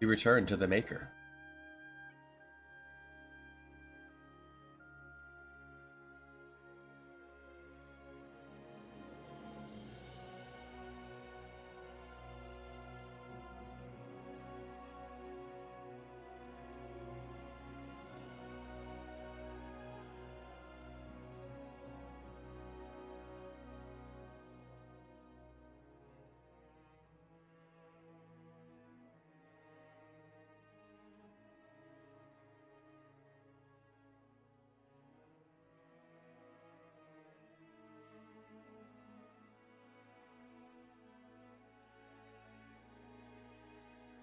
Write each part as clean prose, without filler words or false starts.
We return to the maker.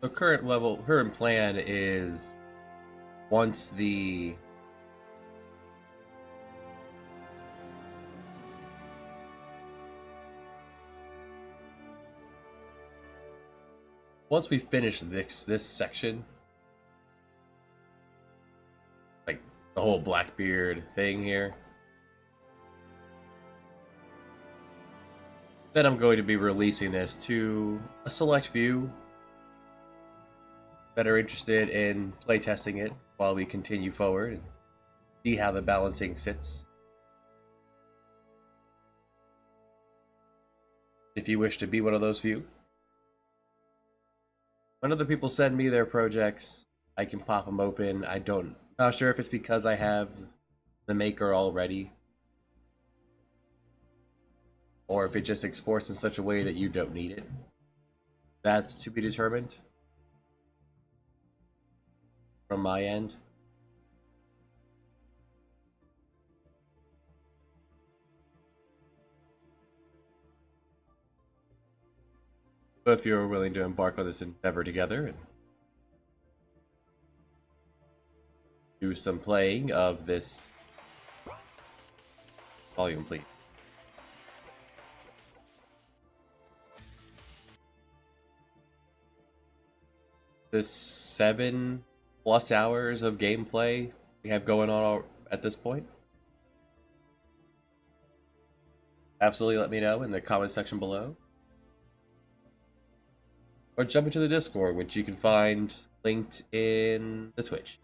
The current plan is once the once we finish this section, like the whole Blackbeard thing here, then I'm going to be releasing this to a select few that are interested in playtesting it while we continue forward and see how the balancing sits. If you wish to be one of those few, when other people send me their projects, I can pop them open. Not sure if it's because I have the maker already, or if it just exports in such a way that you don't need it. That's to be determined from my end. But if you're willing to embark on this endeavor together and do some playing of this volume, please. This 7+ hours of gameplay we have going on at this point. Absolutely let me know in the comment section below. Or jump into the Discord, which you can find linked in the Twitch.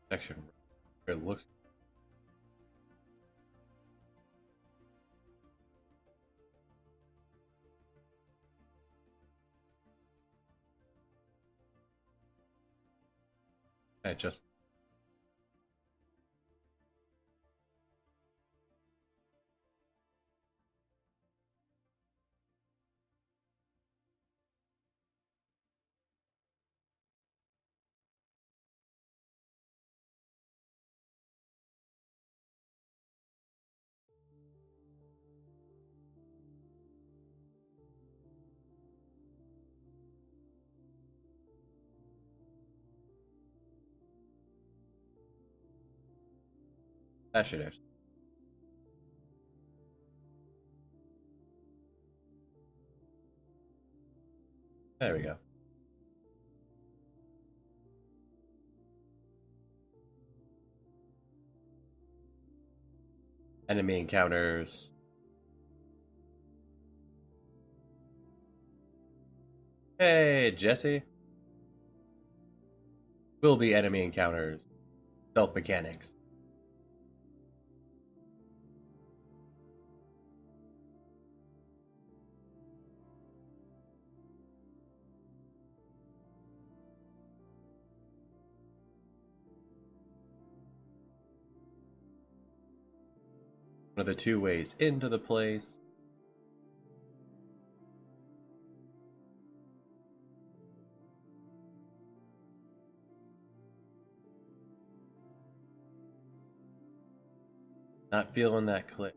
section. It looks. I just. That should actually. There we go. Enemy encounters. Hey, Jesse. Will be enemy encounters. Stealth mechanics. One of the two ways into the place. Not feeling that click.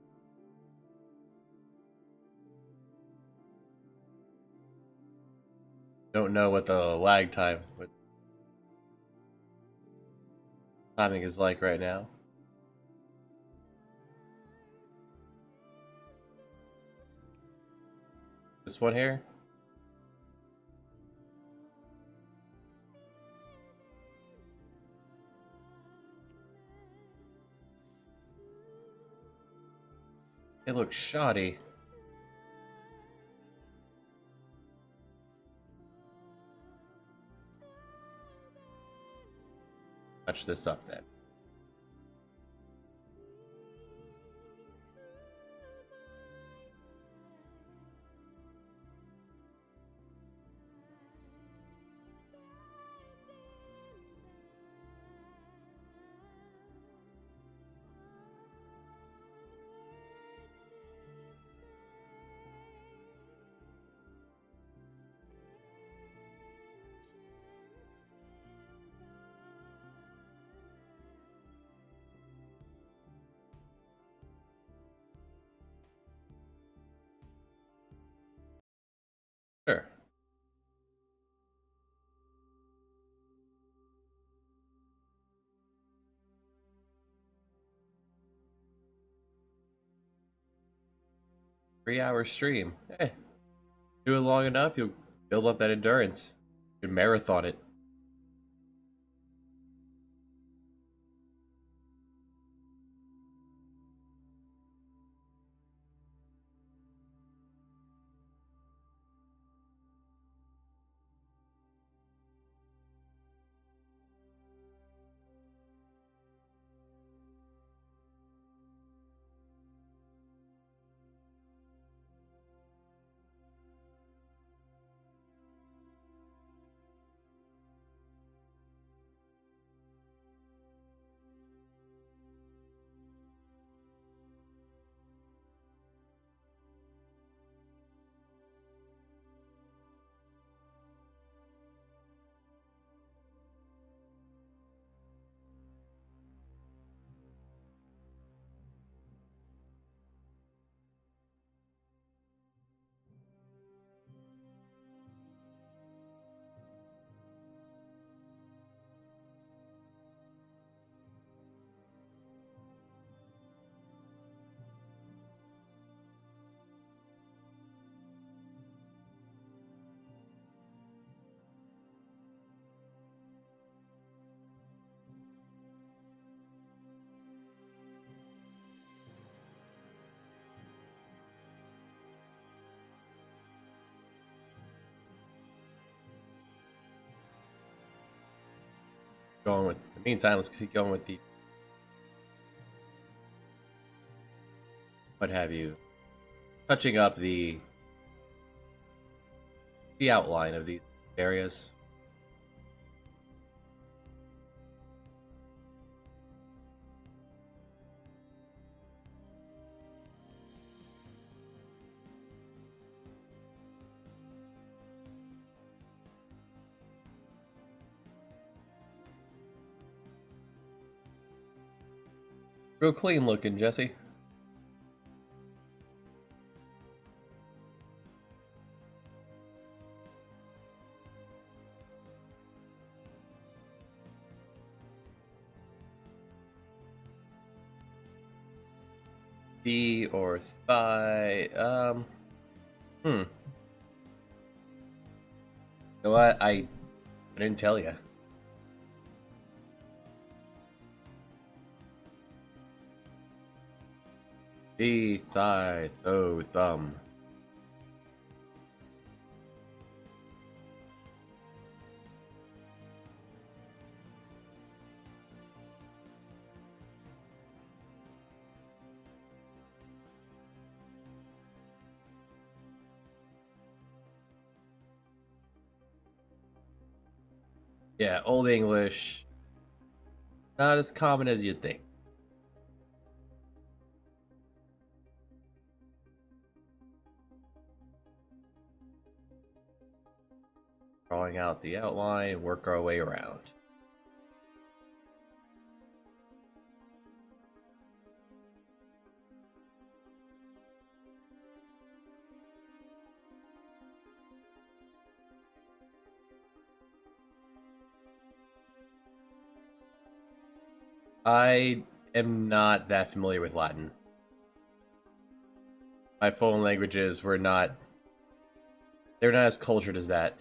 Don't know what the lag time with timing is like right now. This one here. It looks shoddy. Touch this up then. Sure. Three-hour stream. Hey, do it long enough, you'll build up that endurance. You can marathon it. Going with the meantime, let's keep going with the what have you, touching up the outline of these areas. Real clean looking, Jesse. D or thigh. You know what? I didn't tell you. D, thigh, toe, thumb. Yeah, Old English. Not as common as you'd think. Drawing out the outline, work our way around. I am not that familiar with Latin. My foreign languages were not. They're not as cultured as that.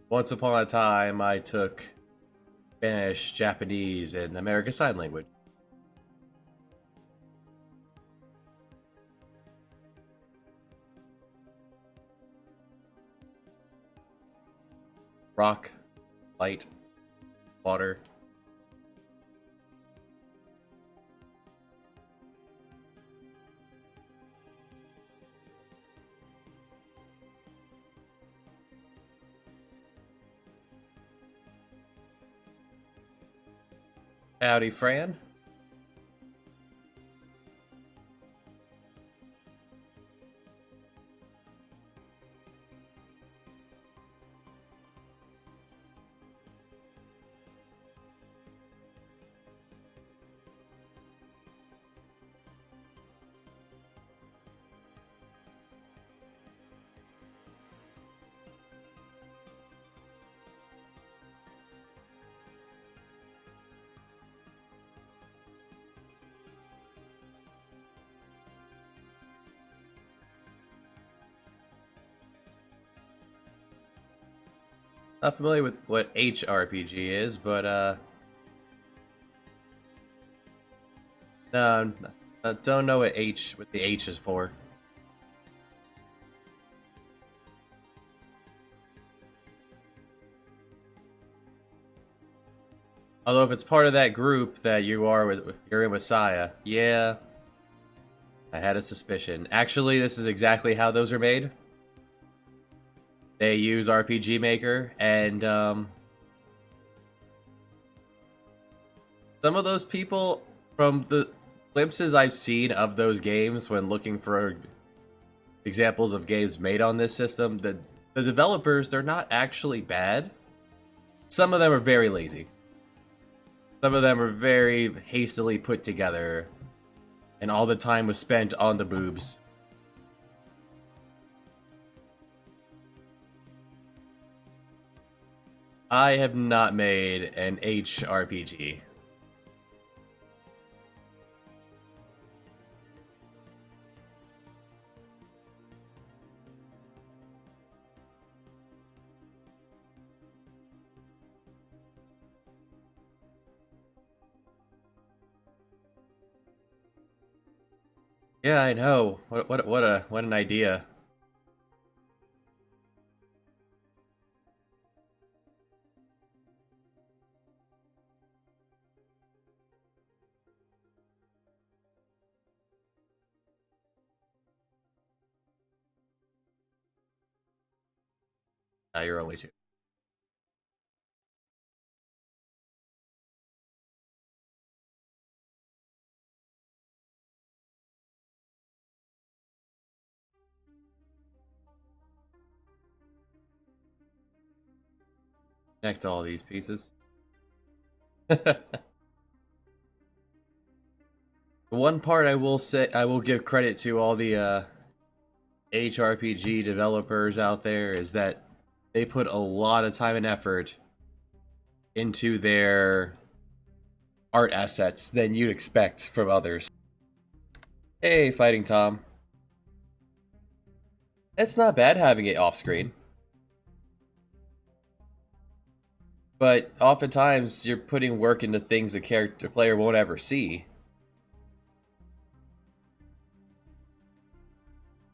Once upon a time, I took Spanish, Japanese, and American Sign Language. Rock, light, water. Howdy, Fran. Not familiar with what HRPG is, but no, don't know what the H is for. Although if it's part of that group that you're in Messiah, yeah, I had a suspicion. Actually, this is exactly how those are made. They use RPG Maker, and some of those people, from the glimpses I've seen of those games when looking for examples of games made on this system, the developers, they're not actually bad. Some of them are very lazy. Some of them are very hastily put together, and all the time was spent on the boobs. I have not made an HRPG. Yeah, I know. What an idea. You're only two. Connect all these pieces. The one part I will say, I will give credit to all the HRPG developers out there is that they put a lot of time and effort into their art assets than you'd expect from others. Hey, Fighting Tom. It's not bad having it off screen, but oftentimes you're putting work into things the character player won't ever see.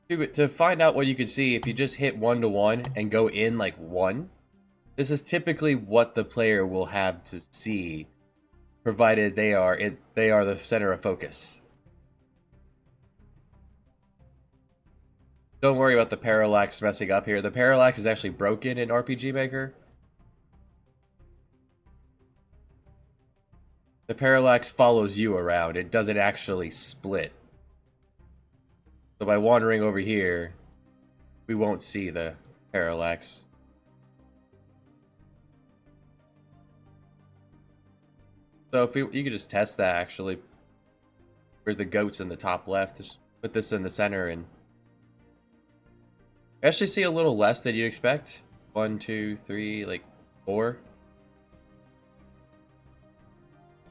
To find out what you could see, if you just hit 1-to-1 and go in like 1, this is typically what the player will have to see, provided they are the center of focus. Don't worry about the parallax messing up here. The parallax is actually broken in RPG Maker. The parallax follows you around. It doesn't actually split. So by wandering over here, we won't see the parallax. So if you could just test that actually. Where's the goats in the top left? Just put this in the center and you actually see a little less than you'd expect. 1, 2, 3, like 4.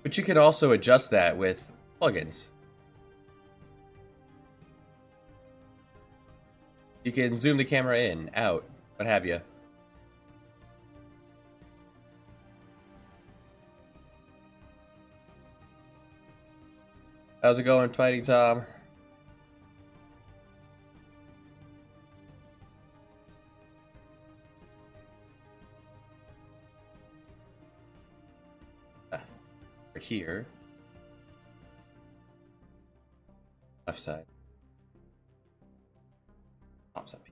But you can also adjust that with plugins. You can zoom the camera in, out, what have you. How's it going, Fighting Tom? Over here. Left side. Pops up.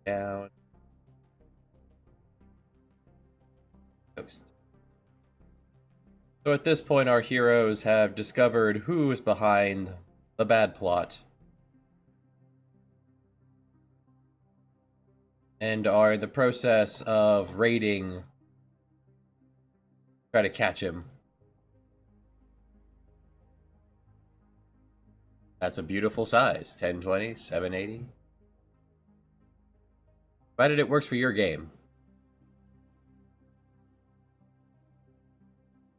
Down. Coast. So at this point, our heroes have discovered who is behind the bad plot. And are in the process of raiding. Try to catch him. That's a beautiful size. 1020, 780. Provided it works for your game.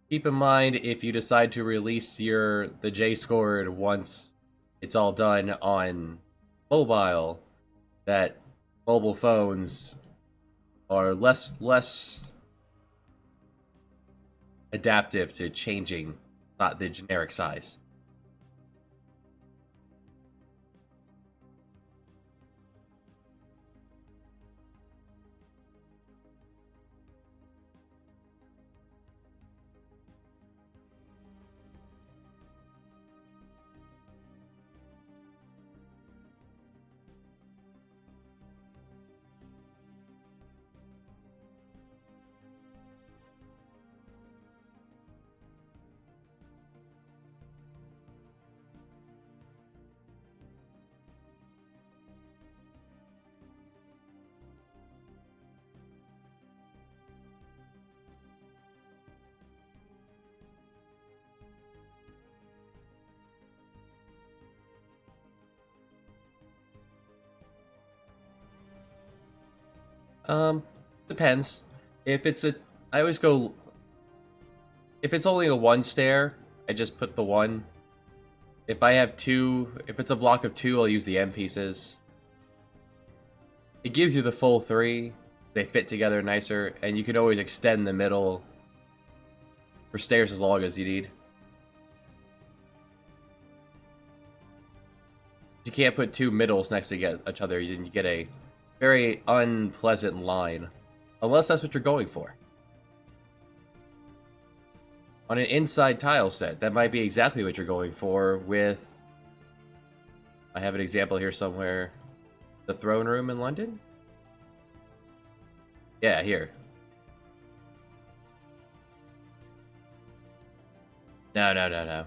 Keep in mind, if you decide to release the J-scored once it's all done on mobile, that mobile phones are less adaptive to changing the generic size. Depends. If it's a, I always go. If it's only a 1 stair, I just put the 1. If I have 2, if it's a block of 2, I'll use the M pieces. It gives you the full 3. They fit together nicer, and you can always extend the middle for stairs as long as you need. You can't put two middles next to each other. You get a very unpleasant line. Unless that's what you're going for. On an inside tile set, that might be exactly what you're going for with... I have an example here somewhere. The throne room in London? Yeah, here. No.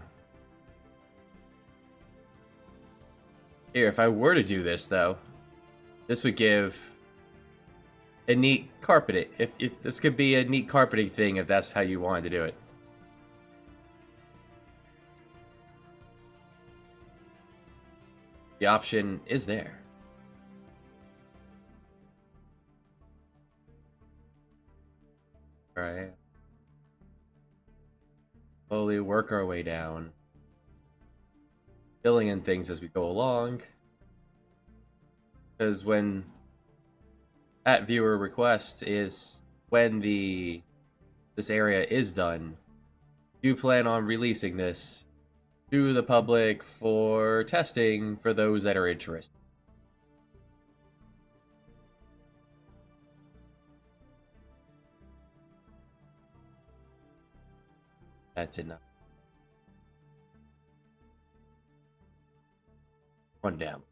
Here, if I were to do this, though, this would give a neat carpeting. If this could be a neat carpeting thing, if that's how you wanted to do it. The option is there. Alright. Slowly work our way down. Filling in things as we go along. Because when at viewer request is when this area is done, do plan on releasing this to the public for testing for those that are interested. That's enough. One down.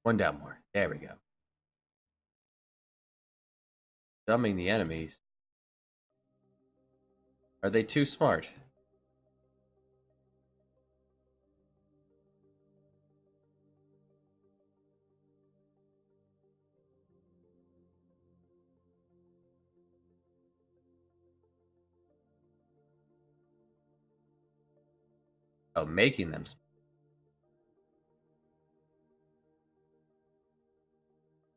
One down more. There we go. Dumbing the enemies. Are they too smart? Oh, making them smart.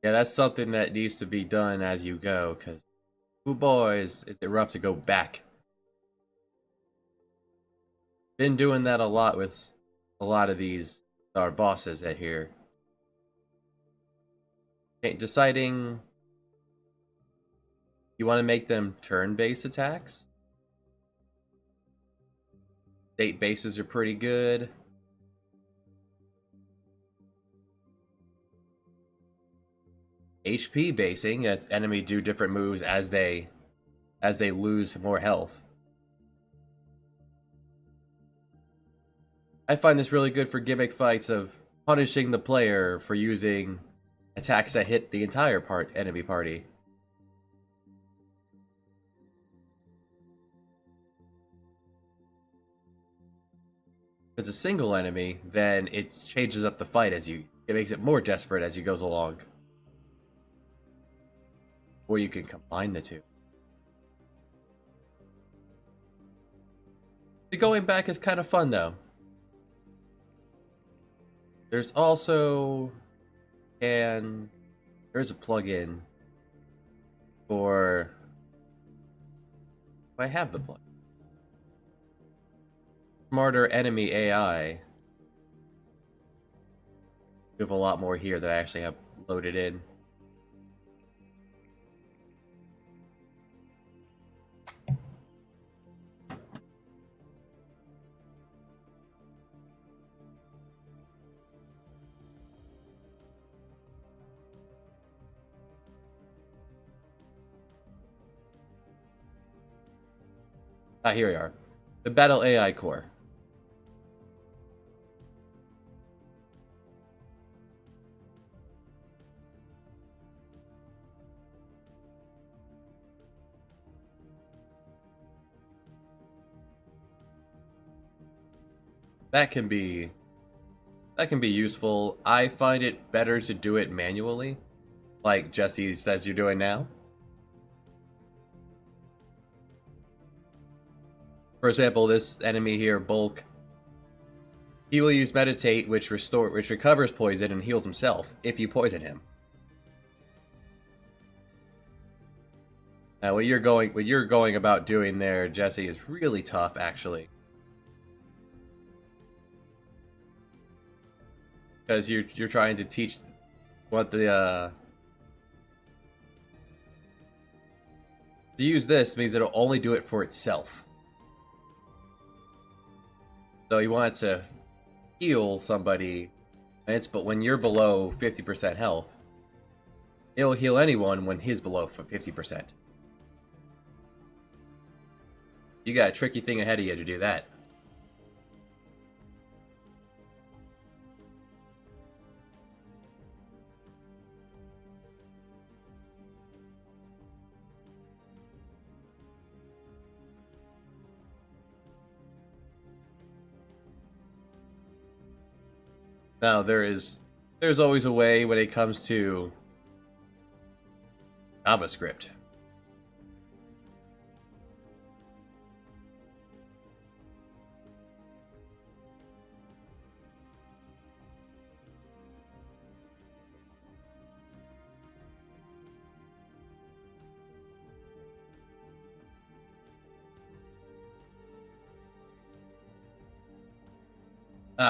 Yeah, that's something that needs to be done as you go, because, oh boy, is it rough to go back. Been doing that a lot with a lot of these, our bosses at here. Okay, deciding you want to make them turn-based attacks. State bases are pretty good. HP basing, that enemy do different moves as they lose more health. I find this really good for gimmick fights of punishing the player for using attacks that hit the entire enemy party. If it's a single enemy, then it changes up the fight it makes it more desperate as you goes along. Or you can combine the two. The going back is kind of fun though. There's also there's a plugin for I have the plugin. Smarter enemy AI. We have a lot more here that I actually have loaded in. Ah, here we are. The Battle AI Core. That can be useful. I find it better to do it manually, like Jesse says you're doing now. For example, this enemy here, Bulk, he will use Meditate, which recovers poison and heals himself if you poison him. Now, what you're going about doing there, Jesse, is really tough, actually, because you're trying to teach what the To use this means it'll only do it for itself. So you want it to heal somebody, but when you're below 50% health, it'll heal anyone when he's below 50%. You got a tricky thing ahead of you to do that. Now there's always a way when it comes to JavaScript.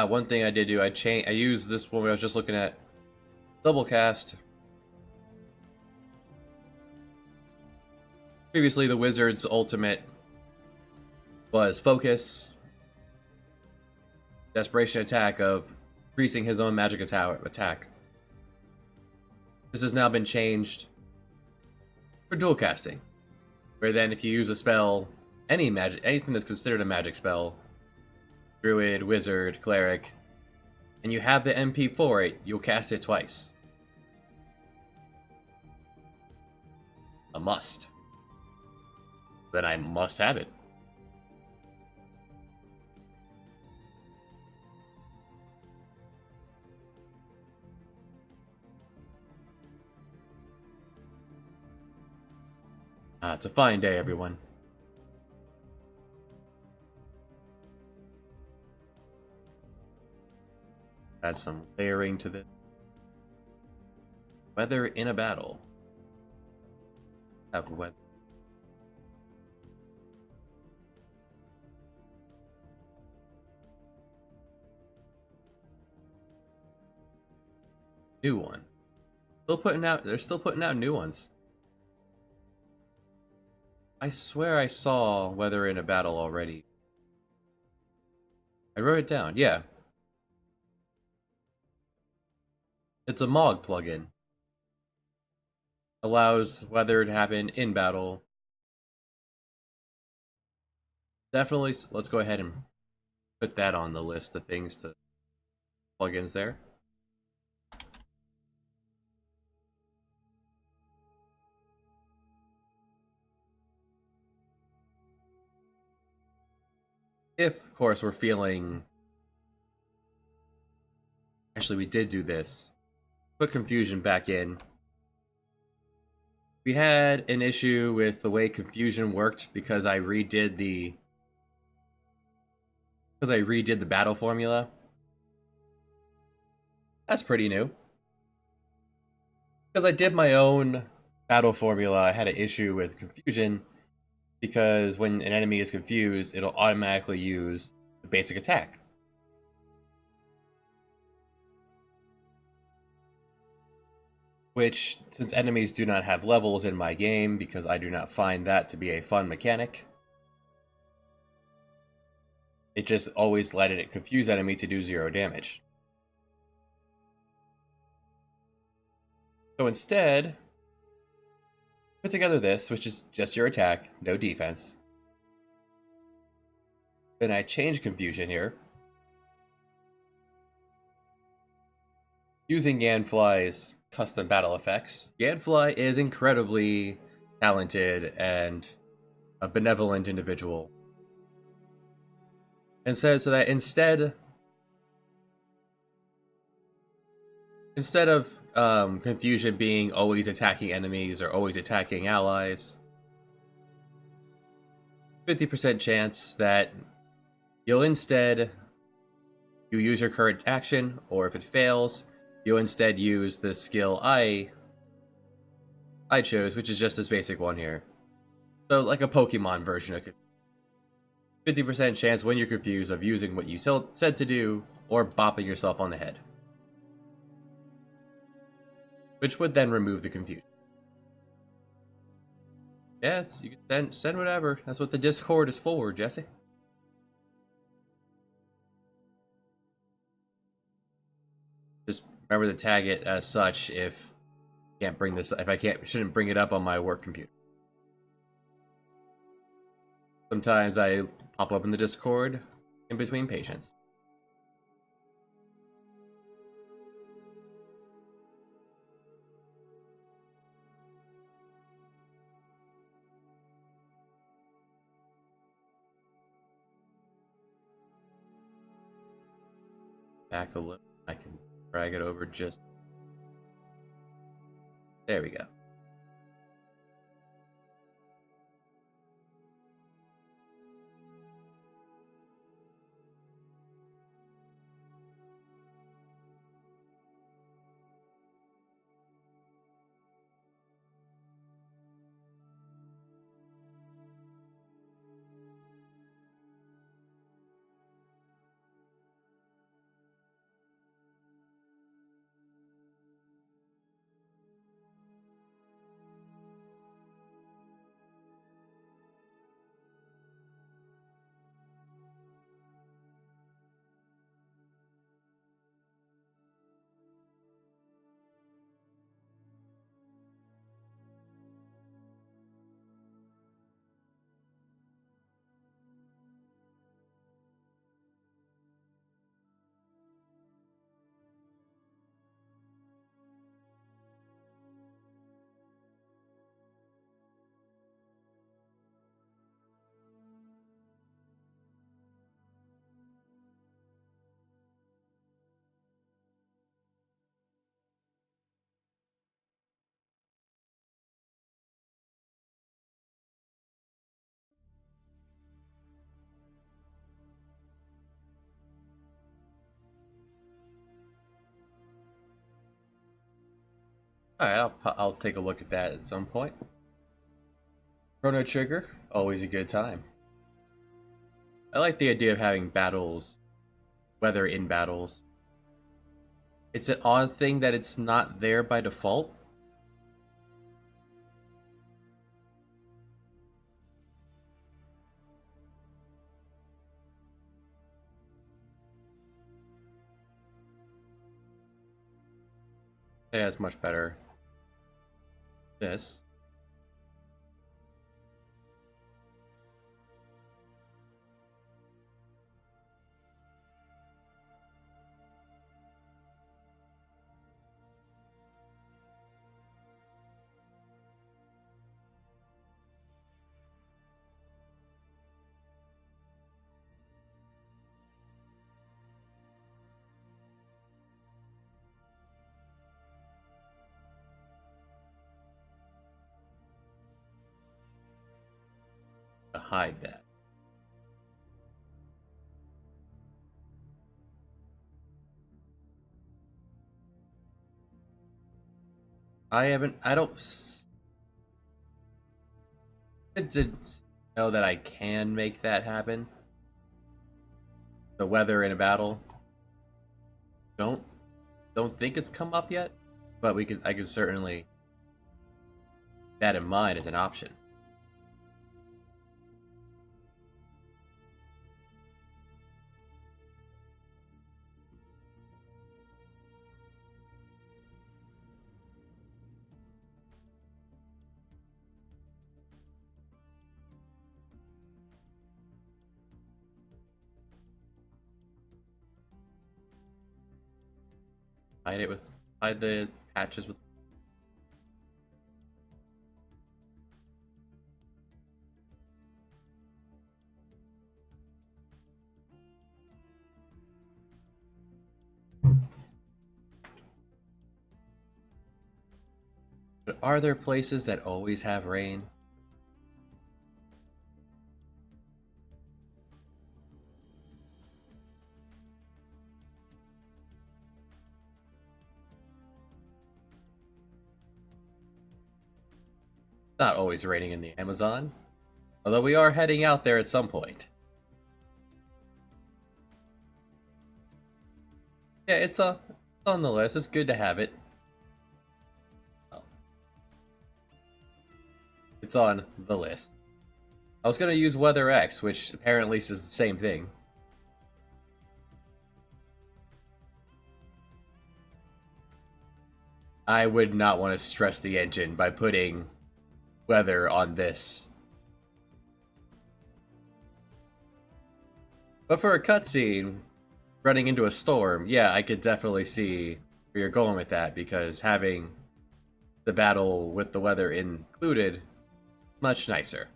One thing I did do, I used this one when I was just looking at Doublecast. Previously, the wizard's ultimate was Focus, Desperation Attack of increasing his own magic attack. This has now been changed for dual casting, where then if you use a spell, anything that's considered a magic spell, Druid, Wizard, Cleric, and you have the MP for it, you'll cast it twice. A must. Then I must have it. It's a fine day, everyone. Add some layering to this. Weather in a battle. Have weather. New one. They're still putting out new ones. I swear I saw weather in a battle already. I wrote it down, yeah. It's a MOG plugin. Allows weather to happen in battle. Definitely, let's go ahead and put that on the list of things to plugins there. If, of course, we're feeling... Actually, we did do this. Put confusion back in. We had an issue with the way confusion worked because I redid the battle formula. That's pretty new. Because I did my own battle formula, I had an issue with confusion because when an enemy is confused, it'll automatically use the basic attack. Which, since enemies do not have levels in my game, because I do not find that to be a fun mechanic, it just always let it confuse enemy to do 0 damage. So instead, put together this, which is just your attack, no defense. Then I change confusion here. Using Ganfly's custom battle effects. Ganfly is incredibly talented and a benevolent individual. And so that instead of confusion being always attacking enemies or always attacking allies, 50% chance that you'll instead use your current action, or if it fails, you'll instead use the skill I chose, which is just this basic one here. So like a Pokemon version of 50% chance when you're confused of using what you said to do or bopping yourself on the head. Which would then remove the confusion. Yes, you can send whatever. That's what the Discord is for, Jesse. Just remember to tag it as such if can't bring this if I shouldn't bring it up on my work computer. Sometimes I pop up in the Discord in between patients. Back a little. I can drag it over just. There we go. All right, I'll take a look at that at some point. Chrono Trigger, always a good time. I like the idea of having battles, whether in battles. It's an odd thing that it's not there by default. Yeah, it's much better. This. To hide that. I didn't know that I can make that happen. The weather in a battle. Don't think it's come up yet, but I could certainly that in mind as an option. Hide the patches with. But are there places that always have rain? Not always raining in the Amazon, although we are heading out there at some point. Yeah, it's on the list. It's good to have it. It's on the list. I was gonna use Weather X, which apparently says the same thing. I would not want to stress the engine by putting weather on this. But for a cutscene, running into a storm, yeah, I could definitely see where you're going with that, because having the battle with the weather included, much nicer.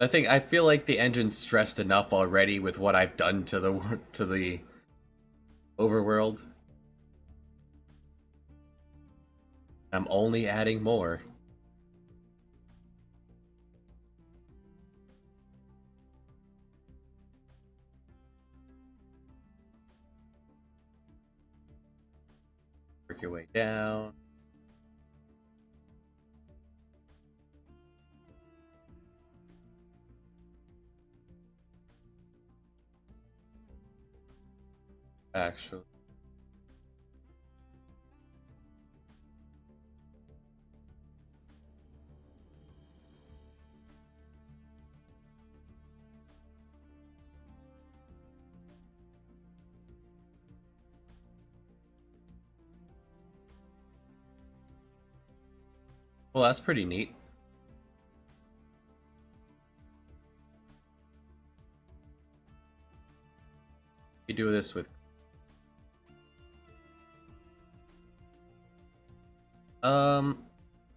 I feel like the engine's stressed enough already with what I've done to the overworld. I'm only adding more. Work your way down. Actually, well, that's pretty neat. You do this with um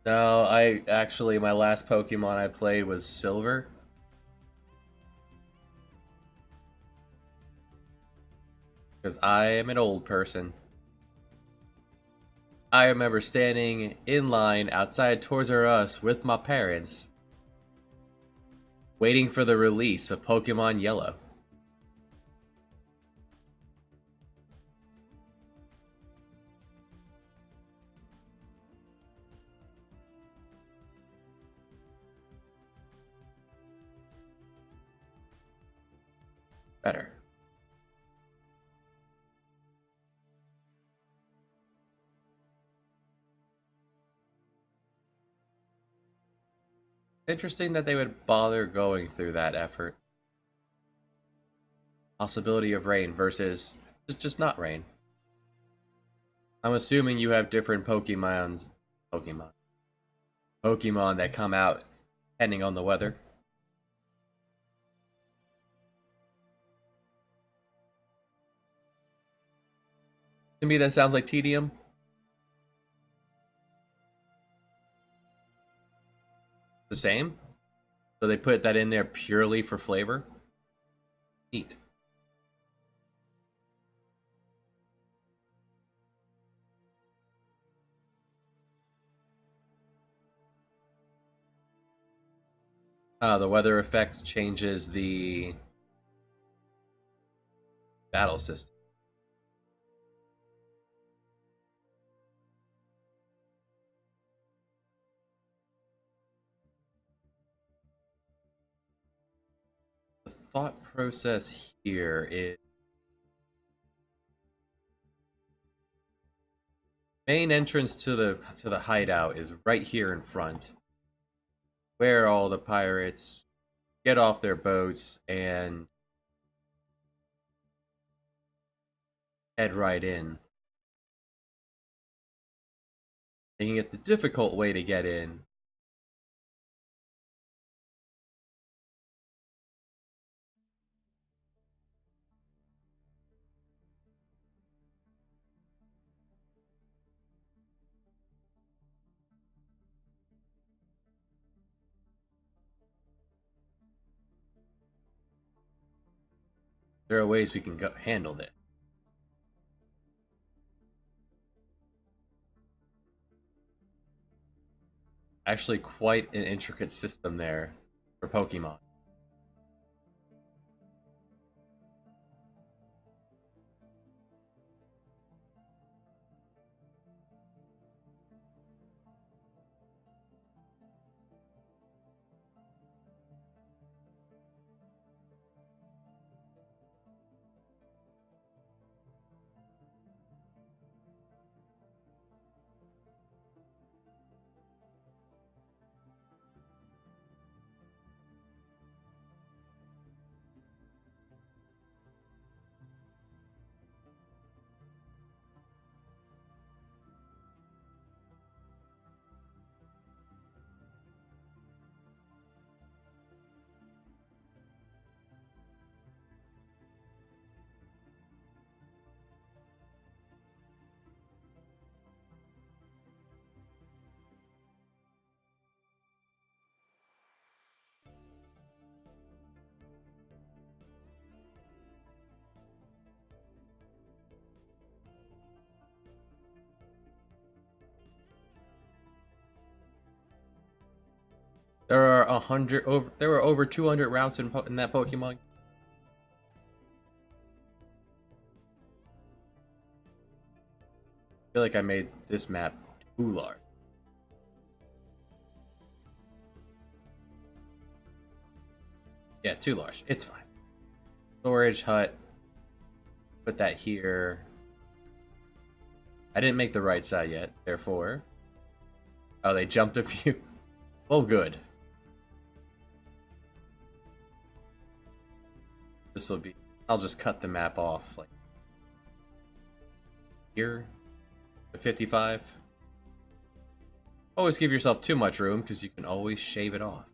no, I actually my last Pokemon I played was Silver. Because I am an old person. I remember standing in line outside Toys R Us with my parents, waiting for the release of Pokemon Yellow. Better. Interesting that they would bother going through that effort. Possibility of rain versus just not rain. I'm assuming you have different Pokemon that come out depending on the weather. To me, that sounds like tedium. The same. So they put that in there purely for flavor. Neat. The weather effects changes the battle system. The thought process here is main entrance to the hideout is right here in front, where all the pirates get off their boats and head right in. Making it the difficult way to get in. There are ways we can handle this. Actually, quite an intricate system there for Pokemon. There are 100 over. There were over 200 routes in that Pokemon. I feel like I made this map too large. Yeah, too large. It's fine. Storage hut. Put that here. I didn't make the right side yet, therefore. Oh, they jumped a few. Well, good. This will be. I'll just cut the map off like here to 55. Always give yourself too much room because you can always shave it off.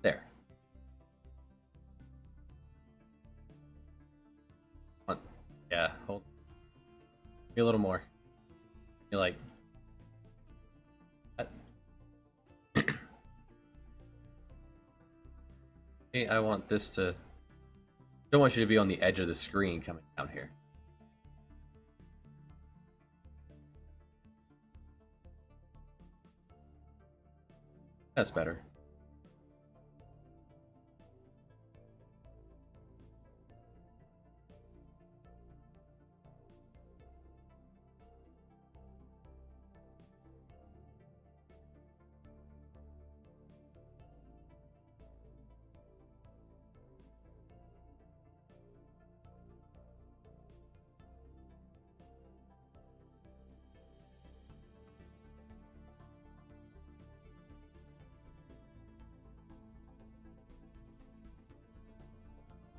There. Yeah, hold. Be a little more. You like. I want this to. Don't want you to be on the edge of the screen coming down here. That's better.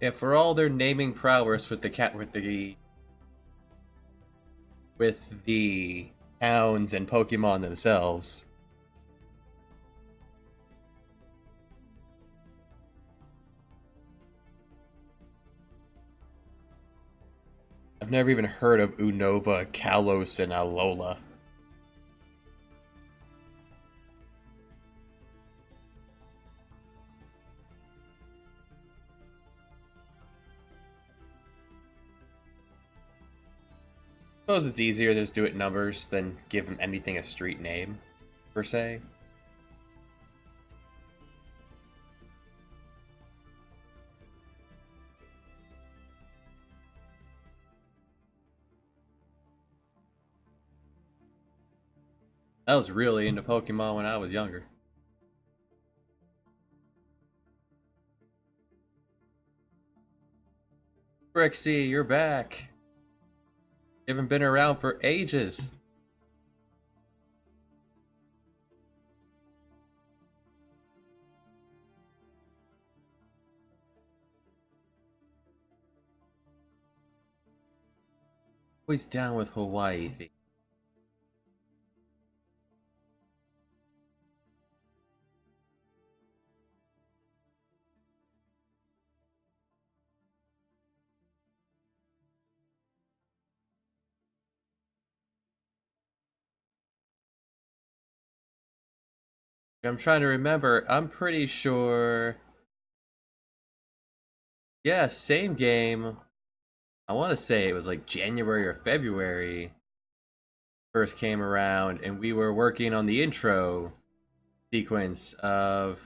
Yeah, for all their naming prowess with the towns and Pokemon themselves. I've never even heard of Unova, Kalos, and Alola. Suppose it's easier to just do it in numbers than give them anything a street name, per se. I was really into Pokemon when I was younger. Brixie, you're back. You haven't been around for ages. Always down with Hawaii. I'm trying to remember. I'm pretty sure. Yeah, same game. I want to say it was like January or February first came around, and we were working on the intro sequence of.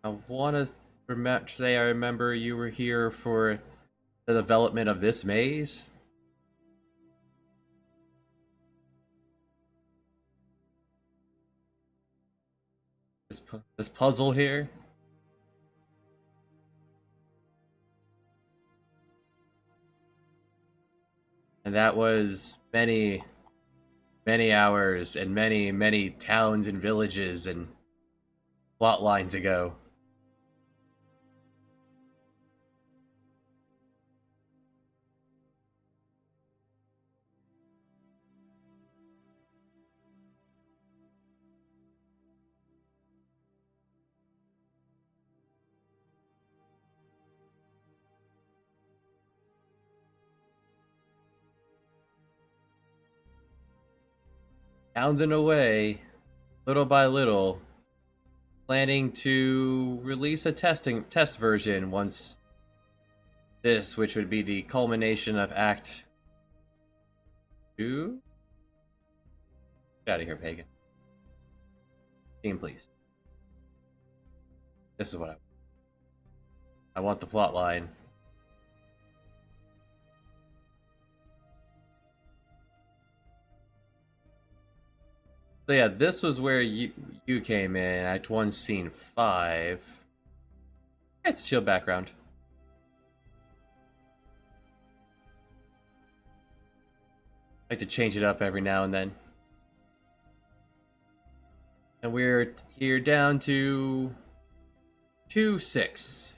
I want to say I remember you were here for the development of this maze. This puzzle here. And that was many hours and many towns and villages and plot lines ago. Pounding away, little by little, planning to release a test version once this, which would be the culmination of Act Get out of here, Pagan. Team, please. This is what I want the plot line. So yeah, this was where you came in. Act 1, Scene 5. It's a chill background. I like to change it up every now and then. And we're here down to 2-6.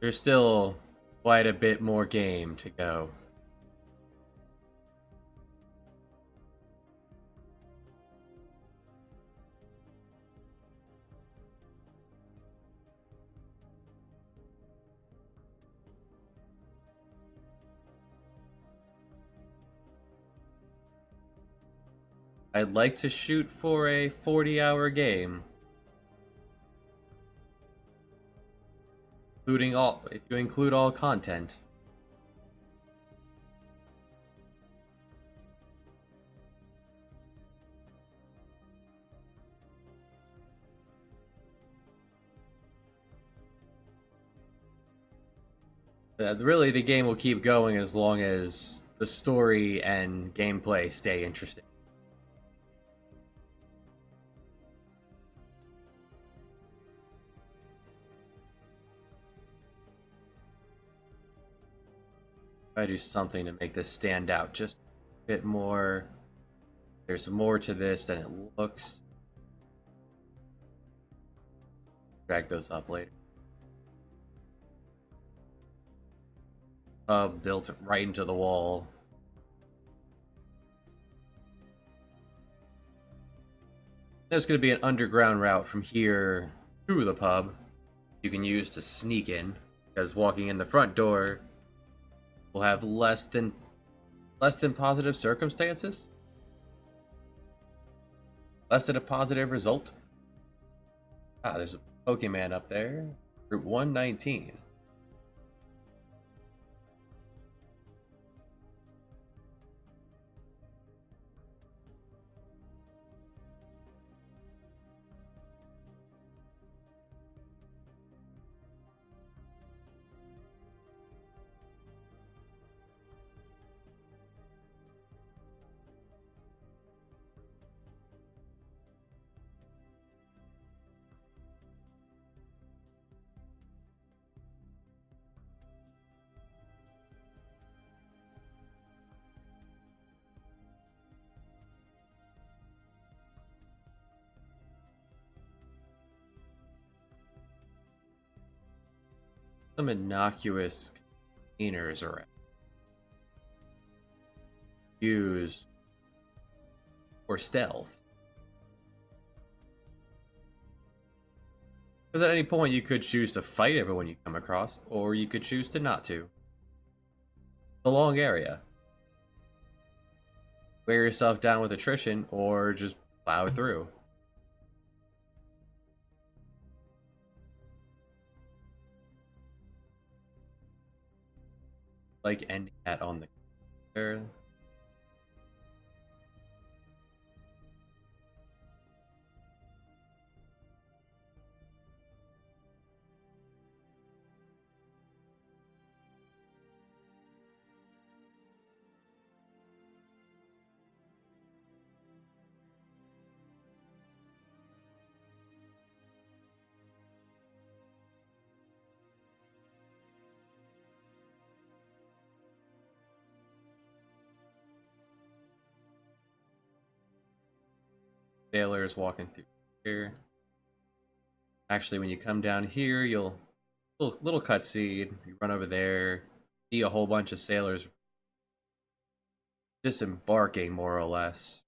There's still quite a bit more game to go. I'd like to shoot for a 40-hour game. Including all, if you include all content. Really, the game will keep going as long as the story and gameplay stay interesting. Try to do something to make this stand out just a bit more. There's more to this than it looks. Drag those up later. Built right into the wall. There's going to be an underground route from here to the pub you can use to sneak in, because walking in the front door will have less than positive circumstances. Less than a positive result. Ah, there's a Pokemon up there. Route 119. Some innocuous containers around. Used for stealth. Because at any point you could choose to fight everyone you come across, or you could choose to not to. A long area. Wear yourself down with attrition, or just plow through. Like ending that on the there. Sailors walking through here. Actually, when you come down here, you'll little cutscene. You run over there, see a whole bunch of sailors disembarking, more or less.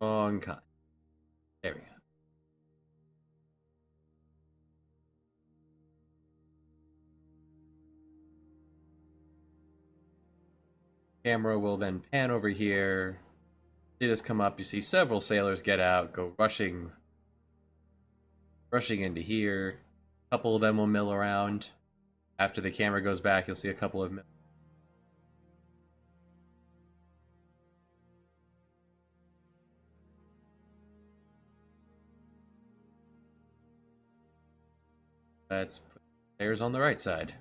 Wrong kind. There we go. Camera will then pan over here. See this come up. You see several sailors get out, go rushing into here. A couple of them will mill around. After the camera goes back, you'll see a couple of. Let's put players on the right side.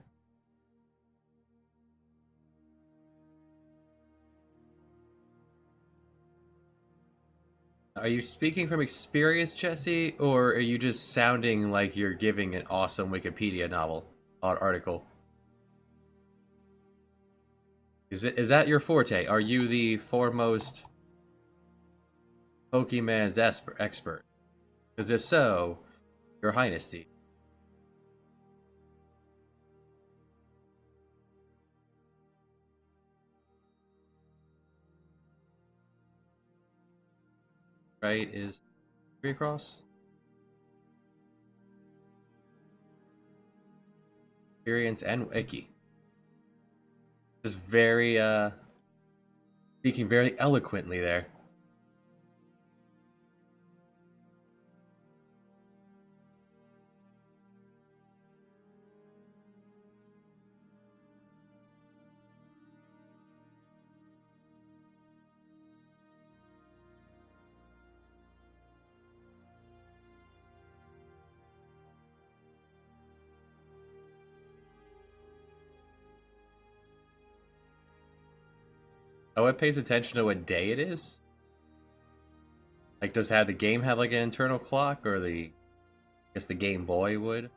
Are you speaking from experience, Jesse, or are you just sounding like you're giving an awesome Wikipedia novel article? Is that your forte? Are you the foremost Pokemon's expert? Because if so, Your Highness, right? Is 3 across? Experience and wiki. Just very speaking very eloquently there. Oh, it pays attention to what day it is? Like, does the game have like an internal clock, or I guess the Game Boy would?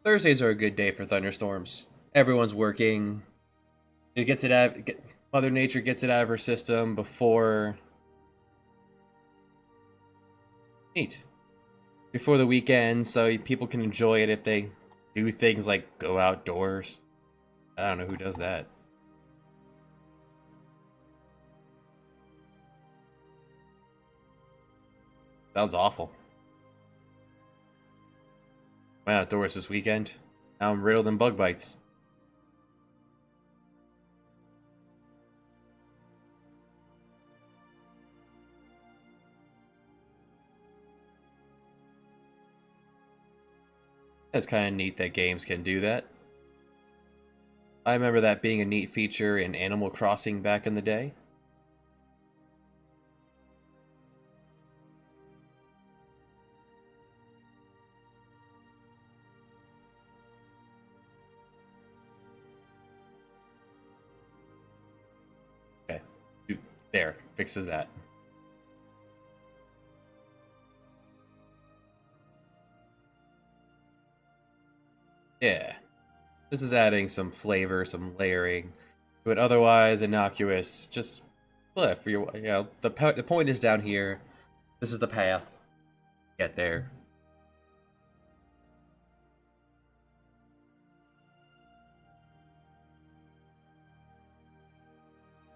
Thursdays are a good day for thunderstorms. Everyone's working. It gets it out. Mother Nature gets it out of her system before. Neat. Before the weekend, so people can enjoy it if they do things like go outdoors. I don't know who does that. Sounds awful. Went outdoors this weekend. Now I'm riddled in bug bites. It's kind of neat that games can do that. I remember that being a neat feature in Animal Crossing back in the day. Okay, there, fixes that. Yeah. This is adding some flavor, some layering to an otherwise innocuous, just cliff. The point is down here. This is the path. Get there.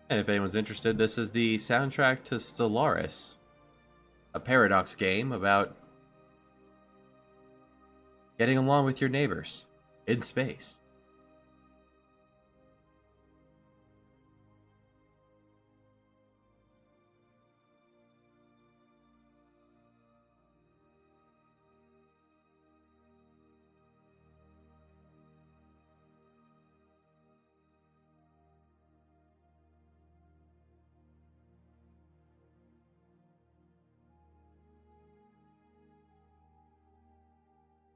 And if anyone's interested, this is the soundtrack to Stellaris, a Paradox game about getting along with your neighbors in space.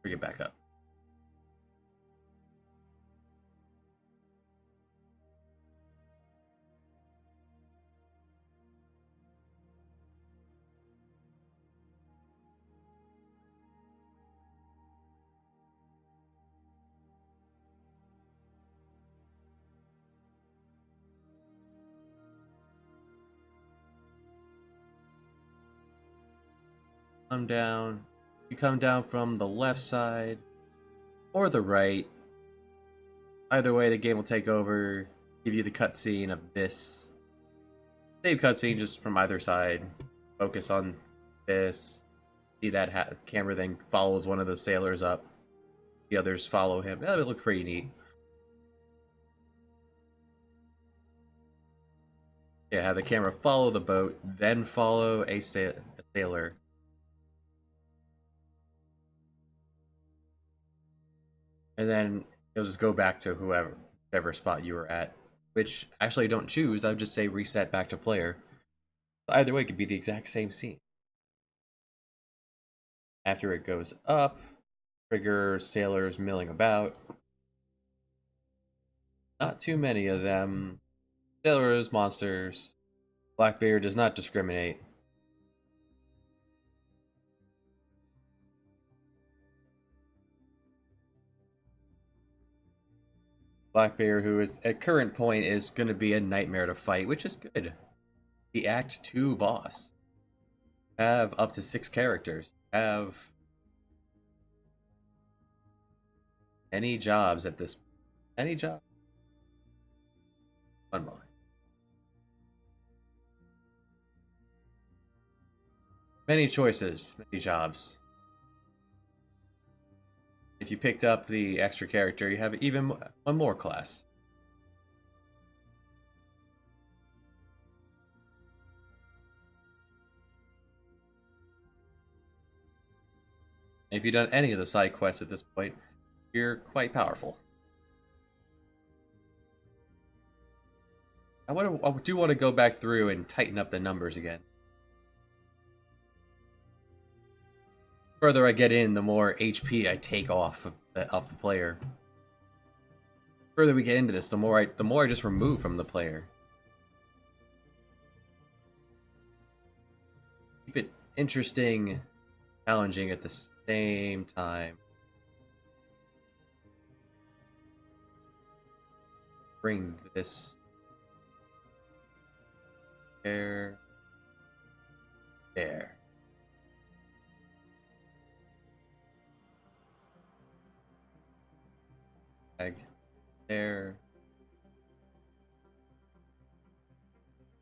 Bring it back up. Come down. You come down from the left side or the right. Either way, the game will take over, give you the cutscene of this. Same cutscene just from either side. Focus on this. See that camera then follows one of the sailors up. The others follow him. That would look pretty neat. Yeah, have the camera follow the boat, then follow a sailor. And then it'll just go back to whichever spot you were at. Which actually don't choose, I would just say reset back to player. Either way, it could be the exact same scene. After it goes up, trigger sailors milling about. Not too many of them. Sailors, monsters. Blackbeard does not discriminate. Blackbeard, who is at current point is going to be a nightmare to fight, which is good. The Act 2 boss. Have up to 6 characters. Have any jobs at this. Any job? One moment. Many choices, many jobs. If you picked up the extra character, you have even one more class. If you've done any of the side quests at this point, you're quite powerful. I do want to go back through and tighten up the numbers again. The further I get in, the more HP I take off the player. The further we get into this, the more I just remove from the player. Keep it interesting, challenging at the same time. Bring this there. There.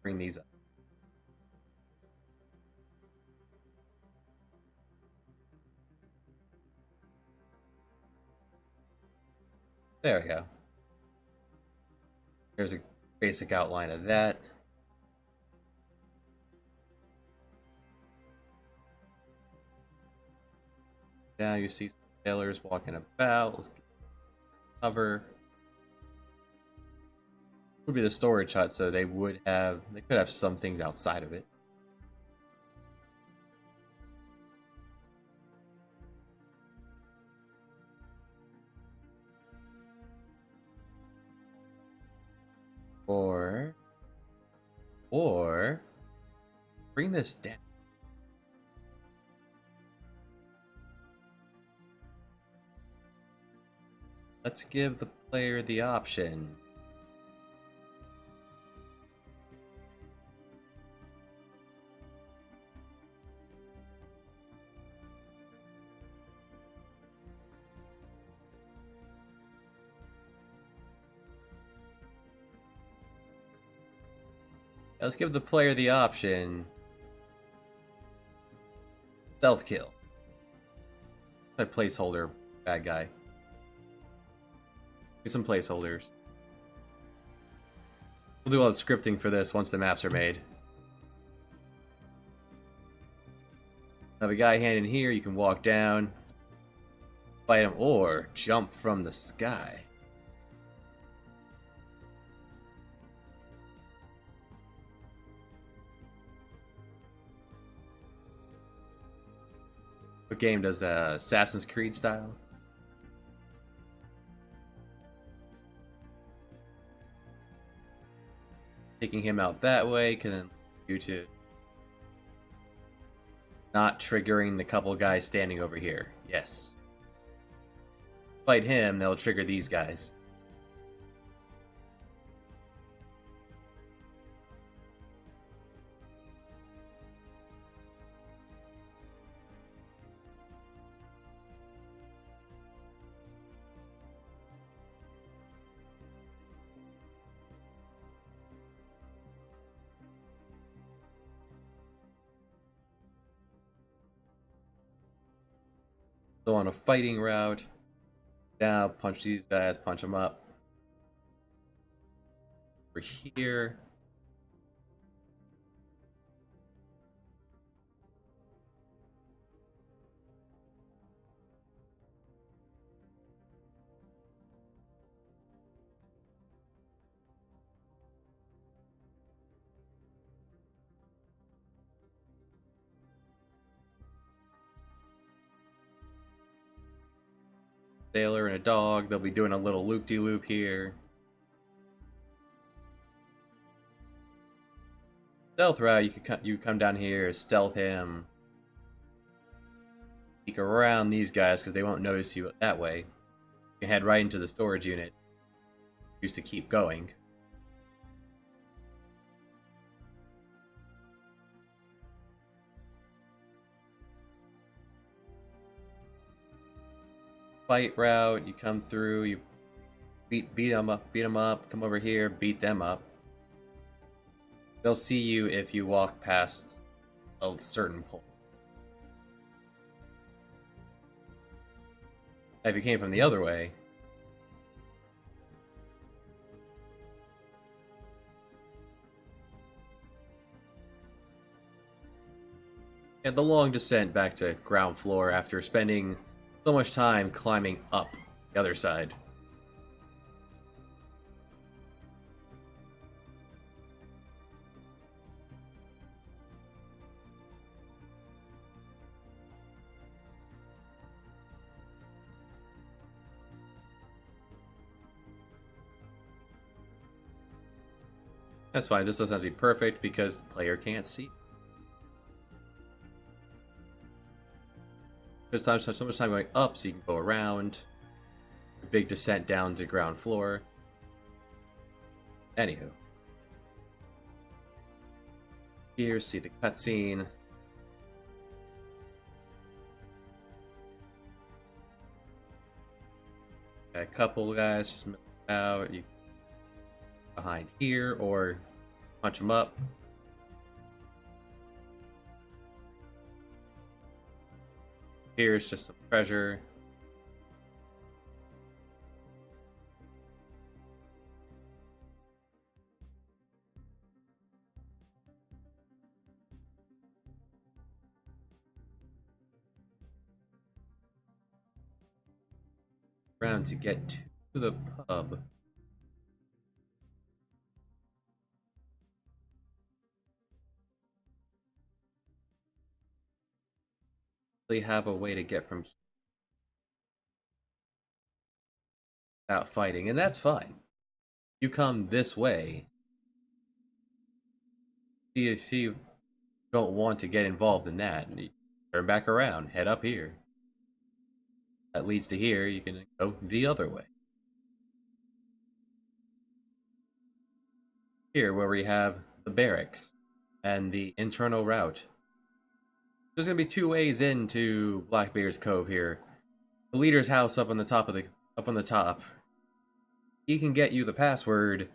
Bring these up. There we go. There's a basic outline of that. Now you see sailors walking about. Let's cover. Would be the storage hut, so they could have some things outside of it. Or bring this down. Let's give the player the option. Let's give the player the option. Stealth kill. A placeholder, bad guy. Get some placeholders. We'll do all the scripting for this once the maps are made. Have a guy hand in here, you can walk down, fight him, or jump from the sky. What game does Assassin's Creed style? Taking him out that way can do to not triggering the couple guys standing over here. Yes. Fight him, they'll trigger these guys. So on a fighting route, Now punch these guys, punch them up. Over here. Sailor and a dog. They'll be doing a little loop-de-loop here. Stealth route, you come down here, stealth him. Peek around these guys because they won't notice you that way. You can head right into the storage unit. Used to keep going. Fight route, you come through, you beat them up, come over here, beat them up. They'll see you if you walk past a certain point. If you came from the other way, and the long descent back to ground floor after spending so much time climbing up the other side. That's fine, this doesn't have to be perfect because player can't see. There's so much time going up so you can go around. A big descent down to ground floor. Anywho. Here, see the cutscene. Got a couple guys just out. You behind here or punch them up. Here's just some treasure. Around to get to the pub. They have a way to get from here without fighting, and that's fine. You come this way. See, you don't want to get involved in that. You turn back around, head up here. That leads to here. You can go the other way. Here, where we have the barracks and the internal route. There's gonna be two ways into Blackbeard's Cove here. The leader's house up on the top. He can get you the password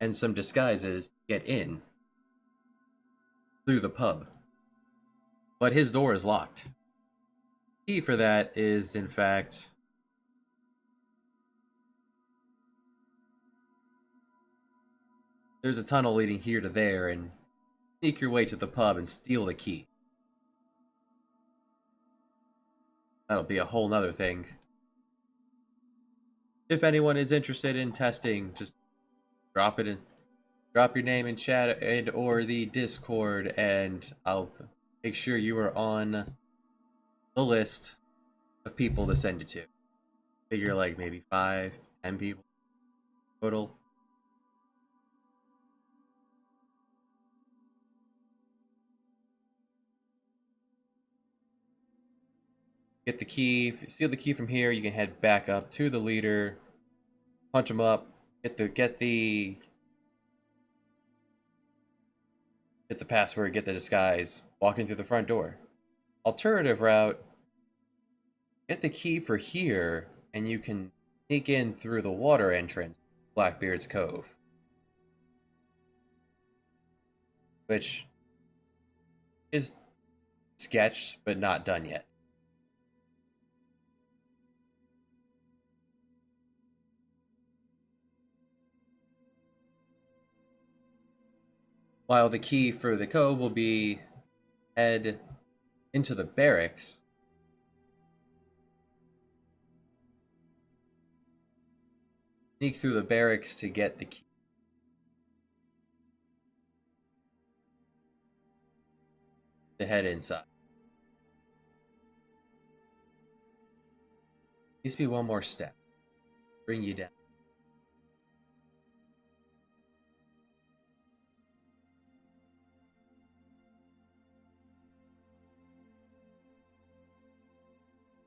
and some disguises to get in through the pub. But his door is locked. The key for that is, in fact, there's a tunnel leading here to there, and sneak your way to the pub and steal the key. That'll be a whole nother thing. If anyone is interested in testing, just drop your name in chat and or the Discord, and I'll make sure you are on the list of people to send it to. Figure like maybe 5, 10 people total. Get the key, steal the key from here. You can head back up to the leader, punch him up, get the password, get the disguise, walking through the front door. Alternative route, get the key for here, and you can sneak in through the water entrance, Blackbeard's Cove. Which is sketched, but not done yet. While the key for the code will be head into the barracks. Sneak through the barracks to get the key. To head inside. Needs to be one more step. Bring you down.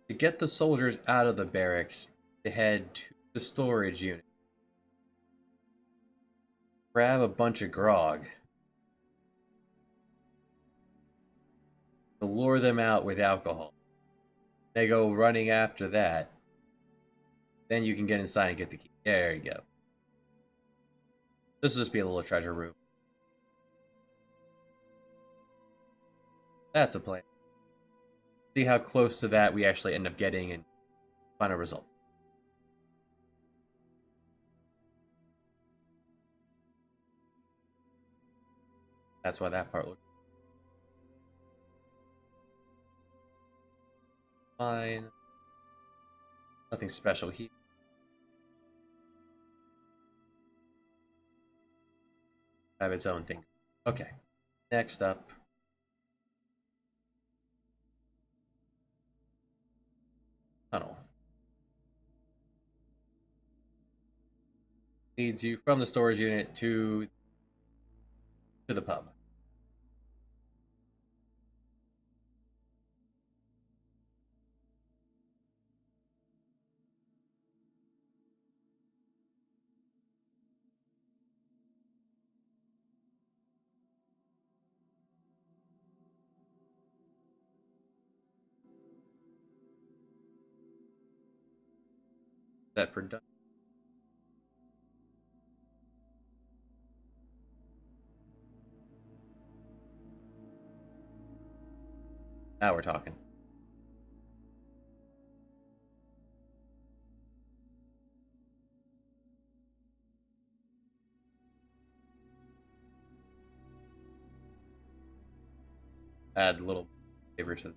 To get the soldiers out of the barracks, to head to the storage unit. Grab a bunch of grog. To lure them out with alcohol. They go running after that. Then you can get inside and get the key. There you go. This will just be a little treasure room. That's a plan. See how close to that we actually end up getting in final results. That's why that part looks fine. Nothing special here. Have its own thing. Okay. Next up. Tunnel. Leads you from the storage unit to the pub. Set for done. Now we're talking. Add a little flavor to the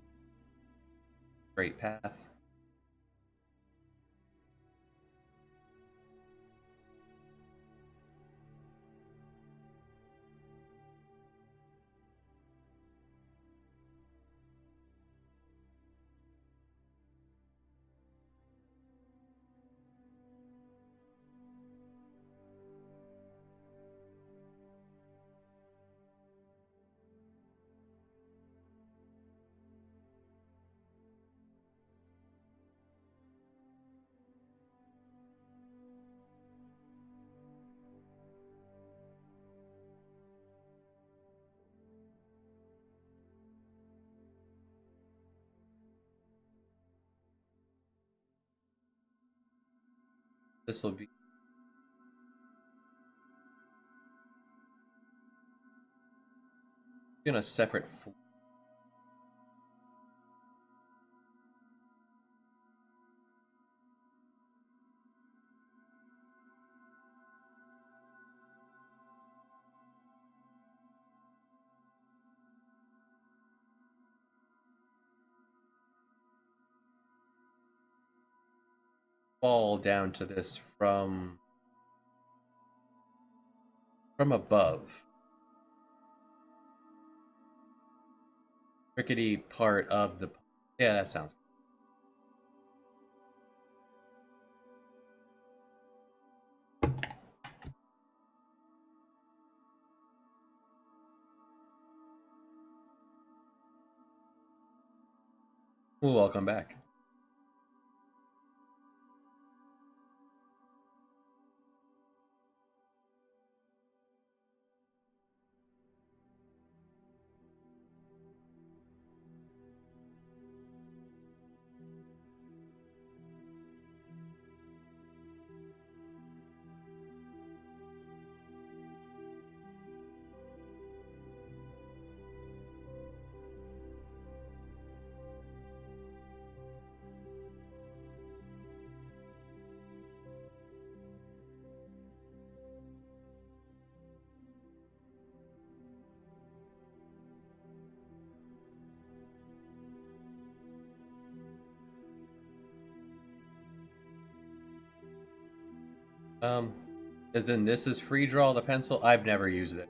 straight path. This will be in a separate floor. Fall down to this from above. Rickety part of the. Yeah, that sounds good. Well, welcome back. Um, as in this is free draw the pencil? I've never used it.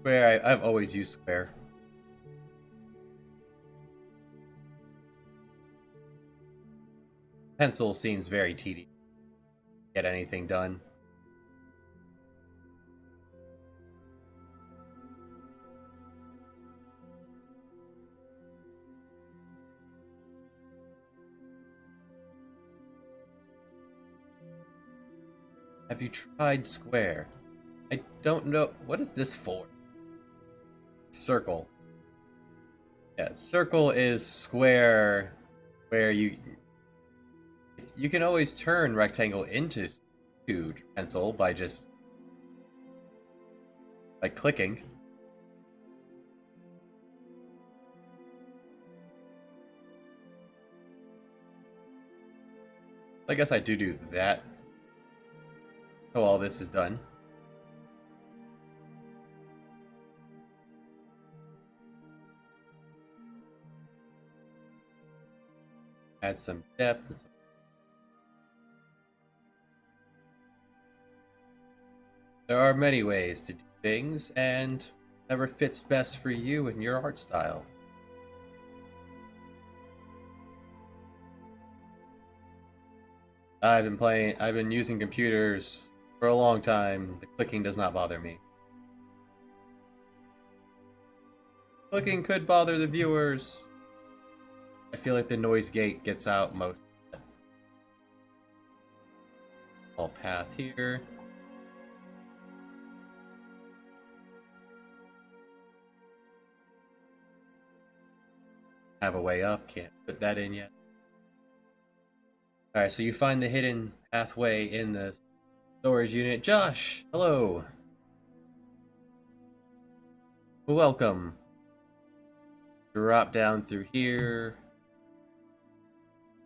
Square, I've always used square. Pencil seems very tedious. Get anything done. Have you tried square? I don't know. What is this for? Circle. Yeah, circle is square where you can always turn rectangle into pencil by just by clicking. I guess I do that. So all this is done. Add some depth. There are many ways to do things, and whatever fits best for you and your art style. I've been using computers for a long time. The clicking does not bother me. Clicking could bother the viewers. I feel like the noise gate gets out most of it. All path here. Have a way up, can't put that in yet. Alright, so you find the hidden pathway in the storage unit. Josh, hello. Welcome. Drop down through here.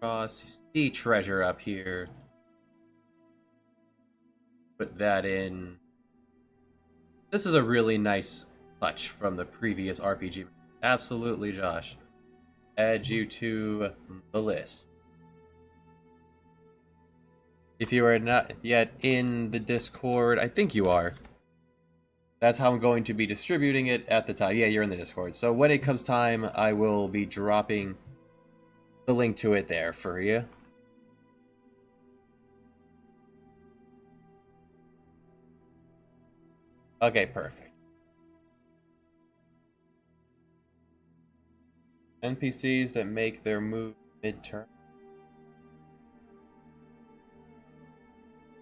Cross, you see treasure up here. Put that in. This is a really nice touch from the previous RPG. Absolutely, Josh. Add you to the list. If you are not yet in the Discord, I think you are. That's how I'm going to be distributing it at the time. Yeah, you're in the Discord. So when it comes time, I will be dropping the link to it there for you. Okay, perfect. NPCs that make their move mid-turn.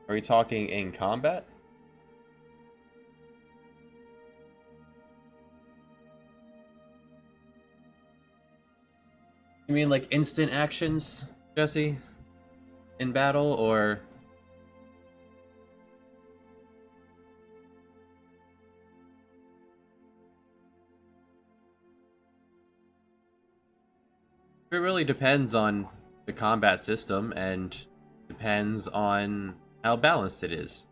Are we talking in combat? You mean like instant actions, Jesse? In battle, or... It really depends on the combat system and depends on how balanced it is.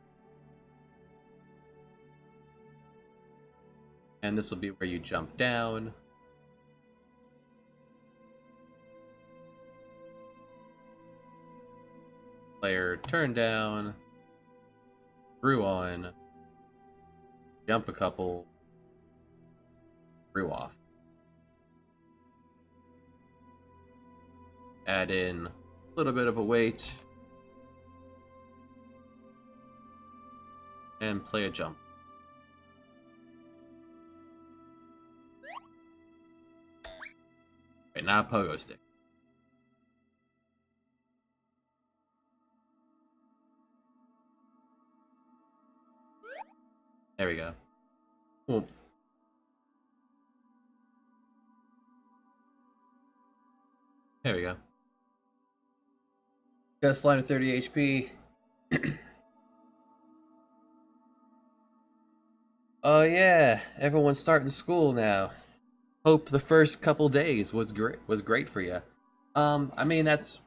And this will be where you jump down. Player turn down. Brew on. Jump a couple. Brew off. Add in a little bit of a weight. And play a jump. Right, now pogo stick. There we go. Cool. There we go. Got a slide of 30 HP. Oh yeah, everyone's starting school now. Hope the first couple days was great for you. I mean that's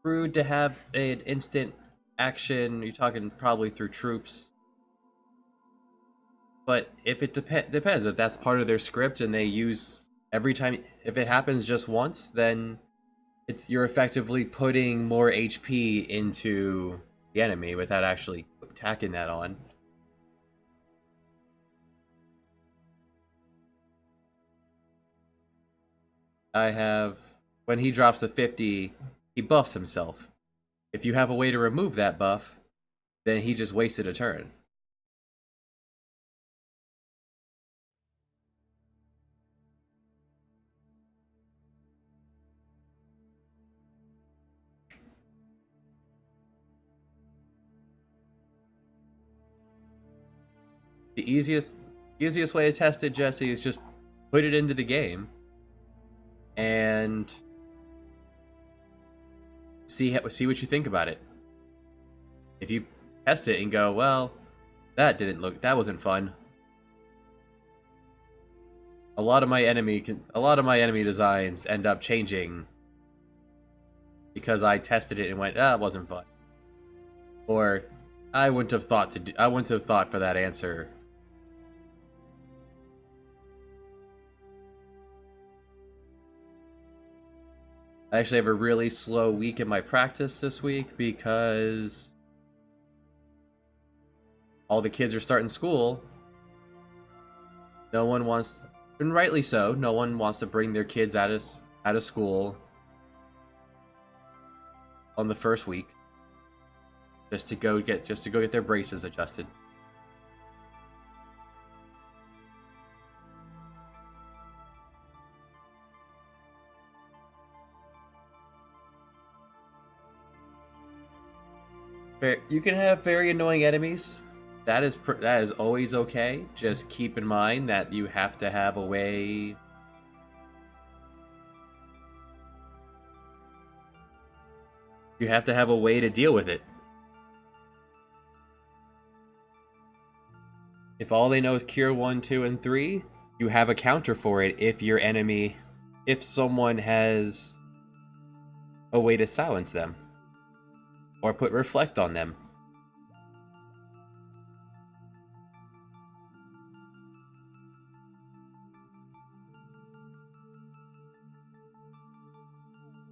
rude to have an instant action. You're talking probably through troops. But if it depends if that's part of their script and they use every time if it happens just once, then you're effectively putting more HP into the enemy without actually tacking that on. I have when he drops a 50, he buffs himself. If you have a way to remove that buff, then he just wasted a turn. The easiest way to test it, Jesse, is just put it into the game and see what you think about it. If you test it and go, well, that wasn't fun. A lot of my enemy designs end up changing because I tested it and went, it wasn't fun. Or I wouldn't have thought for that answer. I actually have a really slow week in my practice this week because all the kids are starting school. No one wants, and rightly so, no one wants to bring their kids out of school on the first week just to go get their braces adjusted. You can have very annoying enemies. That is always okay. Just keep in mind that you have to have a way. You have to have a way to deal with it. If all they know is Cure 1, 2, and 3, you have a counter for it if someone has a way to silence them. Or put Reflect on them.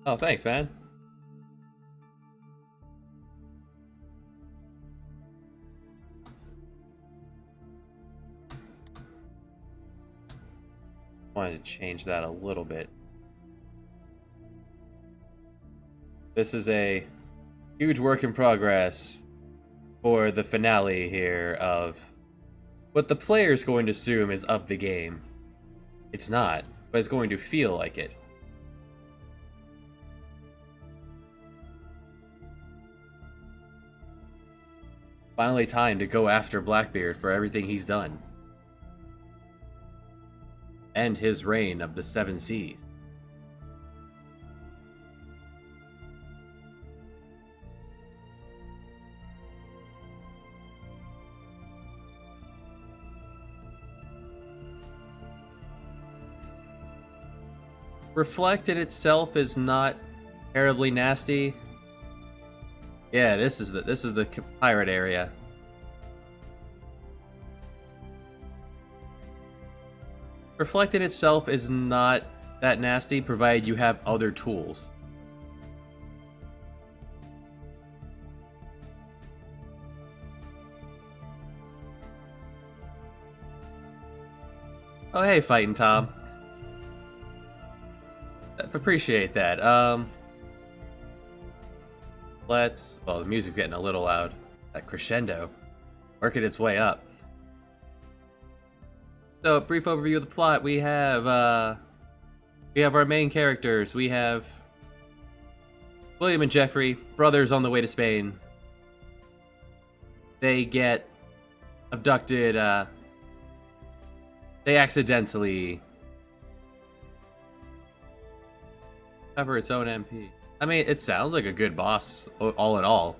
Oh, thanks, man. Wanted to change that a little bit. This is a huge work in progress for the finale here of what the player's going to assume is of the game. It's not, but it's going to feel like it. Finally time to go after Blackbeard for everything he's done. End his reign of the 7 Seas. Reflect in itself is not terribly nasty. Yeah, this is the pirate area. Reflect in itself is not that nasty, provided you have other tools. Oh, hey, Fighting Tom. Appreciate that. Well, the music's getting a little loud. That crescendo, working its way up. So, brief overview of the plot. We have our main characters. We have William and Jeffrey, brothers on the way to Spain. They get abducted. They accidentally cover its own MP. I mean, it sounds like a good boss, all in all.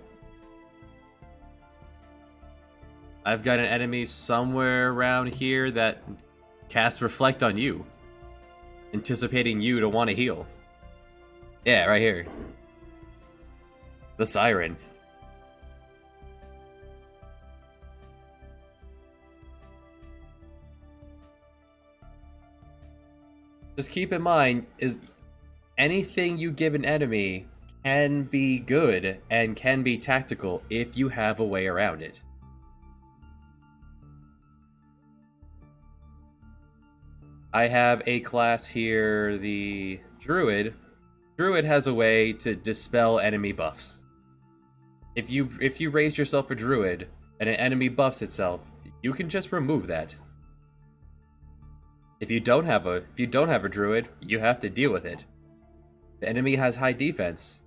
I've got an enemy somewhere around here that casts Reflect on you, anticipating you to want to heal. Yeah, right here. The Siren. Just keep in mind, anything you give an enemy can be good and can be tactical if you have a way around it. I have a class here, the Druid. Druid has a way to dispel enemy buffs. If you raise yourself a Druid and an enemy buffs itself, you can just remove that. If you don't have a Druid, you have to deal with it. The enemy has high defense.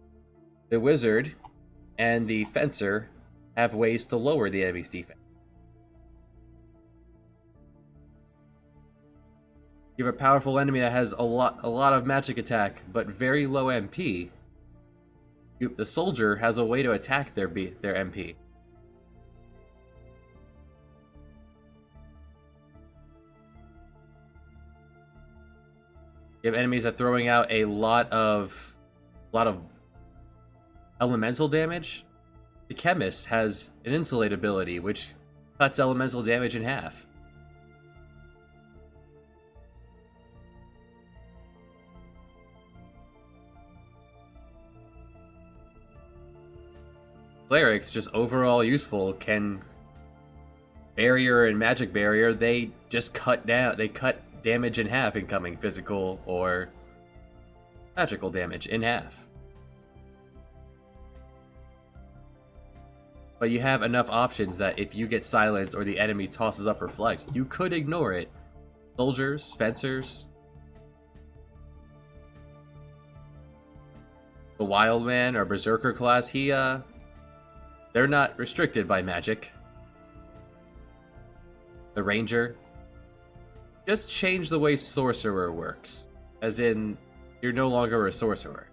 The Wizard and the Fencer have ways to lower the enemy's defense. You have a powerful enemy that has a lot of magic attack, but very low MP. The Soldier has a way to attack their MP. You have enemies that are throwing out a lot of elemental damage. The Chemist has an Insulate ability, which cuts elemental damage in half. Clerics, just overall useful, can barrier and magic barrier, they just cut damage in half, incoming physical or magical damage in half. But you have enough options that if you get silenced or the enemy tosses up Reflect, you could ignore it. Soldiers, Fencers, the Wild Man or Berserker class, they're not restricted by magic. The Ranger. Just change the way Sorcerer works. As in, you're no longer a Sorcerer.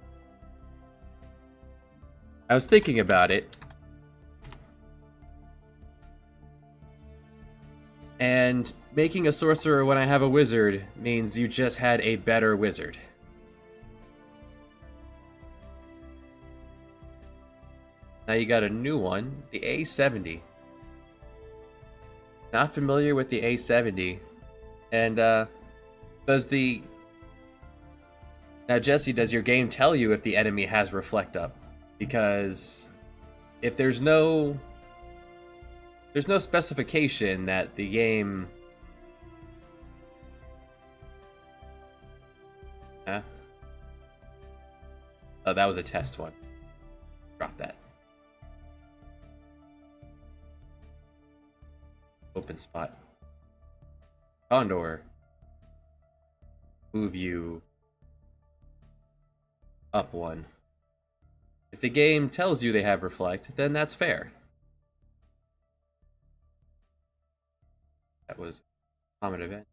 I was thinking about it. And making a Sorcerer when I have a Wizard means you just had a better Wizard. Now you got a new one, the A70. Not familiar with the A70. And, does the... Now, Jesse, does your game tell you if the enemy has Reflect up? Because if there's no specification that the game... Huh? Oh, that was a test one. Drop that. Open spot. Condor. Move you up one. If the game tells you they have Reflect, then that's fair. That was a common event.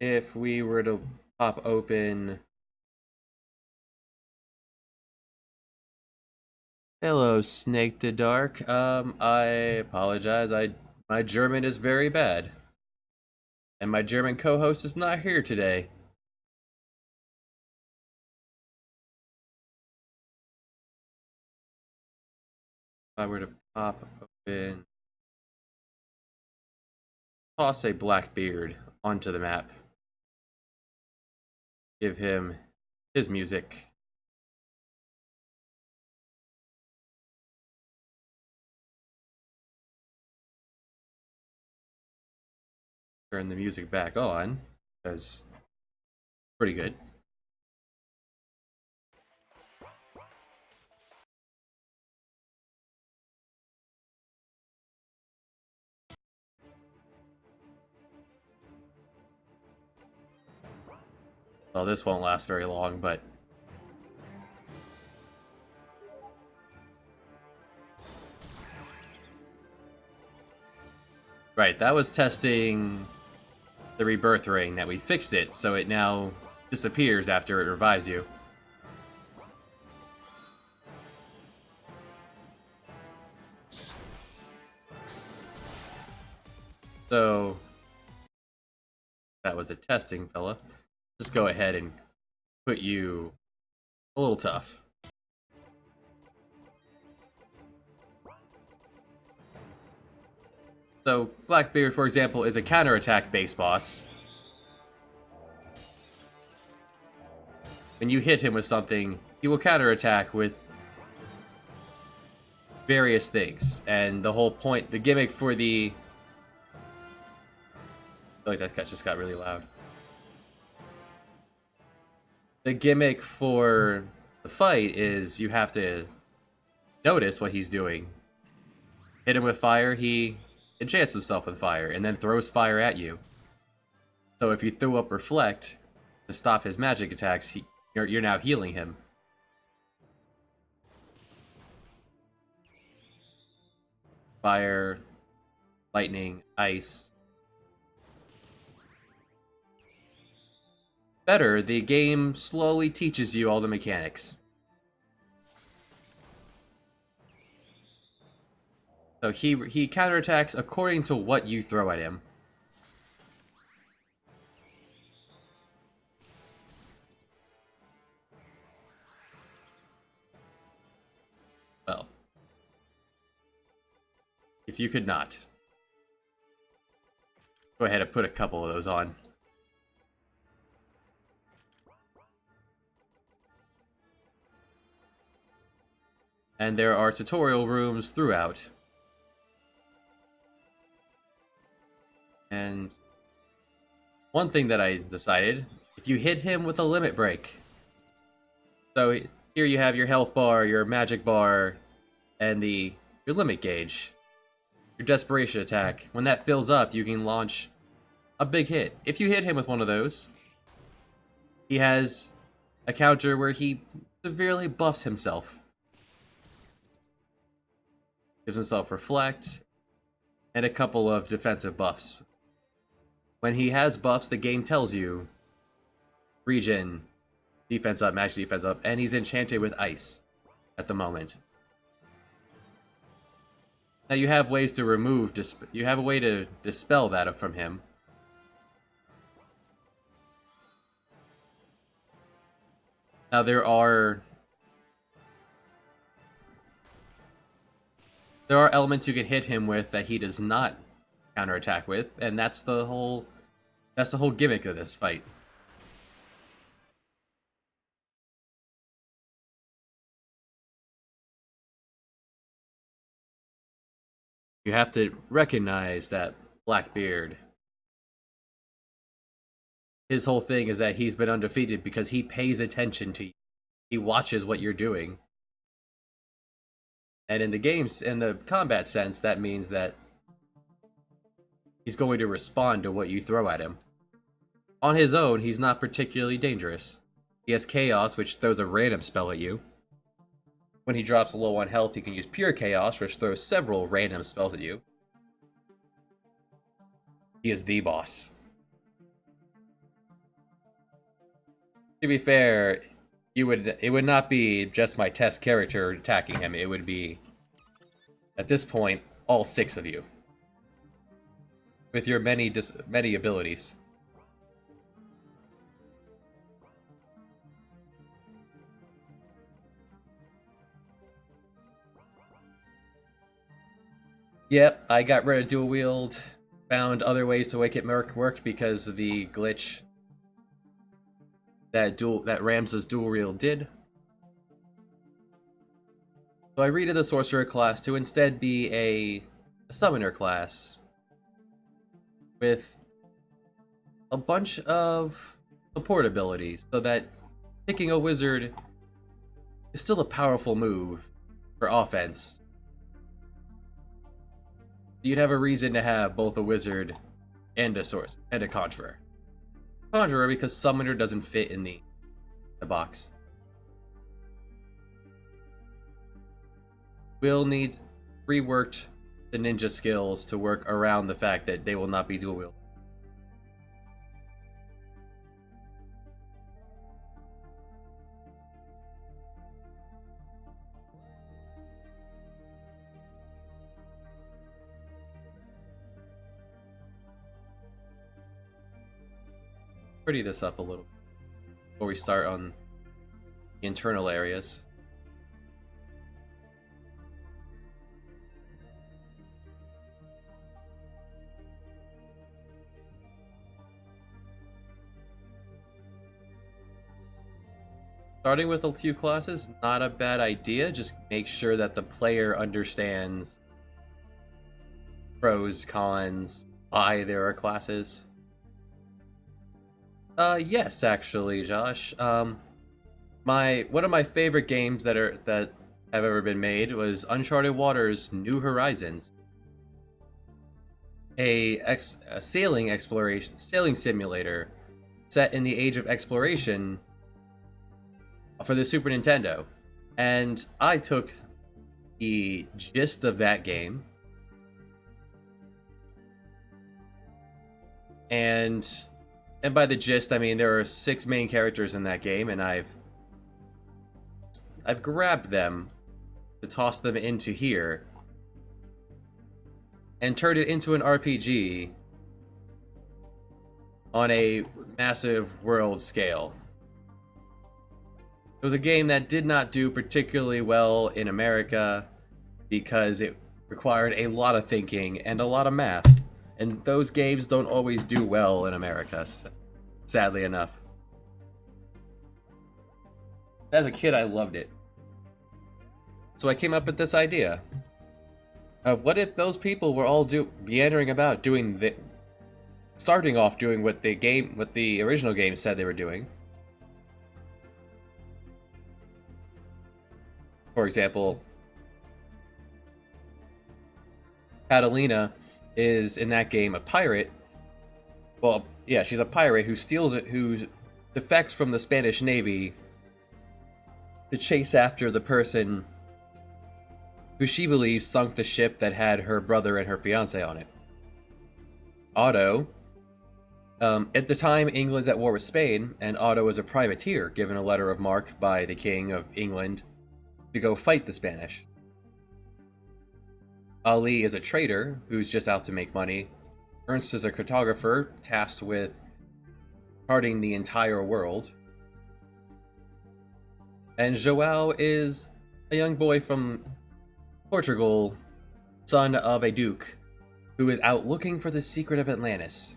If we were to pop open... Hello, Snake the Dark. I apologize. My German is very bad. And my German co-host is not here today. If I were to pop open... Toss a Blackbeard onto the map. Give him his music. Turn the music back on, because pretty good. Well, this won't last very long, but... Right, that was testing the rebirth ring that we fixed it, so it now disappears after it revives you. So... that was a testing, fella. Just go ahead and put you a little tough. So Blackbeard, for example, is a counterattack base boss. When you hit him with something, he will counterattack with various things. And the whole point, the gimmick for the... I feel like that cut just got really loud. The gimmick for the fight is you have to notice what he's doing. Hit him with fire, he enchants himself with fire, and then throws fire at you. So if you throw up Reflect to stop his magic attacks, you're now healing him. Fire, lightning, ice. Better, the game slowly teaches you all the mechanics. So he counterattacks according to what you throw at him. Well, if you could not, go ahead and put a couple of those on. And there are tutorial rooms throughout. And one thing that I decided, if you hit him with a limit break. So here you have your health bar, your magic bar, and your limit gauge. Your desperation attack. When that fills up, you can launch a big hit. If you hit him with one of those, he has a counter where he severely buffs himself. Gives himself Reflect, and a couple of defensive buffs. When he has buffs, the game tells you regen, defense up, magic defense up, and he's enchanted with ice at the moment. Now you have ways to remove, you have a way to dispel that from him. Now there are elements you can hit him with that he does not counterattack with, and that's the whole gimmick of this fight. You have to recognize that Blackbeard, his whole thing is that he's been undefeated because he pays attention to you. He watches what you're doing. And in the combat sense, that means that he's going to respond to what you throw at him. On his own, he's not particularly dangerous. He has Chaos, which throws a random spell at you. When he drops low on health, he can use Pure Chaos, which throws several random spells at you. He is the boss. To be fair, it would not be just my test character attacking him. It would be, at this point, all 6 of you. With your many abilities. Yep, I got rid of dual wield. Found other ways to make it work because of the glitch that Ram's dual wield did. So I redid the sorcerer class to instead be a summoner class with a bunch of support abilities, so that picking a wizard is still a powerful move for offense. You'd have a reason to have both a wizard and a sorcerer and a conjurer. Conjurer because summoner doesn't fit in the box. We'll need reworked the ninja skills to work around the fact that they will not be dual wield. Pretty this up a little before we start on the internal areas. Starting with a few classes, not a bad idea. Just make sure that the player understands pros, cons, why there are classes. Yes, actually, Josh. One of my favorite games that have ever been made was Uncharted Waters: New Horizons, a sailing simulator set in the age of exploration for the Super Nintendo. And I took the gist of that game and by the gist I mean there are 6 main characters in that game, and I've grabbed them to toss them into here and turned it into an RPG on a massive world scale. It was a game that did not do particularly well in America because it required a lot of thinking and a lot of math, and those games don't always do well in America, sadly enough. As a kid, I loved it. So I came up with this idea of what if those people were all meandering about starting off doing what the original game said they were doing. For example, Catalina is in that game a pirate. Well, yeah, she's a pirate who defects from the Spanish Navy to chase after the person who she believes sunk the ship that had her brother and her fiance on it. Otto, at the time England's at war with Spain, and Otto is a privateer given a letter of marque by the King of England to go fight the Spanish. Ali is a trader who's just out to make money. Ernst is a cartographer tasked with charting the entire world. And João is a young boy from Portugal, son of a duke, who is out looking for the secret of Atlantis.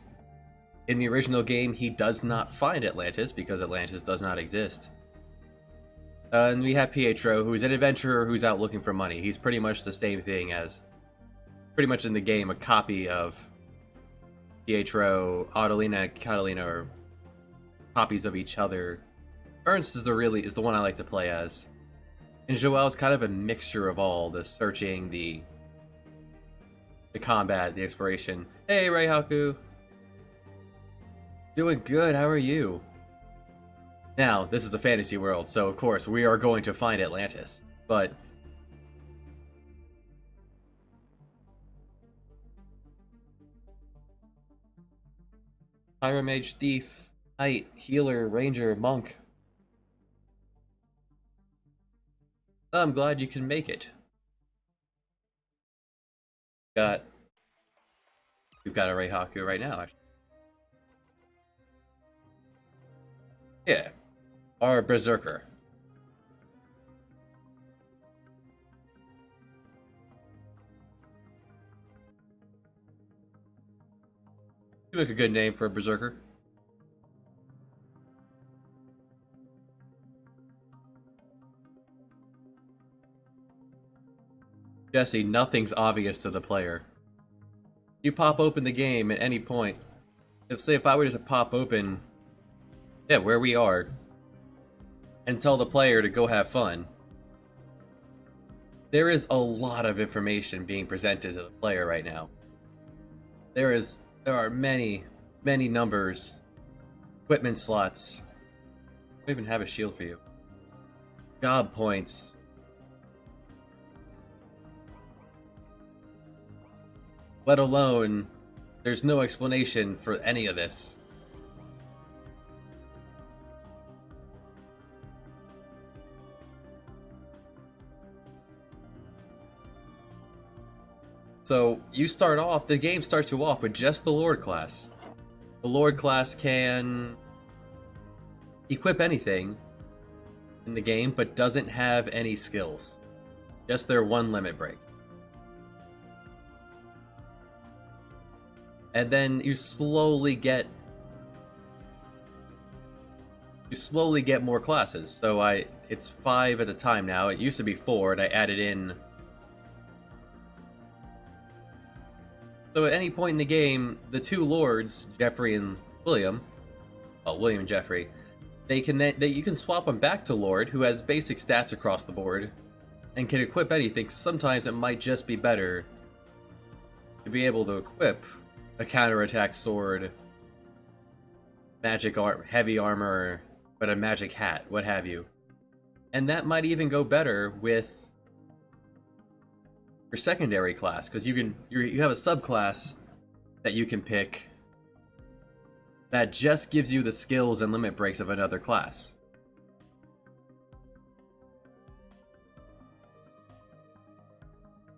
In the original game, he does not find Atlantis because Atlantis does not exist. And we have Pietro, who's an adventurer who's out looking for money. He's pretty much the same thing as, pretty much in the game, a copy of Pietro. Catalina are copies of each other. Ernst is the one I like to play as. And João is kind of a mixture of all the searching, the combat, the exploration. Hey, Reihaku. Doing good, how are you? Now, this is a fantasy world, so of course we are going to find Atlantis, but Pyramage, Thief, Knight, Healer, Ranger, Monk. I'm glad you can make it. We've got a Reihaku right now, actually. Yeah. Our Berserker. You make a good name for a Berserker. Jesse, nothing's obvious to the player. You pop open the game at any point. If I were to pop open, where we are, and tell the player to go have fun, there is a lot of information being presented to the player right now. There are many numbers, equipment slots. I don't even have a shield for you. Job points. Let alone, there's no explanation for any of this. So the game starts you off with just the Lord class. The Lord class can equip anything in the game, but doesn't have any skills. Just their one limit break. And then you slowly get you slowly get more classes. So it's 5 at a time now. It used to be 4, and I added in. So at any point in the game, the two lords, Jeffrey and William, well, William and Jeffrey, you can swap them back to Lord, who has basic stats across the board, and can equip anything. Sometimes it might just be better to be able to equip a counterattack sword, heavy armor, but a magic hat, what have you. And that might even go better with your secondary class, because you have a subclass that you can pick that just gives you the skills and limit breaks of another class.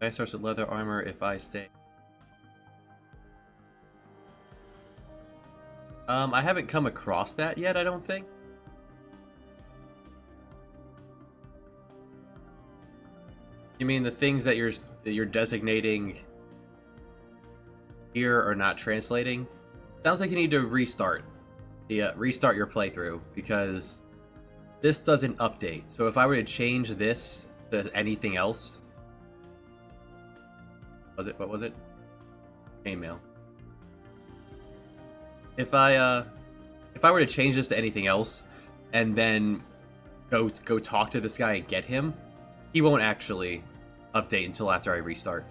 Guy starts with leather armor if I stay. I haven't come across that yet, I don't think. You mean the things that you're designating here are not translating? Sounds like you need to restart restart your playthrough, because this doesn't update. So if I were to change this to anything else, what was it? Chainmail. If I were to change this to anything else and then go talk to this guy and get him, he won't actually update until after I restart.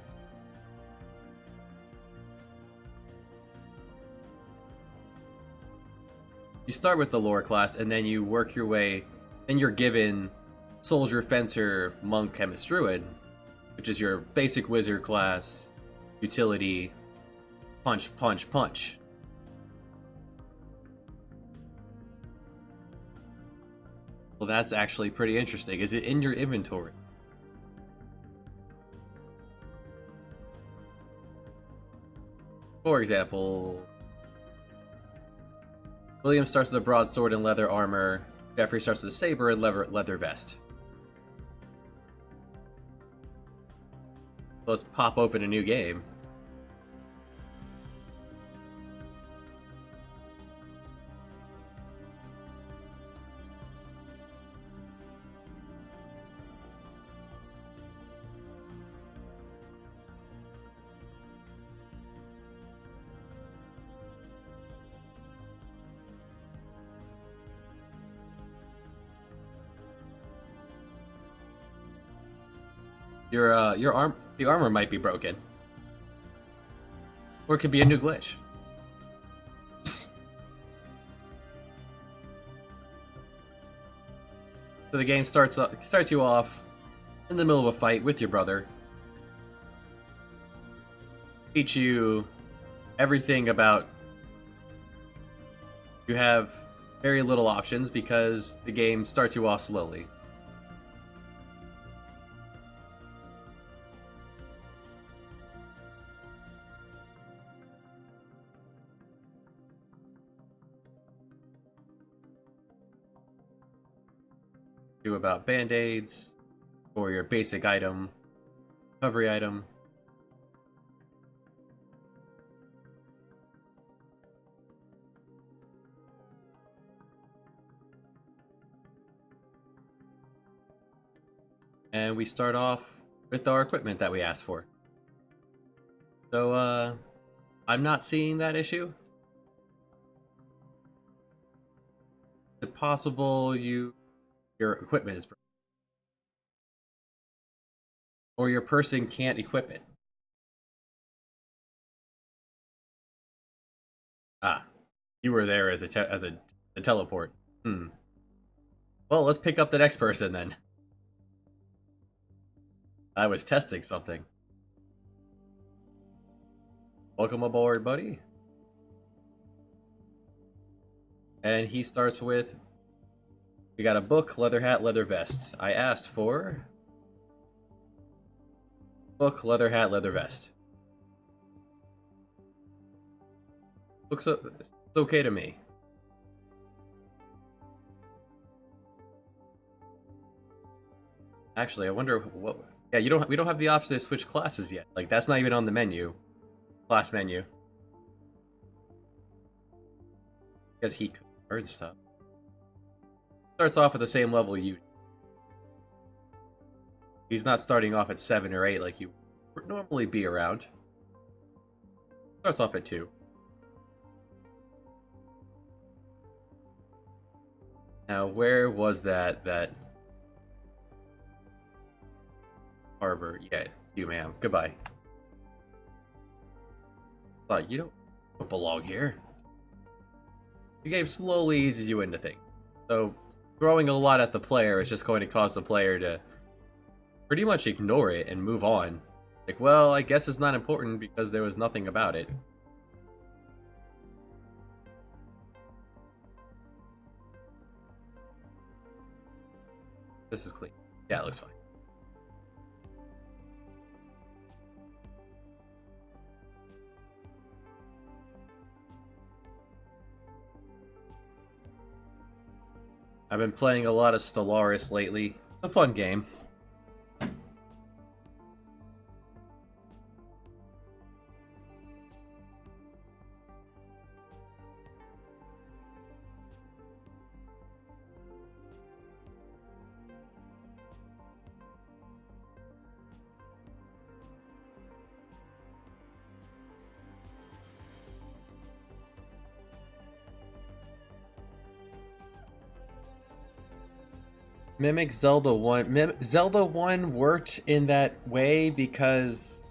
You start with the lore class, and then you work your way. Then you're given Soldier, Fencer, Monk, Chemist, Druid, which is your basic wizard class, utility, punch, punch, punch. Well, that's actually pretty interesting. Is it in your inventory? For example, William starts with a broadsword and leather armor. Jeffrey starts with a saber and leather vest. So let's pop open a new game. The armor might be broken, or it could be a new glitch. So the game starts you off in the middle of a fight with your brother. Teach you everything about. You have very little options because the game starts you off slowly. About band-aids or your basic item, recovery item. And we start off with our equipment that we asked for. So I'm not seeing that issue. Is it possible your equipment is broken, or your person can't equip it? Ah, you were there as a teleport. Well, let's pick up the next person then. I was testing something. Welcome aboard, buddy. And he starts with, we got a book, leather hat, leather vest. I asked for book, leather hat, leather vest. Looks okay to me. Actually, I wonder what. Yeah, we don't have the option to switch classes yet. Like, that's not even on the menu, class menu. Because he could earn stuff. starts off at the same level you. He's not starting off at 7 or 8 like you would normally be around. Starts off at 2. Now, where was that harbor? Yeah, you, ma'am. Goodbye. Thought you don't belong here. The game slowly eases you into things. So, throwing a lot at the player is just going to cause the player to pretty much ignore it and move on. Like, well, I guess it's not important because there was nothing about it. This is clean. Yeah, it looks fine. I've been playing a lot of Stellaris lately. It's a fun game. Mimic Zelda 1. Zelda 1 worked in that way because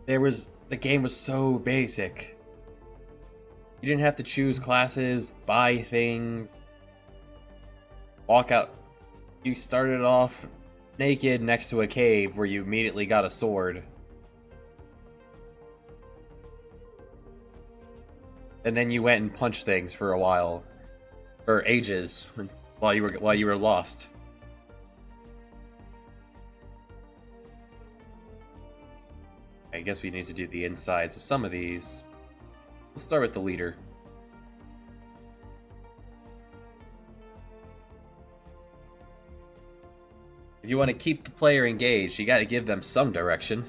the game was so basic. You didn't have to choose classes, buy things, walk out. You started off naked next to a cave where you immediately got a sword. And then you went and punched things for a while. For ages. While you were lost. I guess we need to do the insides of some of these. Let's start with the leader. If you want to keep the player engaged, you got to give them some direction.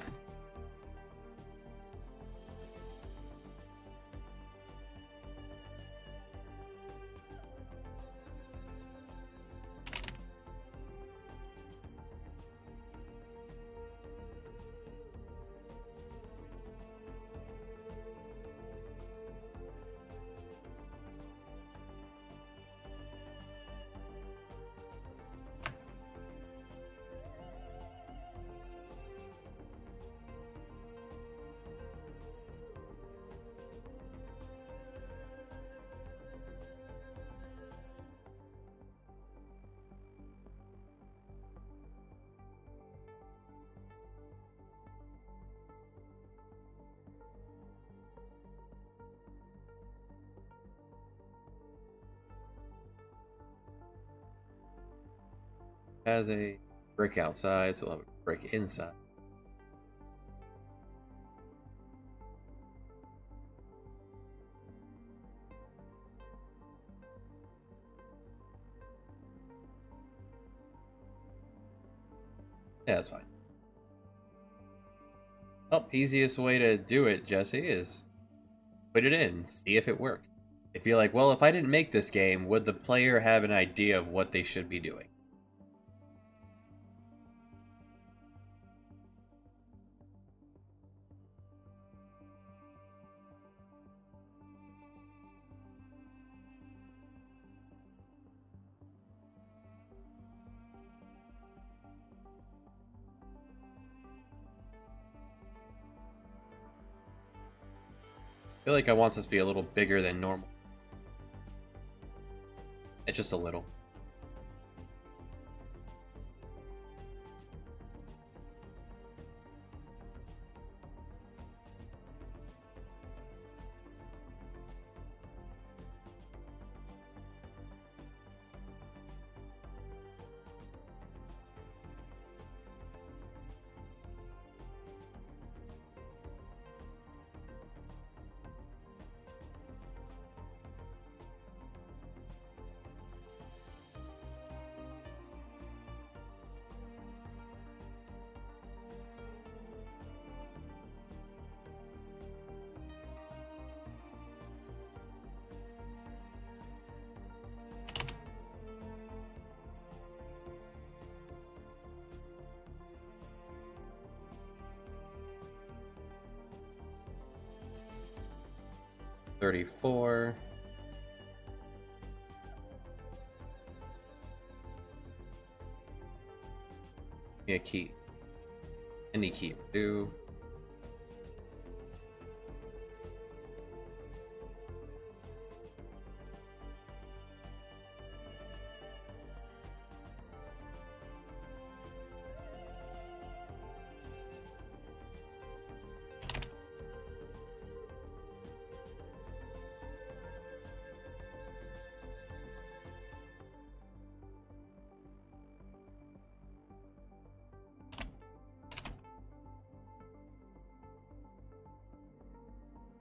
Has a brick outside, so we'll have a brick inside. Yeah, that's fine. Oh, easiest way to do it, Jesse, is put it in, see if it works. If you're like, well, if I didn't make this game, would the player have an idea of what they should be doing? I feel like I want this to be a little bigger than normal. It's just a little. 34. Give me a key. Any key will do.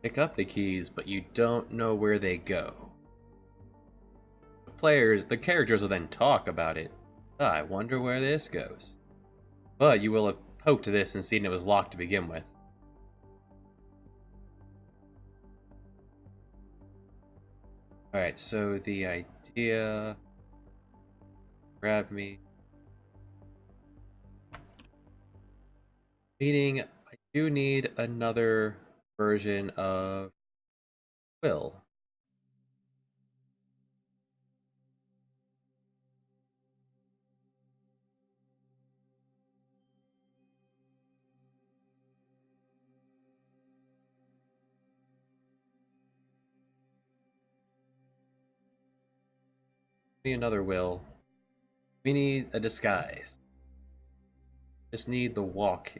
Pick up the keys, but you don't know where they go. The characters will then talk about it. I wonder where this goes. But you will have poked this and seen it was locked to begin with. Alright, so the idea... Grab me. Meaning, I do need another version of Will. We need another Will. We need a disguise. Just need the walk.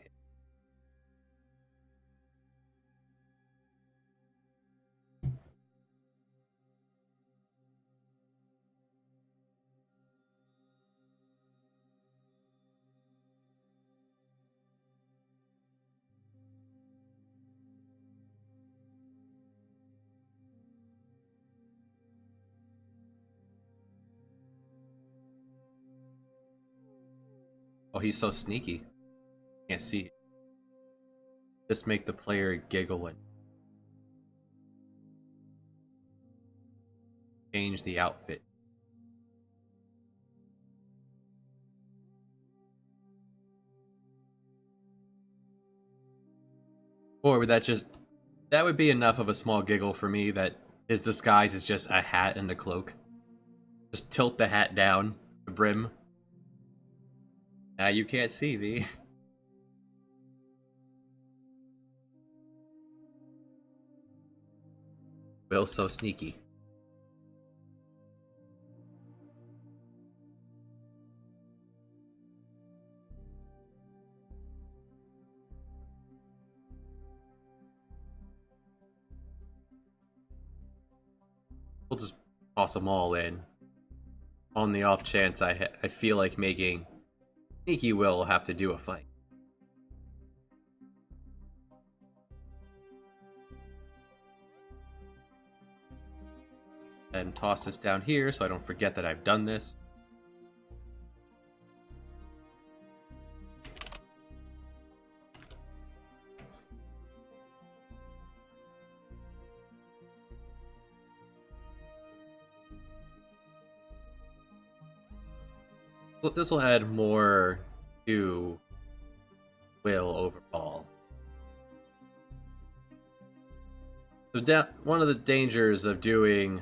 Oh, he's so sneaky. Can't see. Just make the player giggle and change the outfit. Or would that would be enough of a small giggle for me that his disguise is just a hat and a cloak. Just tilt the hat down, the brim. Now you can't see me. Will's so sneaky. We'll just toss them all in. On the off chance I feel like making Sneaky Will have to do a fight. And toss this down here so I don't forget that I've done this. This will add more to Will overall. So one of the dangers of doing...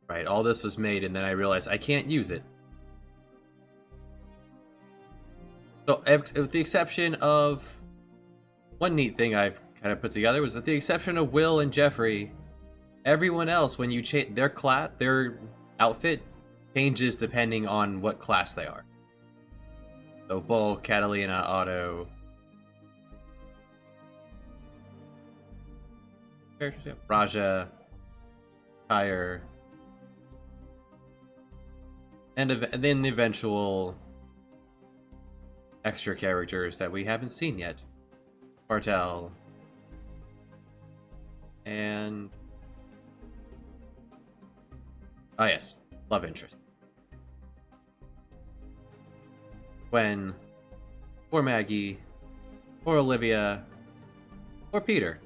Right, all this was made and then I realized I can't use it. So with the exception of... One neat thing I've kind of put together was with the exception of Will and Jeffrey, everyone else, when you change their outfit changes depending on what class they are. So Bull, Catalina, Otto, Raja, Tyre, and then the eventual extra characters that we haven't seen yet. Bartel, and oh yes, love interest. Gwen, or Maggie, or Olivia, or Peter.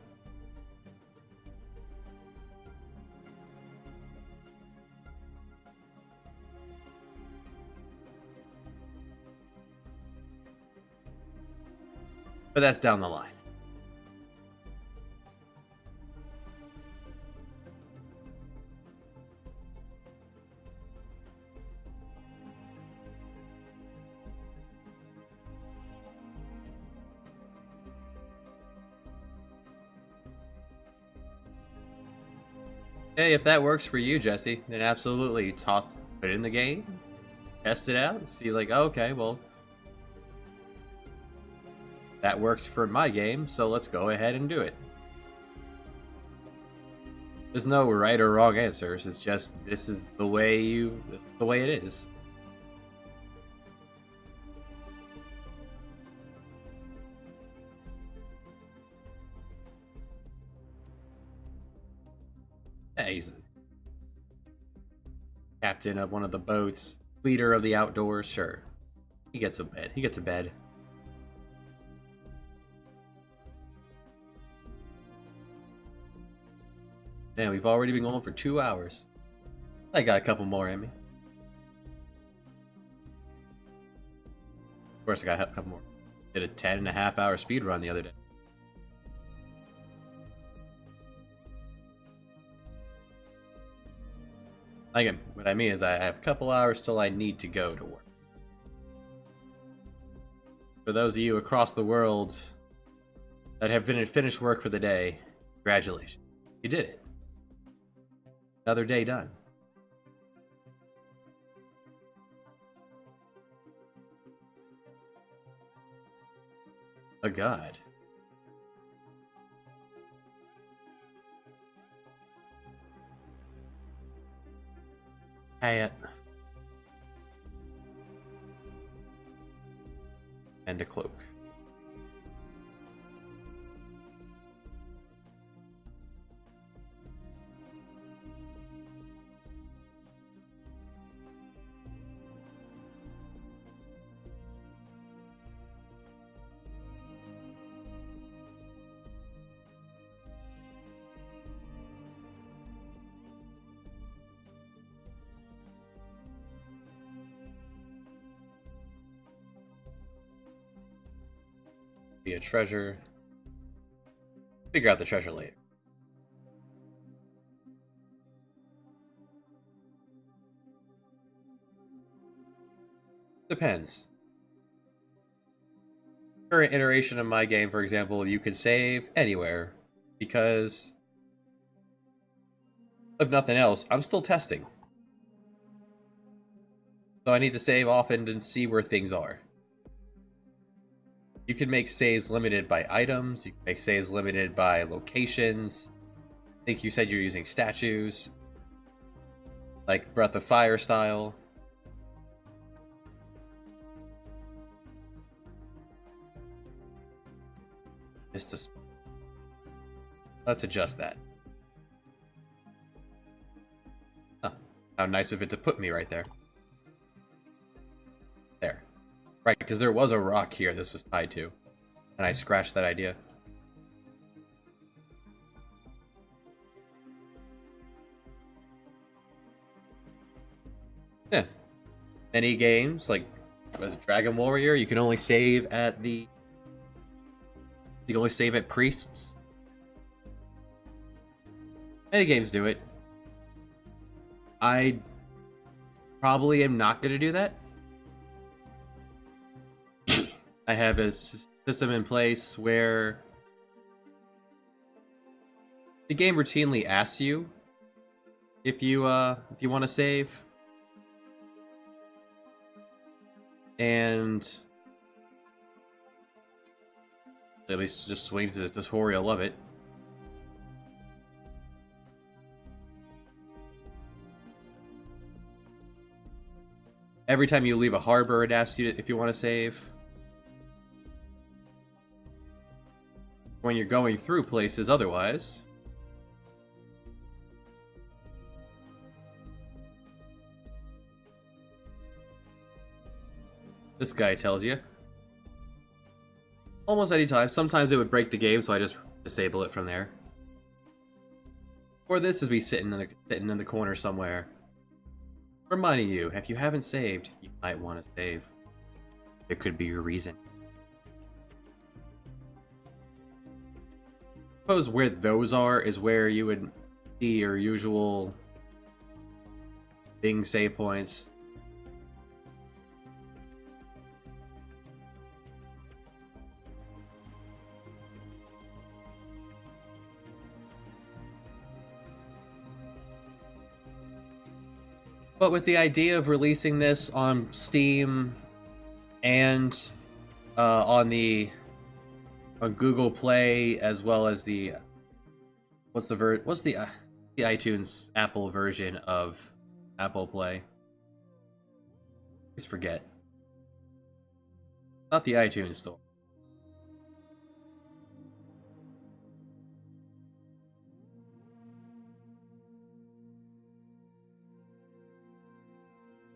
But that's down the line. Hey, if that works for you, Jesse, then absolutely put it in the game, test it out, see like, oh, okay, well, that works for my game, so let's go ahead and do it. There's no right or wrong answers. It's just this is the way it is. Yeah, he's the captain of one of the boats, leader of the outdoors. Sure, he gets a bed. He gets a bed. Man, we've already been going for 2 hours. I got a couple more in me. Of course, I got a couple more. Did a 10.5 hour speed run the other day. Again, what I mean is I have a couple hours till I need to go to work. For those of you across the world that have finished work for the day, congratulations. You did it. Another day done. A god. Hat. And a cloak. Be a treasure. Figure out the treasure later. Depends. Current iteration of my game, for example, you can save anywhere because, if nothing else, I'm still testing. So I need to save often and see where things are. You can make saves limited by items, you can make saves limited by locations. I think you said you're using statues, like Breath of Fire style. Let's adjust that. Huh. How nice of it to put me right there. There. Right, because there was a rock here this was tied to. And I scratched that idea. Yeah. Many games, like as Dragon Warrior, you can only save at the... You can only save at priests. Many games do it. I probably am not going to do that. I have a system in place where the game routinely asks you if you want to save, and at least just swings the tutorial of it. Every time you leave a harbor, it asks you if you want to save. When you're going through places otherwise. This guy tells you. Almost any time. Sometimes it would break the game, so I just disable it from there. Or this is me sitting in the corner somewhere. Reminding you, if you haven't saved, you might want to save. It could be your reason. I suppose where those are is where you would see your usual Bing save points. But with the idea of releasing this on Steam and on Google Play, as well as the what's the iTunes Apple version of Apple Play? I always forget. Not the iTunes store.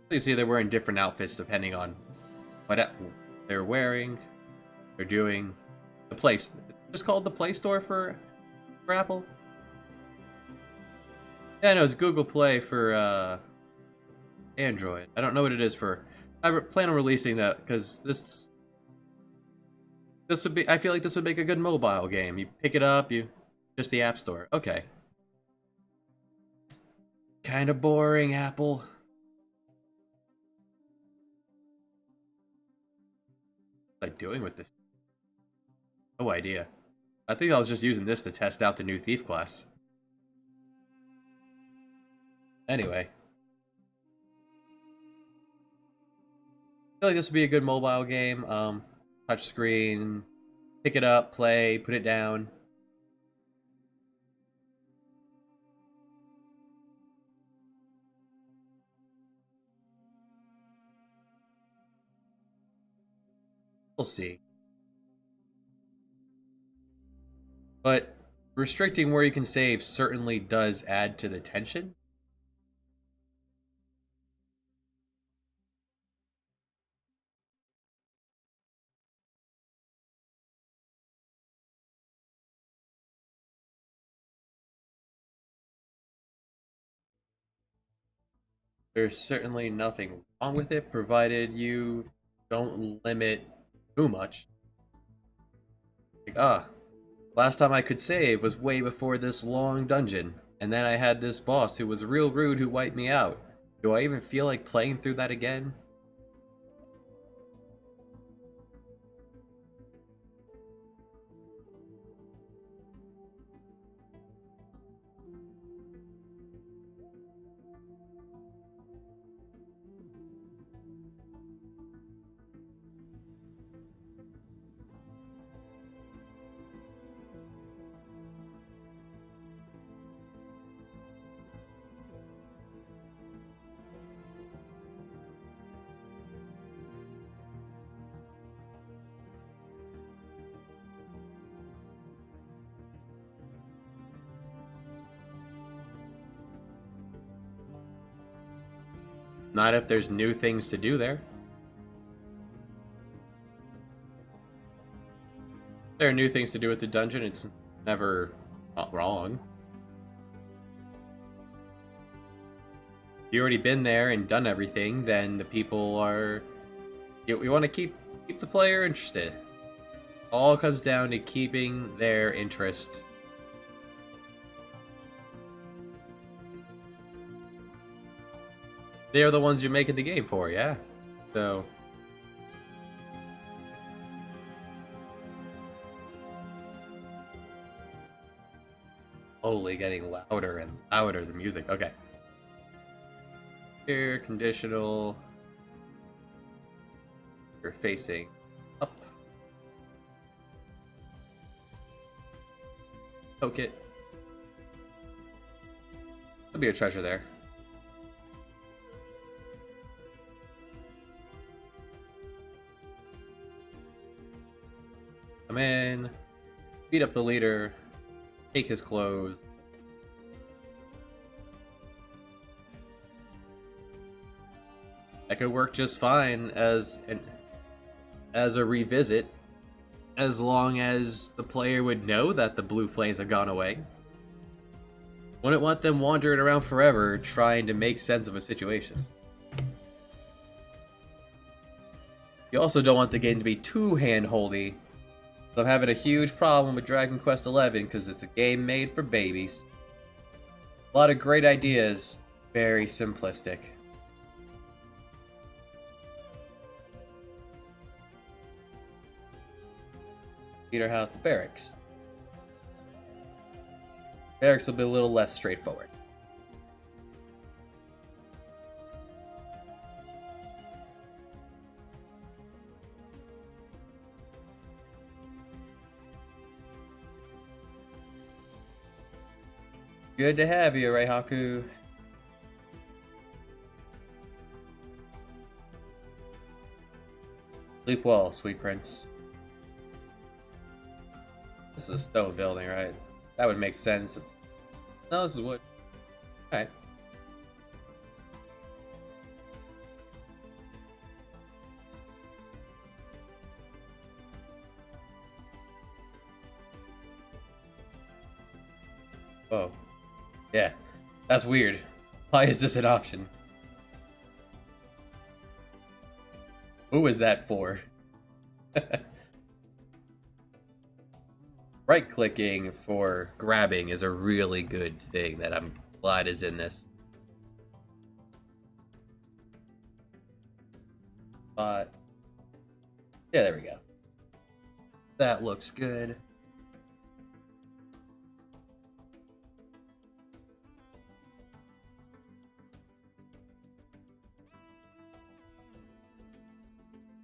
You see, they're wearing different outfits depending on what they're wearing. They're doing the place. It's called the Play Store for Apple. Yeah, no, it's Google Play for Android. I don't know what it is for. I plan on releasing that because this would be. I feel like this would make a good mobile game. You pick it up, just the App Store. Okay. Kind of boring, Apple. What am I doing with this? No idea. I think I was just using this to test out the new Thief class. Anyway. I feel like this would be a good mobile game. Touch screen, pick it up, play, put it down. We'll see. But restricting where you can save certainly does add to the tension. There's certainly nothing wrong with it, provided you don't limit too much. Like, last time I could save was way before this long dungeon, and then I had this boss who was real rude who wiped me out. Do I even feel like playing through that again? Not if there's new things to do there. If there are new things to do with the dungeon, it's never not wrong. If you've already been there and done everything, then the people are... We want to keep the player interested. All comes down to keeping their interest. They are the ones you're making the game for, yeah? So... slowly getting louder and louder, the music. Okay. Here, conditional. You're facing up. Poke it. There'll be a treasure there. Come in. Beat up the leader. Take his clothes. That could work just fine as a revisit, as long as the player would know that the blue flames have gone away. Wouldn't want them wandering around forever trying to make sense of a situation. You also don't want the game to be too hand-holdy. I'm having a huge problem with Dragon Quest XI because it's a game made for babies. A lot of great ideas, very simplistic. Peter House, the barracks. Barracks will be a little less straightforward. Good to have you, Reihaku. Sleep well, sweet prince. This is a stone building, right? That would make sense. No, this is wood. Alright. Whoa. Yeah. That's weird. Why is this an option? Who is that for? Right clicking for grabbing is a really good thing that I'm glad is in this. But yeah, there we go. That looks good.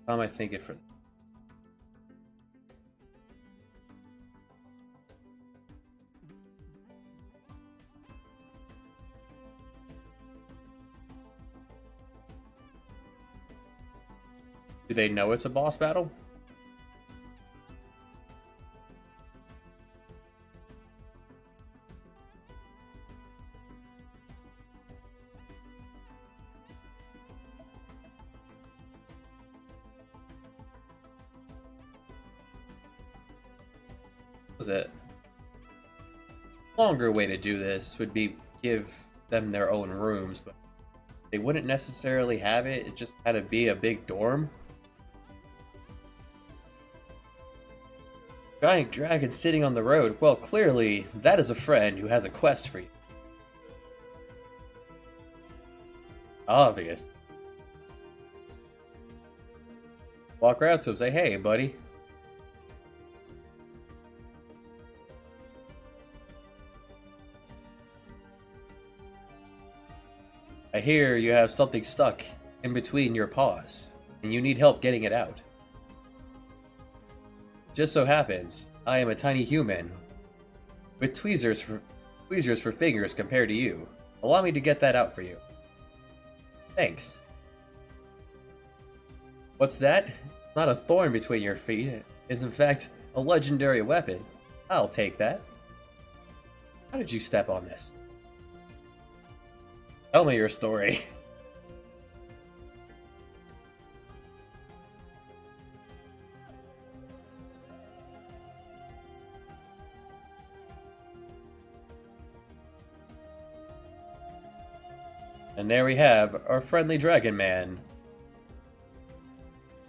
How am I thinking for? Do they know it's a boss battle? Was it? Longer way to do this would be give them their own rooms, but they wouldn't necessarily have it. It just had to be a big dorm. Giant dragon sitting on the road. Well, clearly, that is a friend who has a quest for you. Obvious. Walk around to him, say, hey, buddy. I hear you have something stuck in between your paws, and you need help getting it out. Just so happens, I am a tiny human with tweezers for fingers compared to you. Allow me to get that out for you. Thanks. What's that? Not a thorn between your feet. It's in fact a legendary weapon. I'll take that. How did you step on this? Tell me your story. And there we have our friendly dragon man,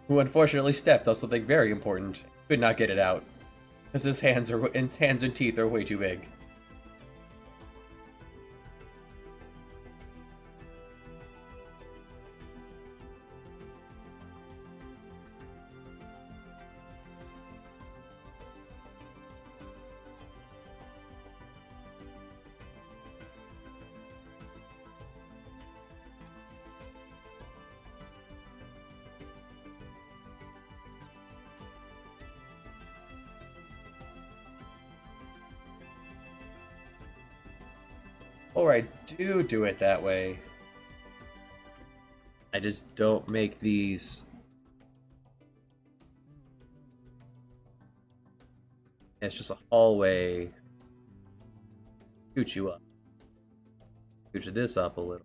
who unfortunately stepped on something very important. Could not get it out, because his hands and teeth are way too big. Or I do it that way. I just don't make these. It's just a hallway. Scoot you up. Scoot this up a little.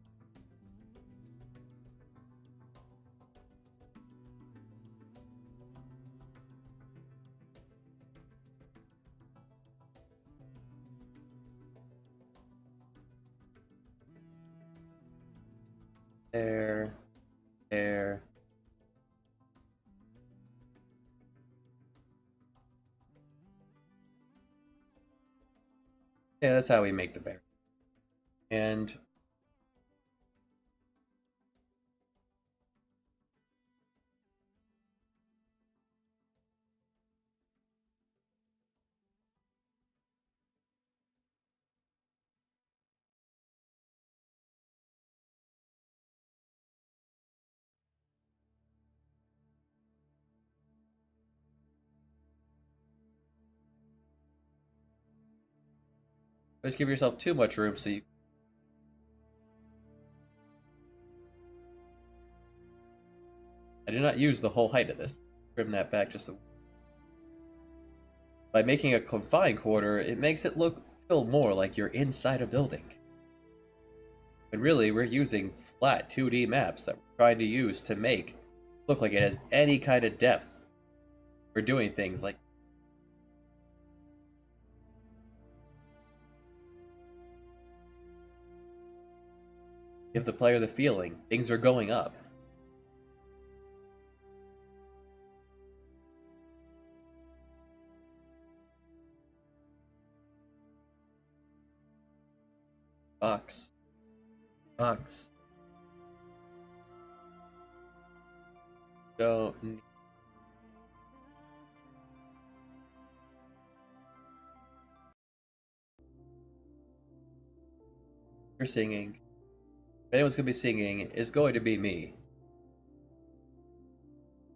There. There. Yeah, that's how we make the bear. And Just give yourself too much room so you. I do not use the whole height of this. Trim that back just a. By making a confined quarter, it makes it feel more like you're inside a building. But really, we're using flat 2D maps that we're trying to use to make look like it has any kind of depth. We're doing things like give the player the feeling things are going up. Box. Don't need. You're singing. If anyone's gonna be singing, it's going to be me.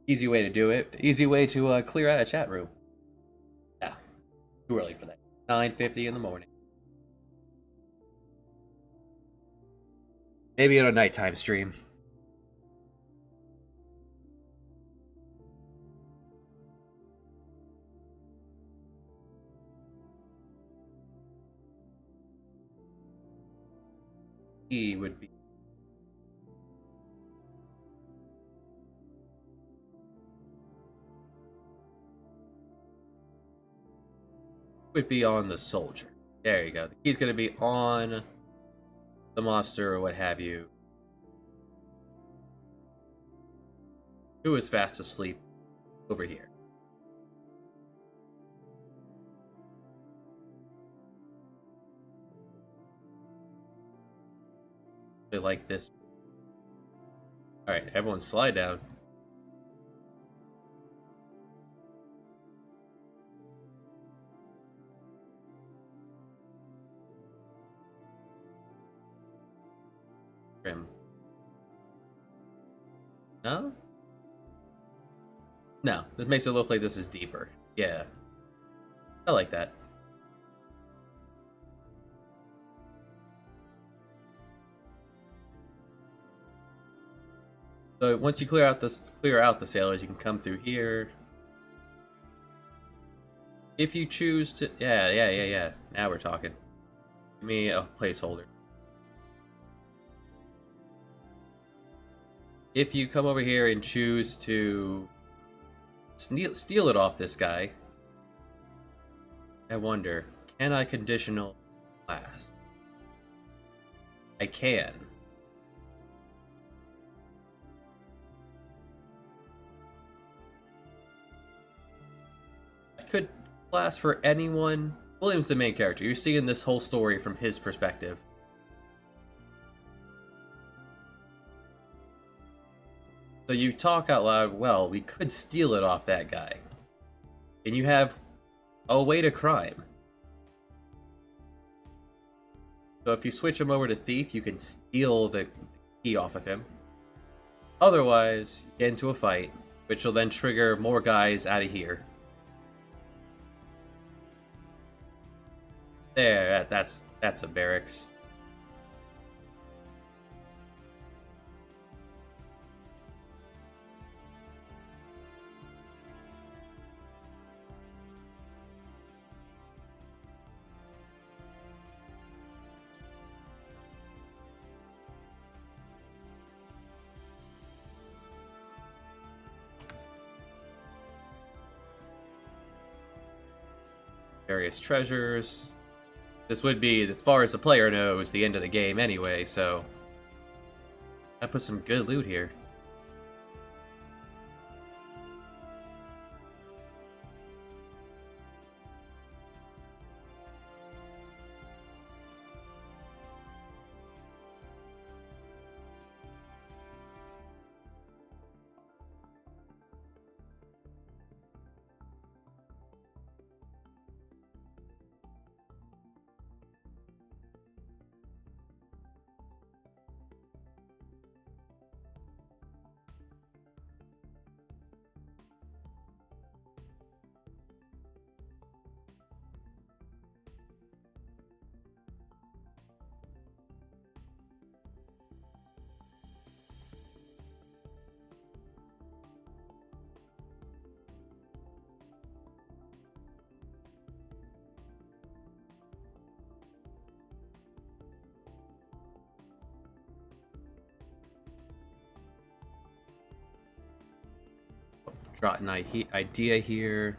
Easy way to do it. Easy way to clear out a chat room. Yeah, too early for that. 9:50 in the morning. Maybe on a nighttime stream. He would be. Would be on the soldier. There you go. The key's gonna be on the monster or what have you. Who is fast asleep over here? They like this. Alright, everyone slide down. Trim. No? No, this makes it look like this is deeper. Yeah. I like that. So once you clear out the sailors, you can come through here. If you choose to, yeah. Now we're talking. Give me a placeholder. If you come over here and choose to steal it off this guy, I wonder, can I conditional class? I can. I could class for anyone. William's the main character. You're seeing this whole story from his perspective. So you talk out loud, well, we could steal it off that guy. And you have a way to crime. So if you switch him over to thief, you can steal the key off of him. Otherwise, you get into a fight, which will then trigger more guys out of here. There, that's a barracks. Various treasures. This would be, as far as the player knows, the end of the game anyway, so I put some good loot here. Draw an idea here.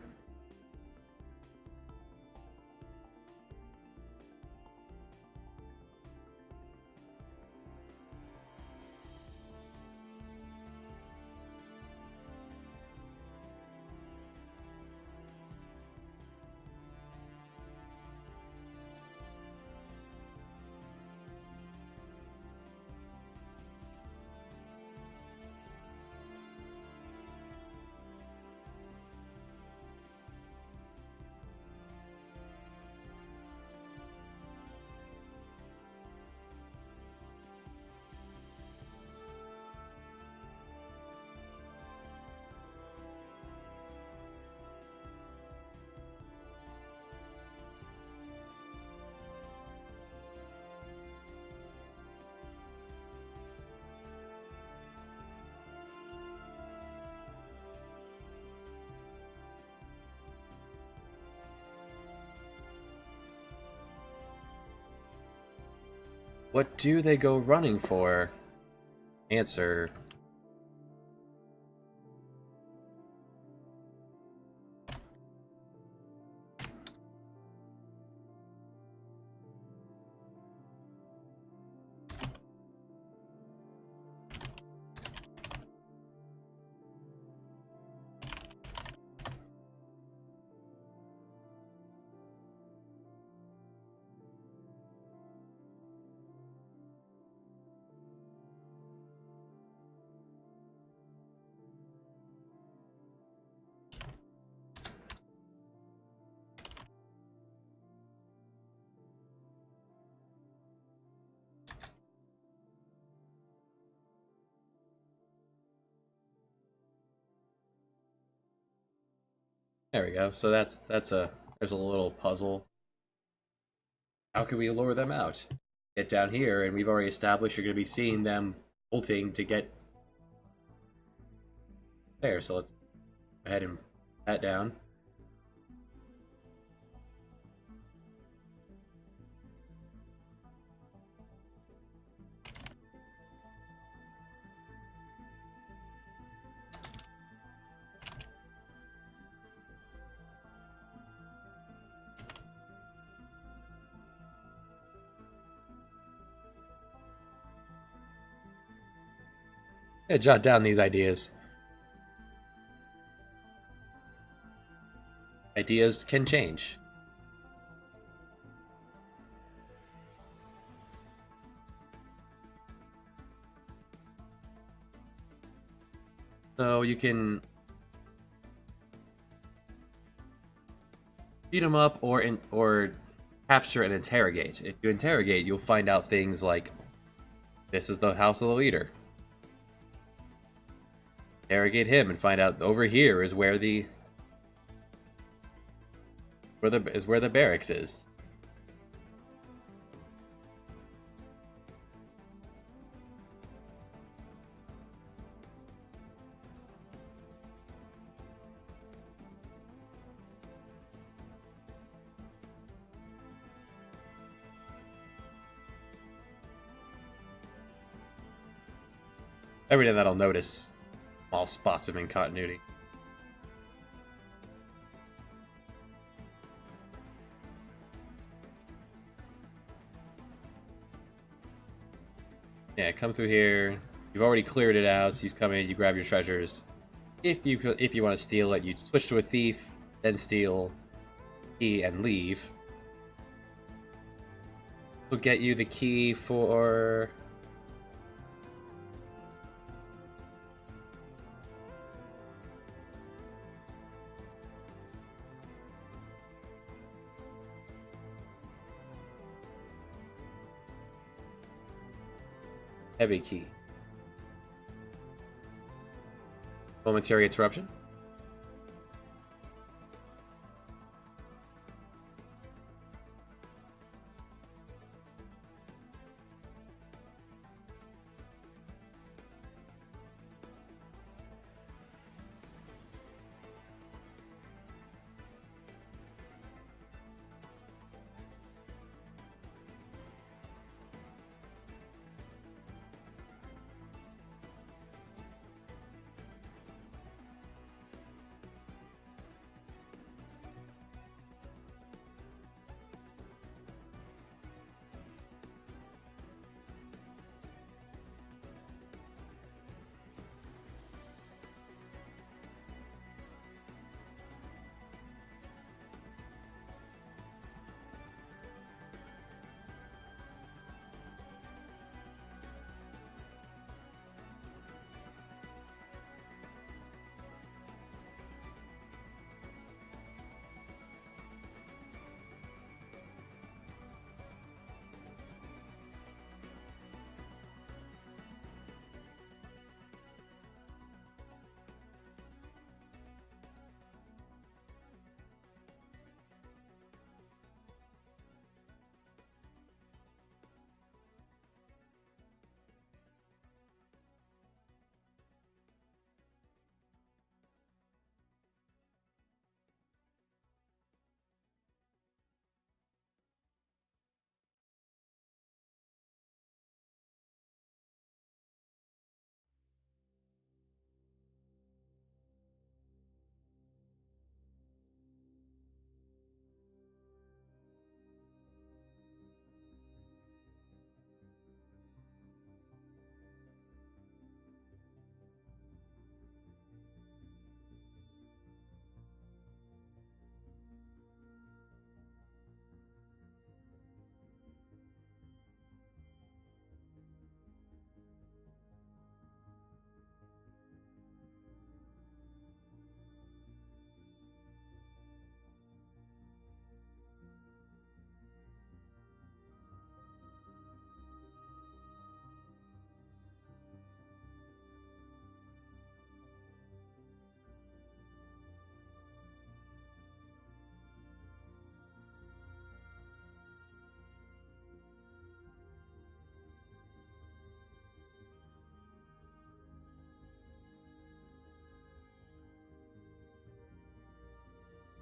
What do they go running for? Answer. There we go. So there's a little puzzle. How can we lure them out? Get down here, and we've already established you're going to be seeing them ulting to get there. So let's go ahead and put that down. Yeah, jot down these ideas. Ideas can change. So you can beat them up or capture and interrogate. If you interrogate, you'll find out things like this is the house of the leader. Interrogate him and find out over here is where the barracks is. Every now and then I'll notice small spots of incontinuity. Yeah, come through here. You've already cleared it out, so you come in, you grab your treasures. If you want to steal it, you switch to a thief, then steal key and leave. We'll get you the key for heavy key. Momentary interruption.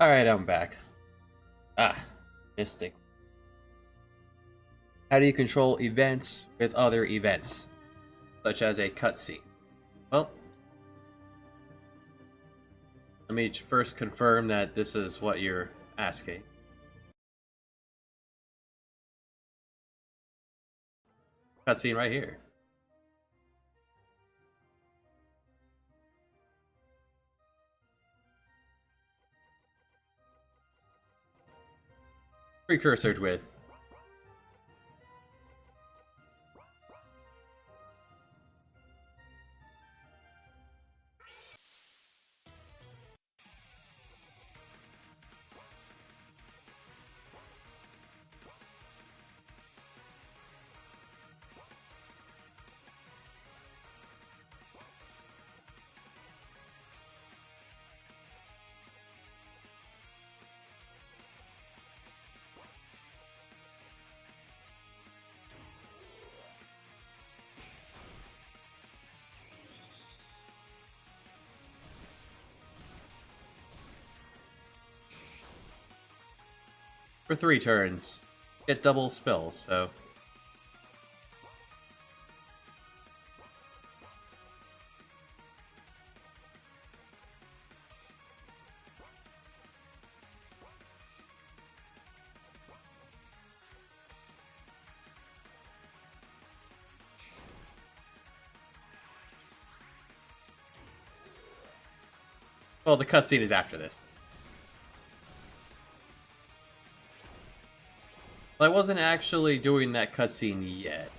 Alright, I'm back. Ah, Mystic. How do you control events with other events, such as a cutscene? Well, let me first confirm that this is what you're asking. Cutscene right here. Precursored with. For 3 turns. Get double spells, so. Well, the cutscene is after this. I wasn't actually doing that cutscene yet.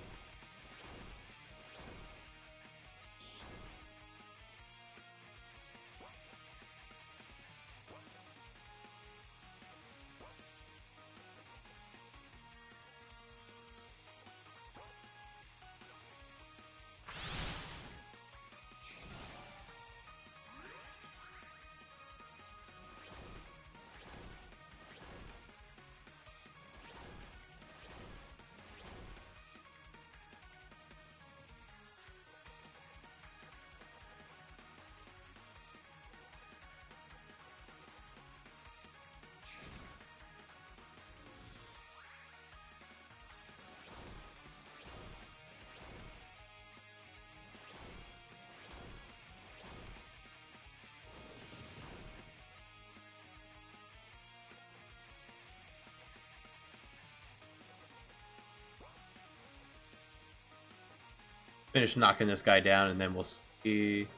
Finish knocking this guy down, and then we'll see.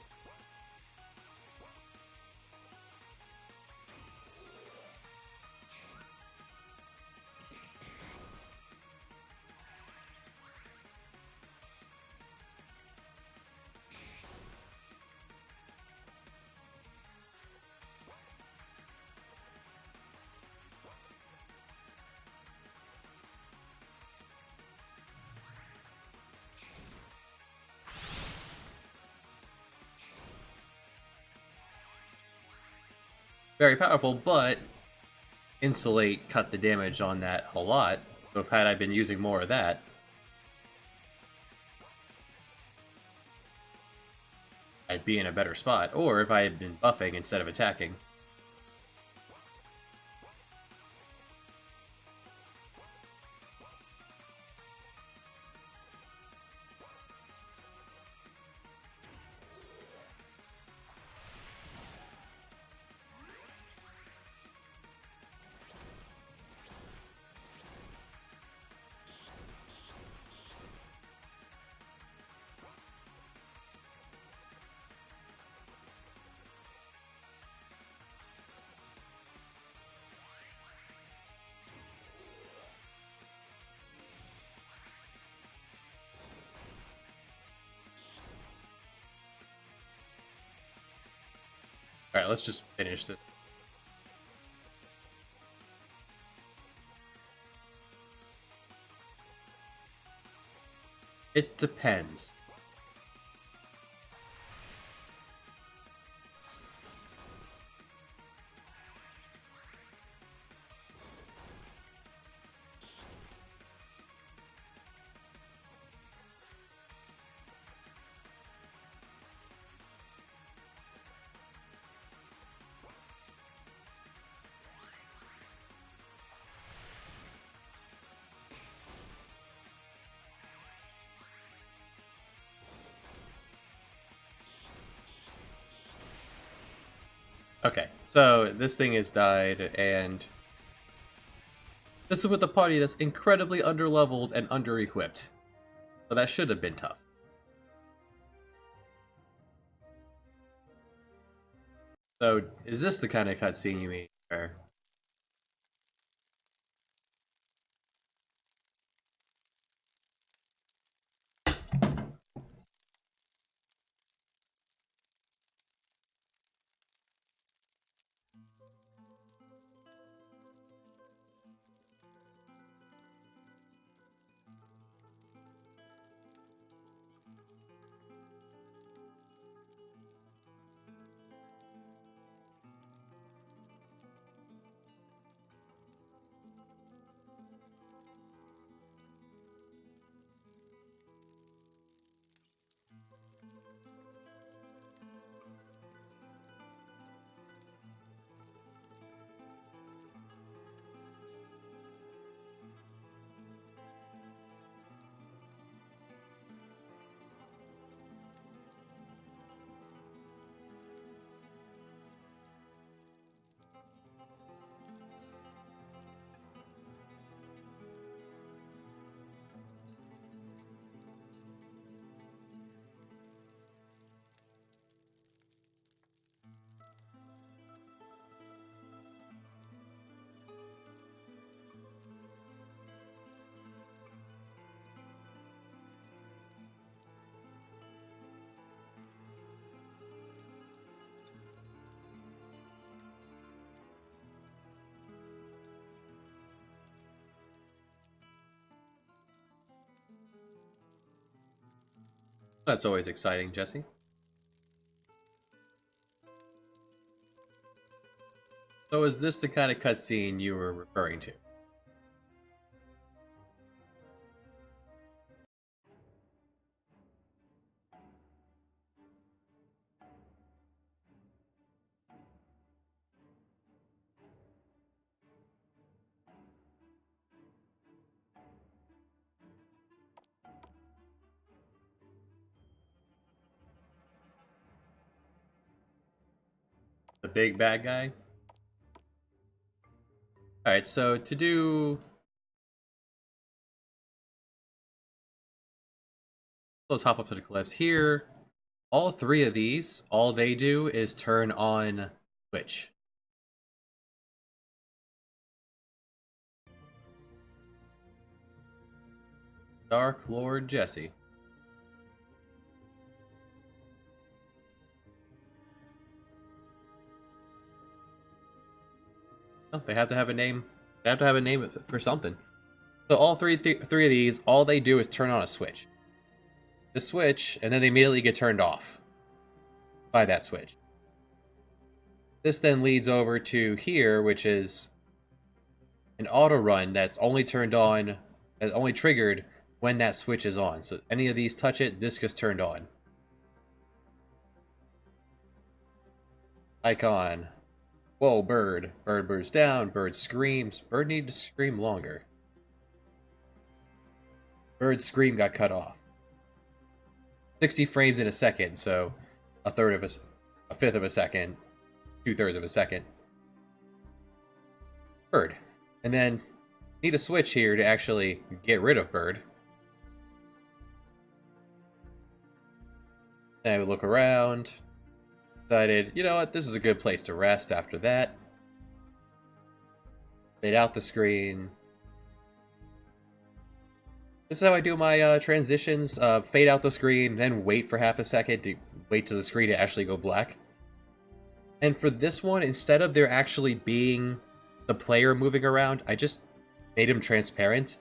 Very powerful, but Insulate cut the damage on that a lot. So if had I been using more of that, I'd be in a better spot. Or if I had been buffing instead of attacking. Alright, let's just finish this. It depends. Okay, so this thing has died, and this is with a party that's incredibly underleveled and under-equipped. So that should have been tough. So, is this the kind of cutscene you mean? Or... That's always exciting, Jesse. So is this the kind of cutscene you were referring to? The big bad guy? Alright, so to do... Let's hop up to the cliffs. Here, all three of these, all they do is turn on Twitch. Dark Lord Jesse. Oh, they have to have a name. They have to have a name for something. So all three of these, all they do is turn on a switch. The switch, and then they immediately get turned off by that switch. This then leads over to here, which is an auto run that's only turned on, that's only triggered when that switch is on. So any of these touch it, this gets turned on. Icon. Whoa, bird. Bird bursts down, bird screams. Bird needed to scream longer. Bird's scream got cut off. 60 frames in a second, so a fifth of a second, 2/3 of a second. Bird. And then need a switch here to actually get rid of bird. Then I would look around. Decided, you know what, this is a good place to rest after that. Fade out the screen. This is how I do my transitions. Fade out the screen, then wait for half a second to wait till the screen to actually go black. And for this one, instead of there actually being the player moving around, I just made him transparent.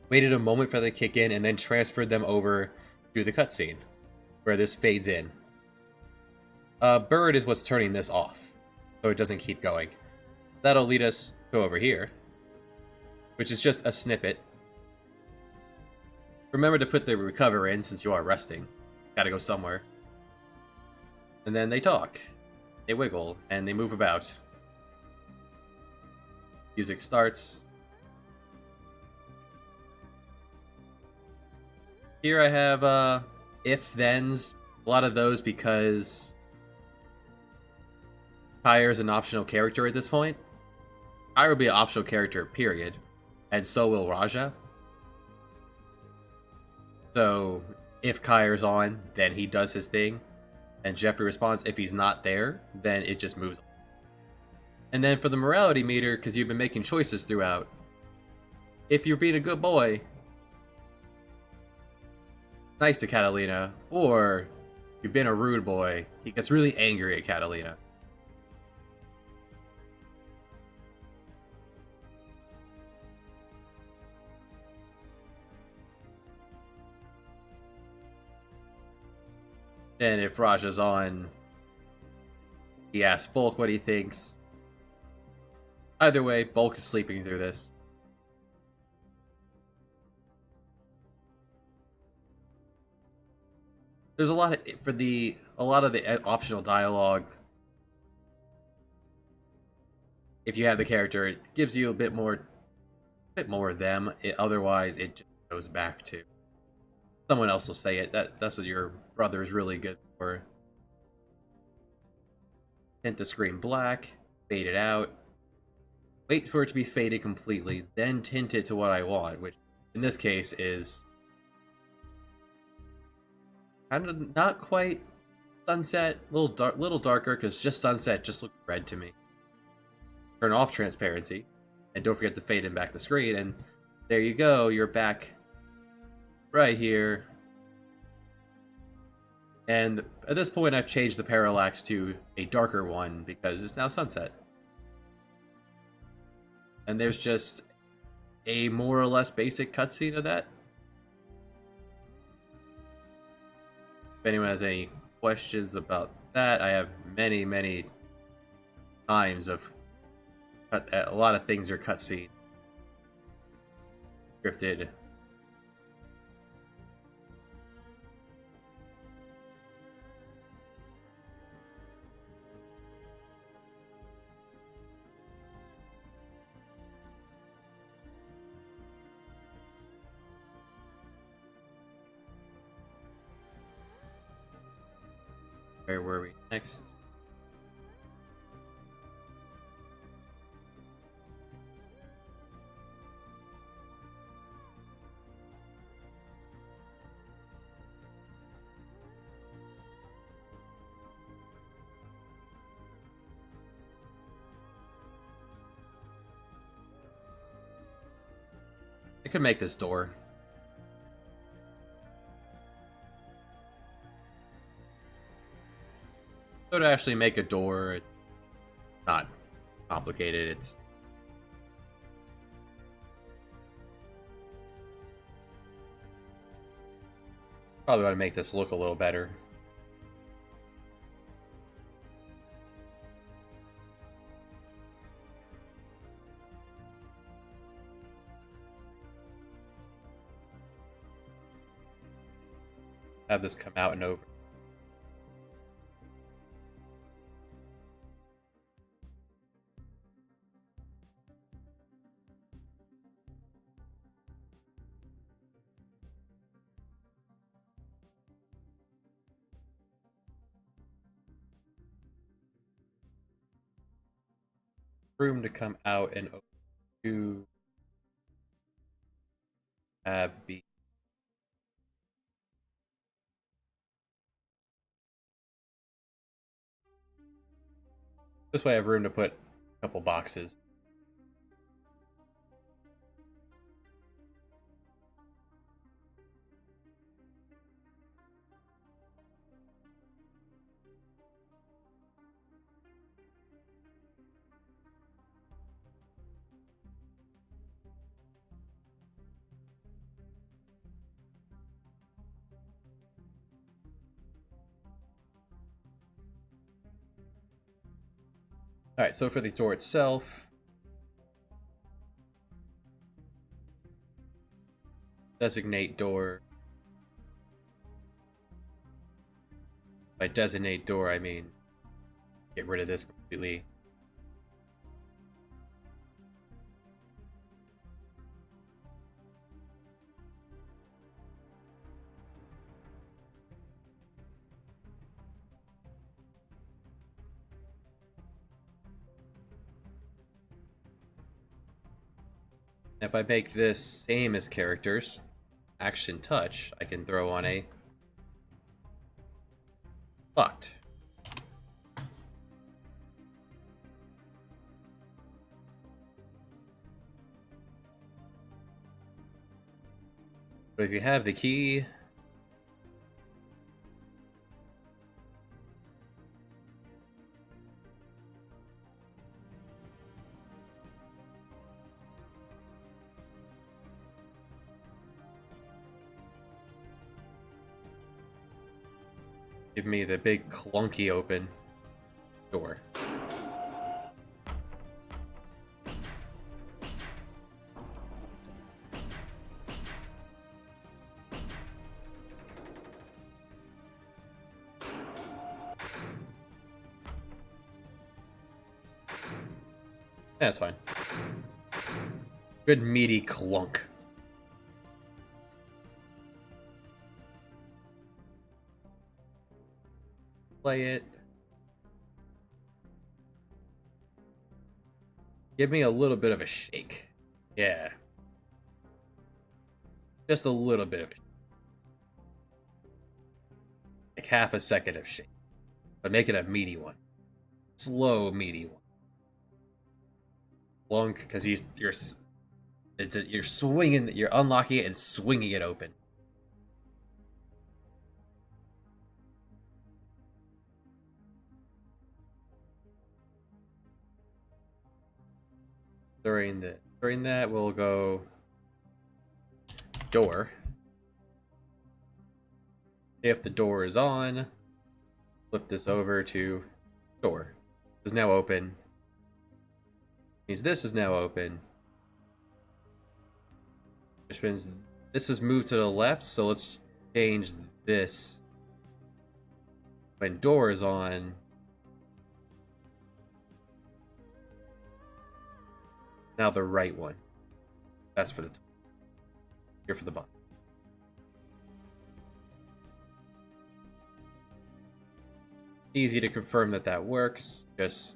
Waited a moment for them to kick in, and then transferred them over to the cutscene, where this fades in. Bird is what's turning this off, so it doesn't keep going. That'll lead us to over here, which is just a snippet. Remember to put the recover in since you are resting. Gotta go somewhere. And then they talk. They wiggle, and they move about. Music starts. Here I have if-thens. A lot of those because Kyre's an optional character at this point. Kyre will be an optional character, period. And so will Raja. So if Kyre's on, then he does his thing. And Jeffrey responds. If he's not there, then it just moves on. And then for the morality meter, because you've been making choices throughout, if you're being a good boy, nice to Catalina, or you've been a rude boy, he gets really angry at Catalina. And if Raja's on, he asks Bulk what he thinks. Either way, Bulk is sleeping through this. There's a lot of the optional dialogue. If you have the character, it gives you a bit more of them. Otherwise, it just goes back to someone else will say it. That's what your brother is really good for. Tint the screen black, fade it out. Wait for it to be faded completely, then tint it to what I want, which in this case is kind of not quite sunset, little darker, because just sunset just looks red to me. Turn off transparency, and don't forget to fade in back the screen, and there you go, you're back right here. And at this point, I've changed the parallax to a darker one because it's now sunset. And there's just a more or less basic cutscene of that. If anyone has any questions about that, I have many times of a lot of things are cutscene scripted. Where were we next? I could make this door. So to actually make a door, it's not complicated. It's probably want to make this look a little better. Have this come out and over. Room to come out and over to have be. This way I have room to put a couple boxes. Alright, so for the door itself, designate door. By designate door, I mean get rid of this completely. If I make this same as characters, action touch, I can throw on a locked. But if you have the key, give me the big clunky open door. That's fine. Good meaty clunk. Play it. Give me a little bit of a shake. Yeah. Just a little bit of a shake. Like half a second of shake. But make it a meaty one. Slow, meaty one. Clunk, because you're swinging, you're unlocking it and swinging it open. During that, we'll go door. If the door is on, flip this over to door. This is now open. Means this is now open. Which means this is moved to the left, so let's change this. When door is on, now the right one. That's for the top. Here for the bottom. Easy to confirm that that works. Just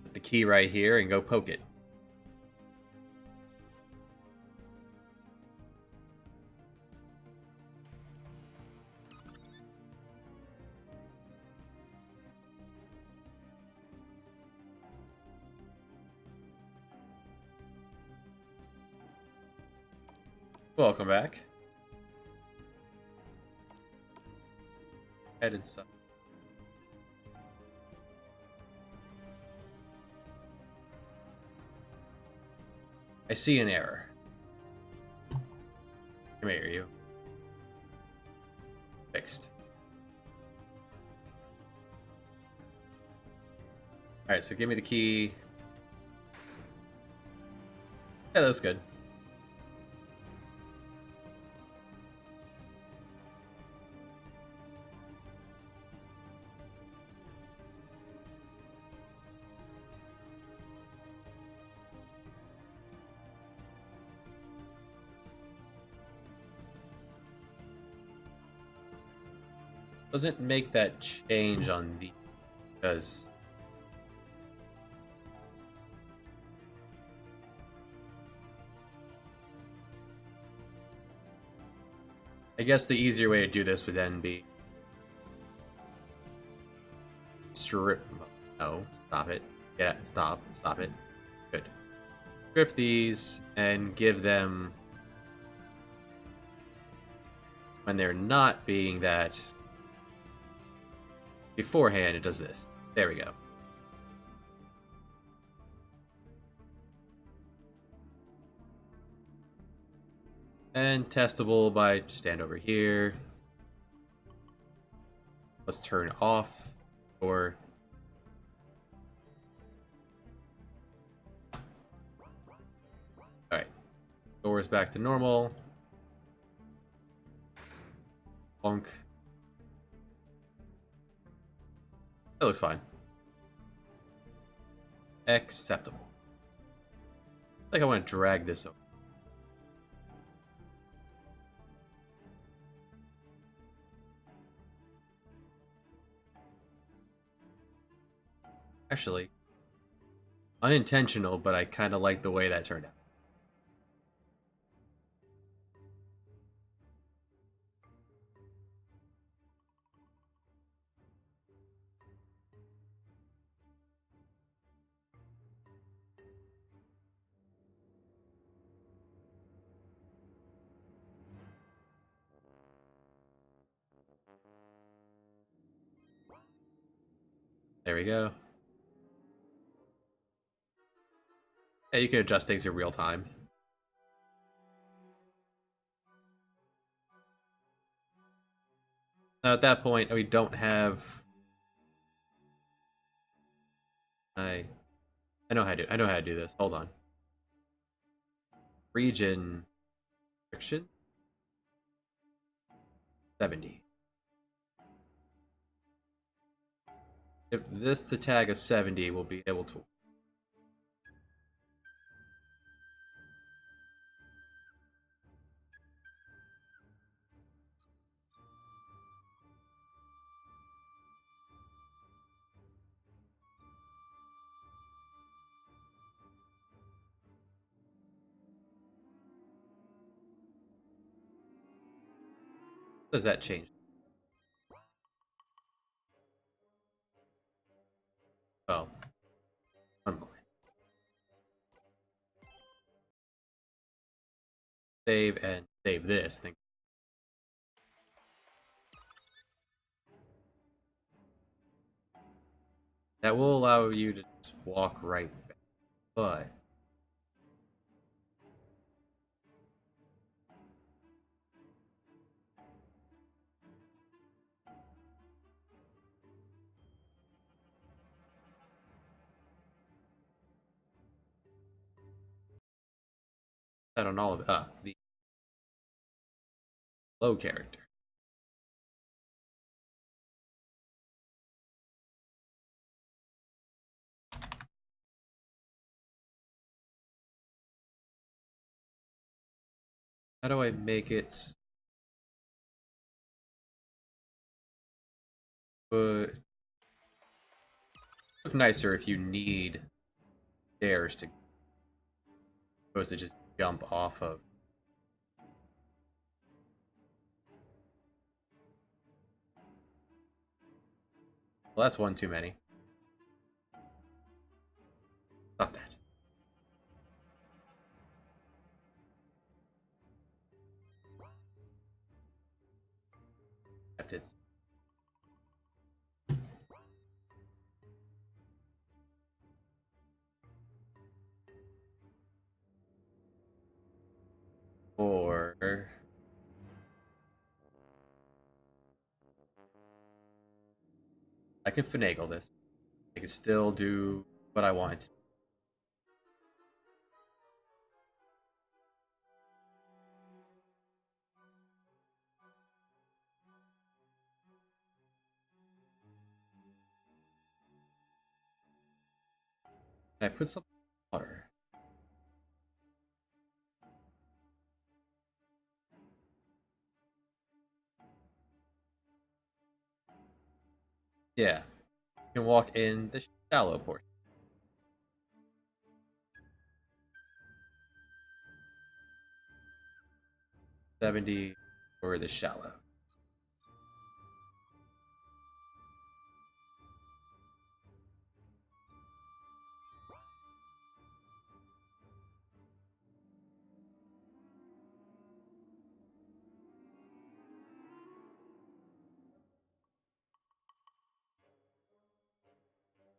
put the key right here and go poke it. Welcome back. Head inside. I see an error. Come here, you. Fixed. Alright, so give me the key. Yeah, that was good. Doesn't make that change on the because I guess the easier way to do this would then be strip. No, stop it. Yeah, stop it. Good. Strip these and give them when they're not being that. Beforehand, it does this. There we go. And testable by stand over here. Let's turn off or alright. Doors back to normal. Bonk. That looks fine. Acceptable. I think I want to drag this over. Actually, unintentional, but I kind of like the way that turned out. There we go. Yeah, you can adjust things in real time. Now at that point, we don't have. I know how to. I know how to do this. Hold on. Region restriction 70. If this the tag of 70, we'll be able to. Does that change? Oh, one moment. Save and save this thing. That will allow you to just walk right back, but that on all of the low character. How do I make it? But look nicer if you need stairs to, opposed to just jump off of. Well, that's one too many. Not that. It's or I can finagle this. I can still do what I want to. Can I put some water? Yeah. You can walk in the shallow portion. 70 for the shallow.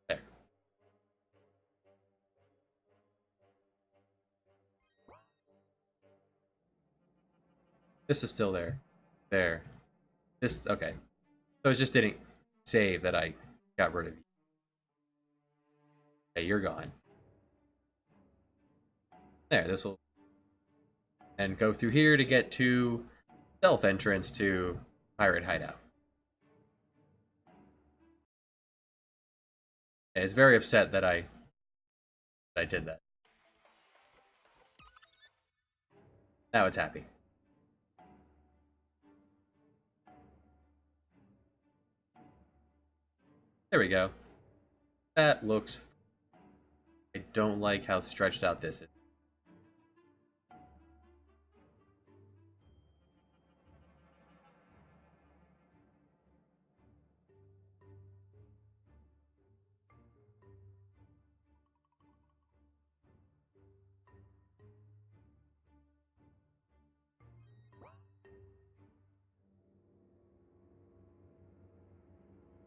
There. This is still there. There. This okay. So it just didn't save that I got rid of you. Okay, you're gone. There, this will and go through here to get to stealth entrance to pirate hideout. And it's very upset that I did that. Now it's happy. There we go. That looks. I don't like how stretched out this is.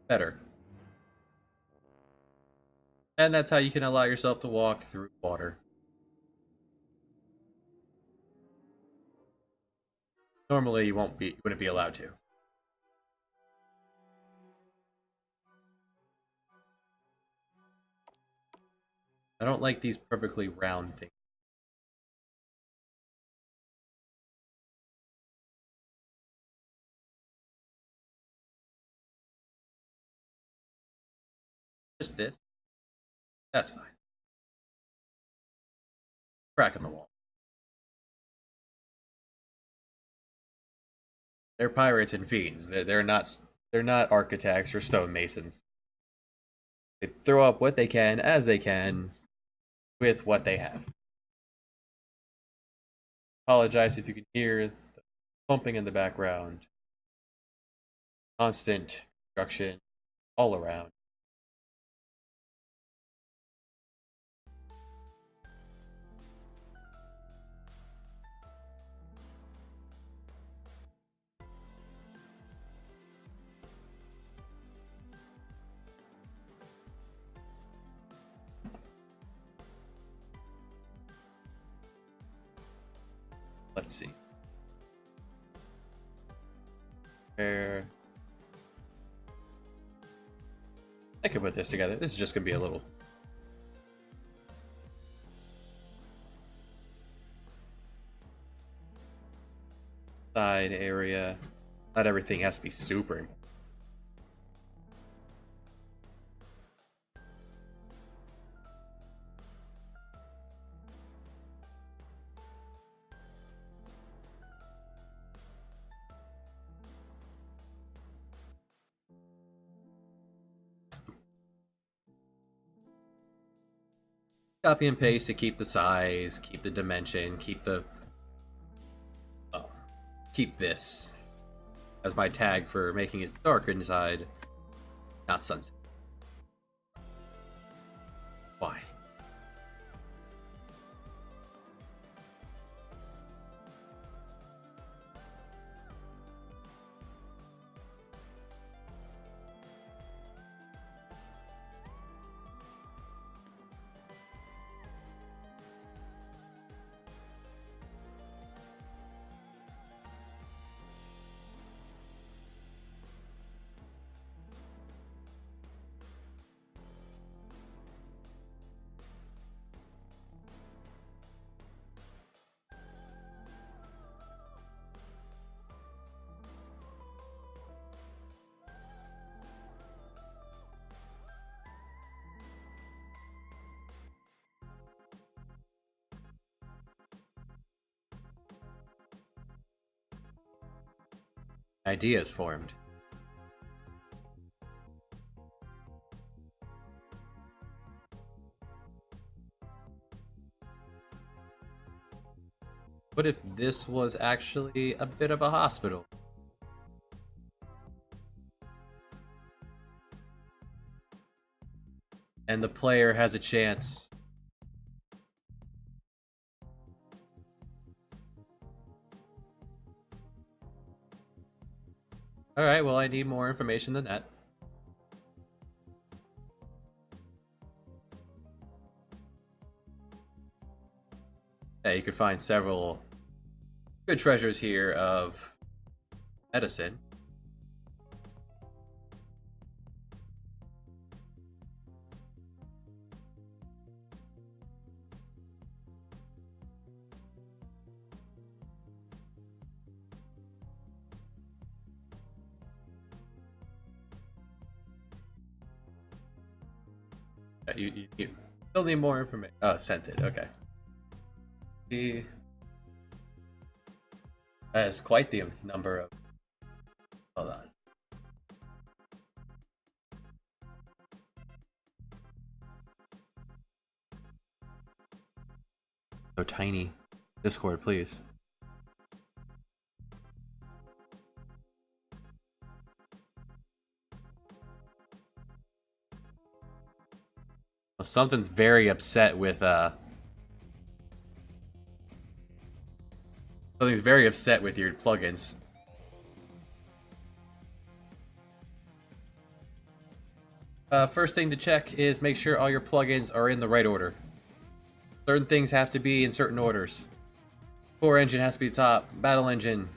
Better. And that's how you can allow yourself to walk through water. Normally, you wouldn't be allowed to. I don't like these perfectly round things. Just this. That's fine. Crack in the wall. They're pirates and fiends. They're not architects or stonemasons. They throw up what they can as they can with what they have. Apologize if you can hear the pumping in the background. Constant construction all around. Let's see. Where I can put this together. This is just gonna be a little side area. Not everything has to be super important. Copy and paste to keep the size, keep the dimension, keep the keep this as my tag for making it dark inside, not sunset. Why? Ideas formed. What if this was actually a bit of a hospital? And the player has a chance. Alright, well, I need more information than that. Yeah, you could find several good treasures here of medicine. You still need more information. Oh, scented. Okay. That is quite the number of. Hold on. So tiny. Discord, please. Well, something's very upset with something's very upset with your plugins. First thing to check is make sure all your plugins are in the right order. Certain things have to be in certain orders. Core engine has to be top, battle engine.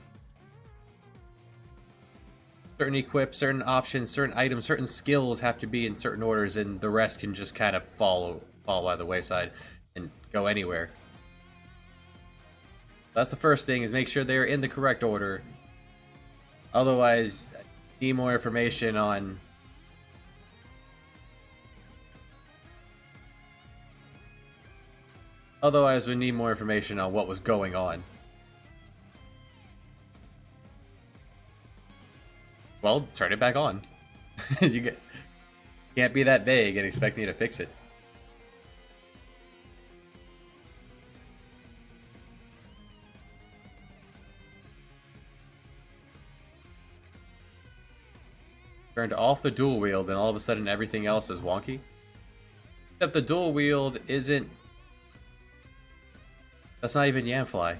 Certain equips, certain options, certain items, certain skills have to be in certain orders, and the rest can just kind of fall by the wayside and go anywhere. That's the first thing, is make sure they're in the correct order. Otherwise, need more information on Otherwise, we need more information on what was going on. Well, turn it back on. Can't be that vague and expect me to fix it. Turned off the dual wield, and all of a sudden everything else is wonky. Except the dual wield isn't... That's not even Yamfly.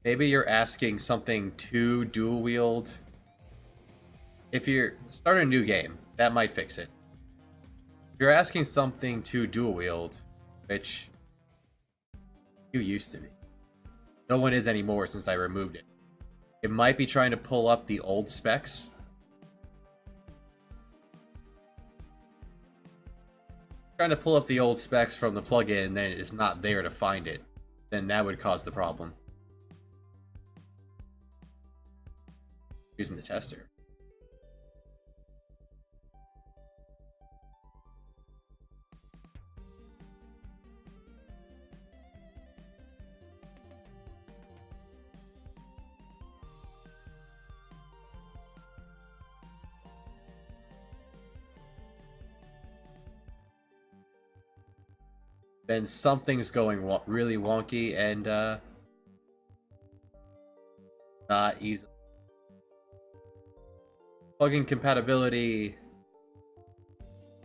Maybe you're asking something to dual wield. If you're start a new game, that might fix it. If you're asking something to dual wield, which you used to be. No one is anymore since I removed it. It might be trying to pull up the old specs. Trying to pull up the old specs from the plugin and then it's not there to find it. Then that would cause the problem. Using the tester. Then something's going really wonky and not easy. Plugin compatibility.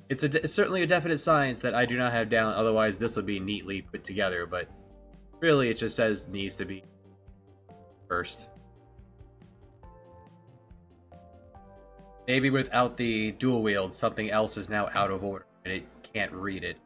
It's certainly a definite science that I do not have down, otherwise this would be neatly put together, but really it just says needs to be first. Maybe without the dual wield, something else is now out of order and it can't read it.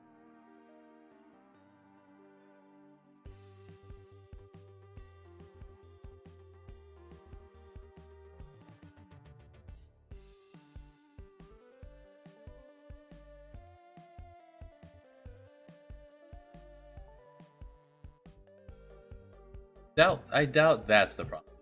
I doubt that's the problem.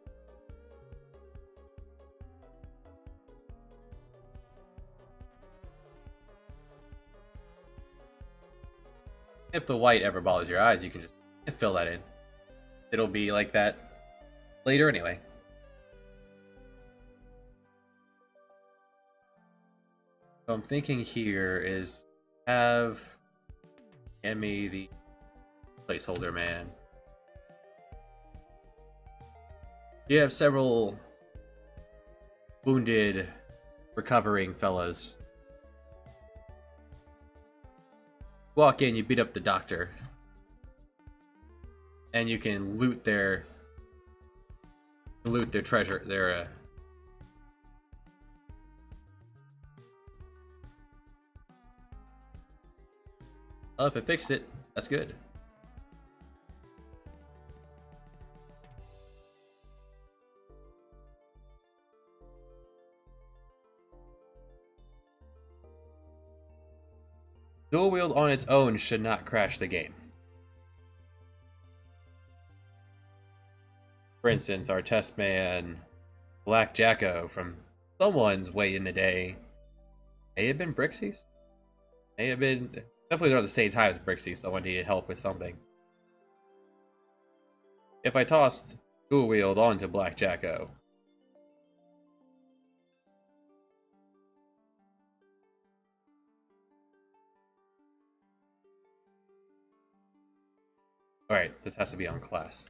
If the white ever bothers your eyes, you can just fill that in. It'll be like that later anyway. So I'm thinking here is have me the placeholder man. You have several wounded, recovering fellas. Walk in, you beat up the doctor. And you can loot their treasure, Oh, if it fixed it, that's good. Dual wield on its own should not crash the game. For instance, our test man, Black Jacko, from someone's way in the day, may have been Brixie's? May have been... Definitely around the same time as Brixie, someone needed help with something. If I tossed dual wield onto Black Jacko, alright, this has to be on class.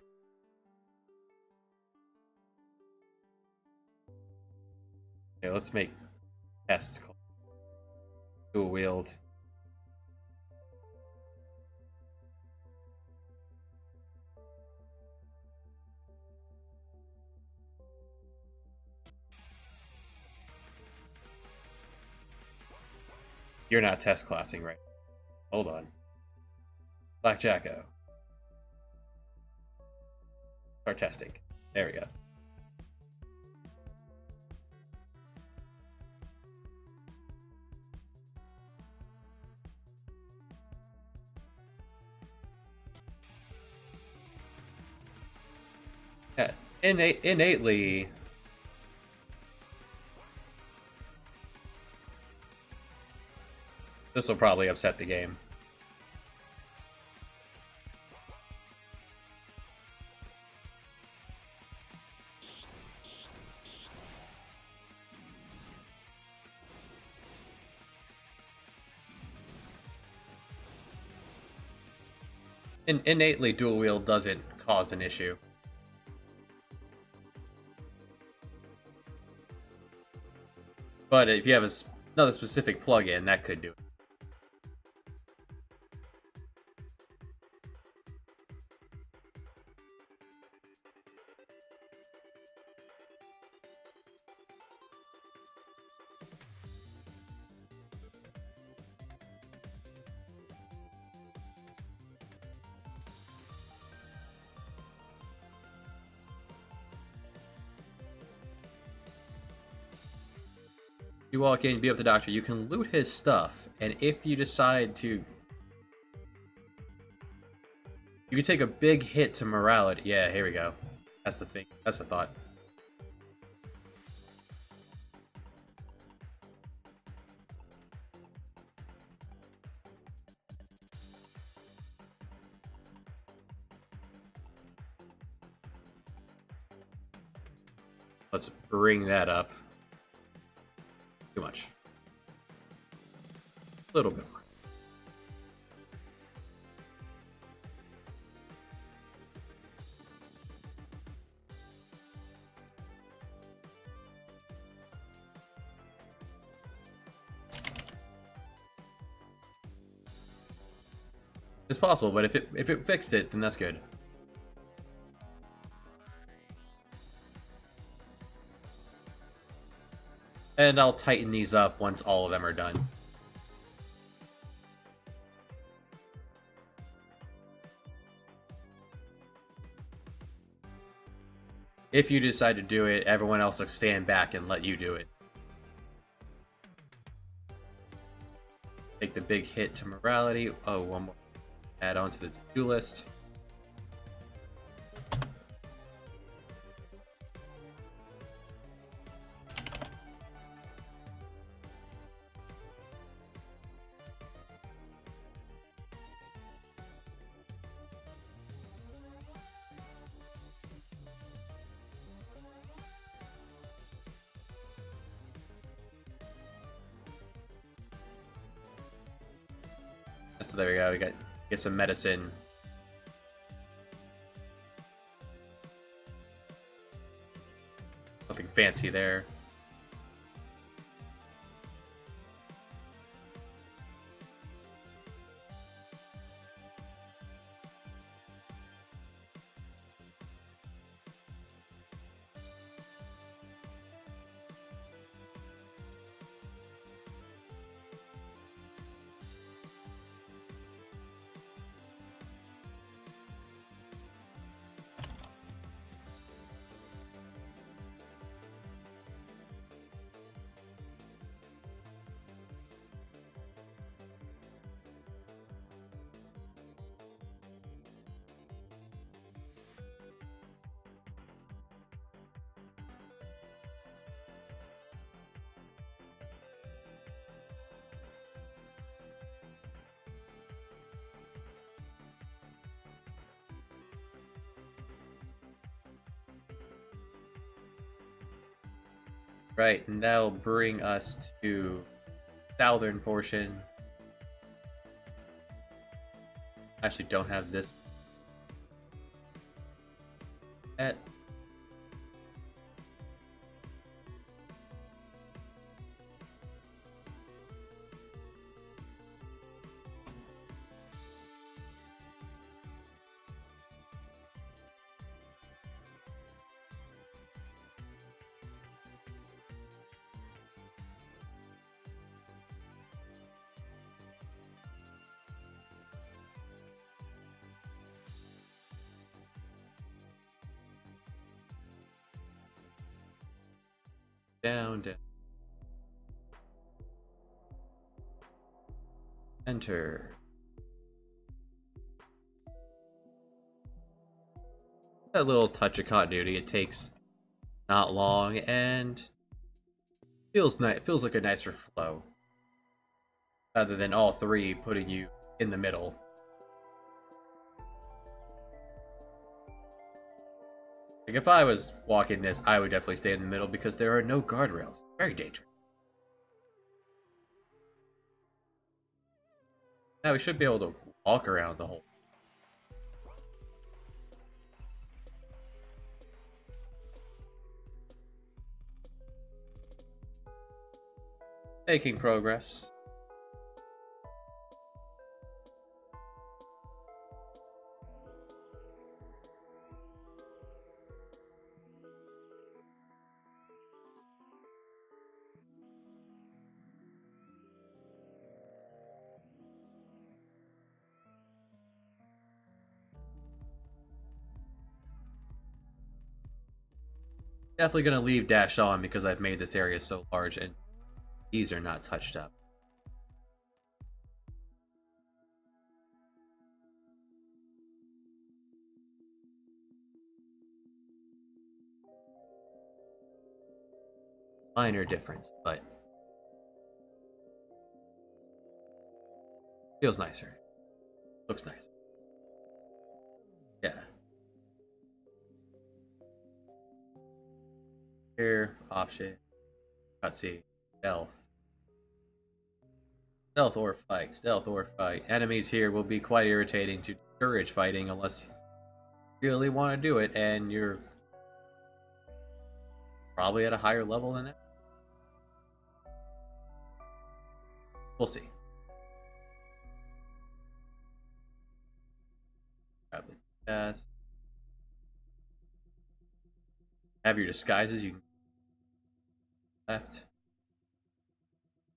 Okay, let's make test dual wield. You're not test classing right. Hold on. Black Jacko. Start testing. There we go. Yeah, innately, this will probably upset the game. Innately, dual wield doesn't cause an issue. But if you have another specific plugin, that could do it. You walk in, beat up the doctor, you can loot his stuff, and if you decide to... You can take a big hit to morality. Yeah, here we go. That's the thing. That's the thought. Let's bring that up. Too much. A little bit more. It's possible, but if it fixed it, then that's good. And I'll tighten these up once all of them are done. If you decide to do it, everyone else will stand back and let you do it. Take the big hit to morality. Oh, one more. Add on to the to-do list. So there we go. We get some medicine. Nothing fancy there. Right, and that'll bring us to southern portion. Actually, don't have this at. Down, down. Enter. That little touch of continuity. It takes not long and feels nice. Feels like a nicer flow, rather than all three putting you in the middle. Like if I was walking this, I would definitely stay in the middle because there are no guardrails. Very dangerous. Now we should be able to walk around the whole. Making progress. Definitely gonna leave dash on because I've made this area so large and these are not touched up. Minor difference, but feels nicer. Looks nicer. Yeah. Here, option, cutscene, stealth. Stealth or fight, stealth or fight. Enemies here will be quite irritating to discourage fighting unless you really want to do it and you're probably at a higher level than that. We'll see. Grab the chest. Have your disguises, you can left.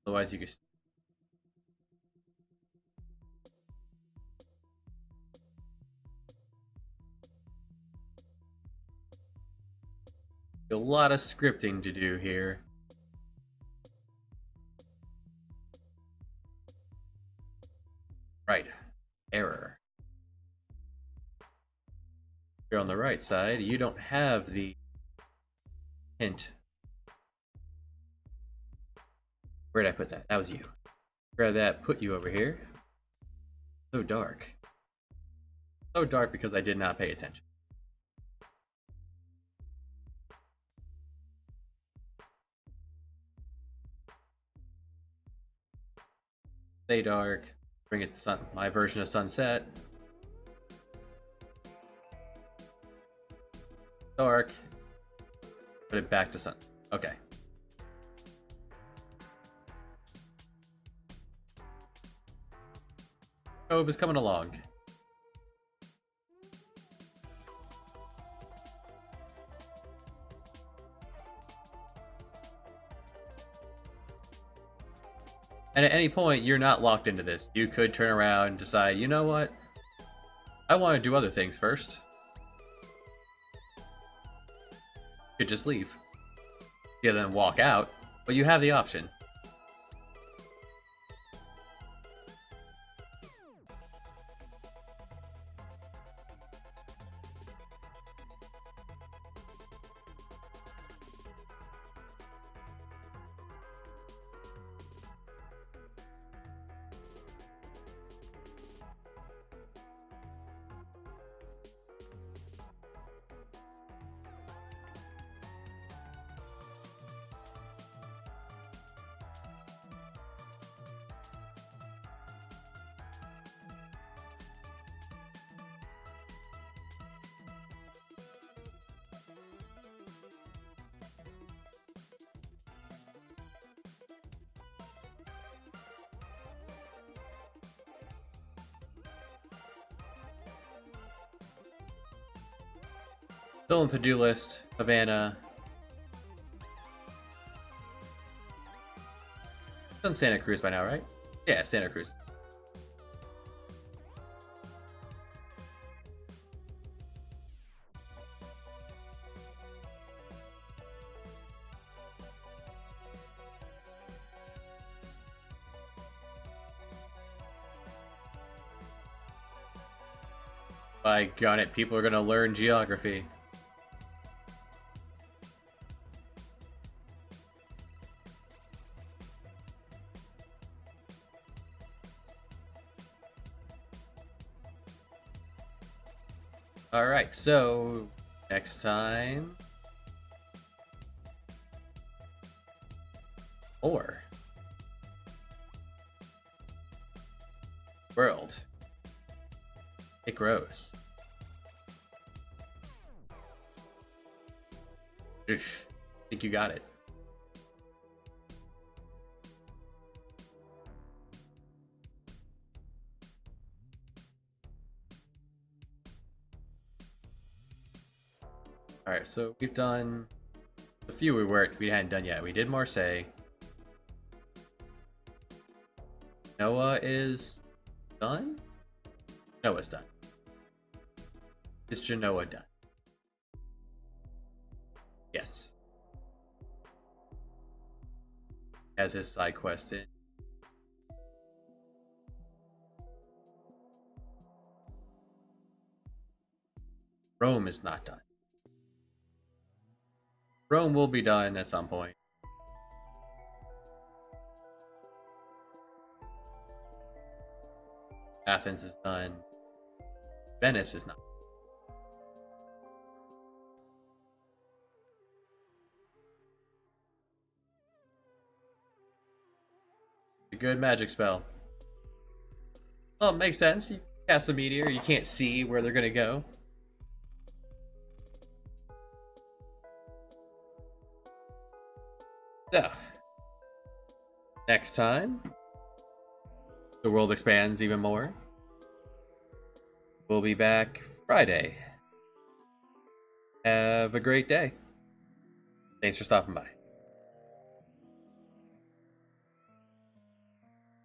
Otherwise you can a lot of scripting to do here. Right. Error. You're on the right side. You don't have the hint. Where'd I put that? That was you. Grab that, put you over here. So dark. So dark because I did not pay attention. Stay dark. Bring it to sun. My version of sunset. Dark. Put it back to sun. Okay. Cove is coming along. And at any point, you're not locked into this. You could turn around and decide, you know what? I want to do other things first. You could just leave. You then walk out, but you have the option. Still on the to-do list, Havana. It's on Santa Cruz by now, right? Yeah, Santa Cruz. By gun it, people are gonna learn geography. Alright, so next time. Or world. It grows. Oof. I think you got it. Alright, so we've done a few we hadn't done yet. We did Marseille. Noah is done? Noah's done. Is Genoa done? Yes. Has his side quest in. Rome is not done. Rome will be done at some point. Athens is done. Venice is not. A good magic spell. Oh, it makes sense. You cast a meteor, you can't see where they're gonna go. So, next time, the world expands even more. We'll be back Friday. Have a great day. Thanks for stopping by.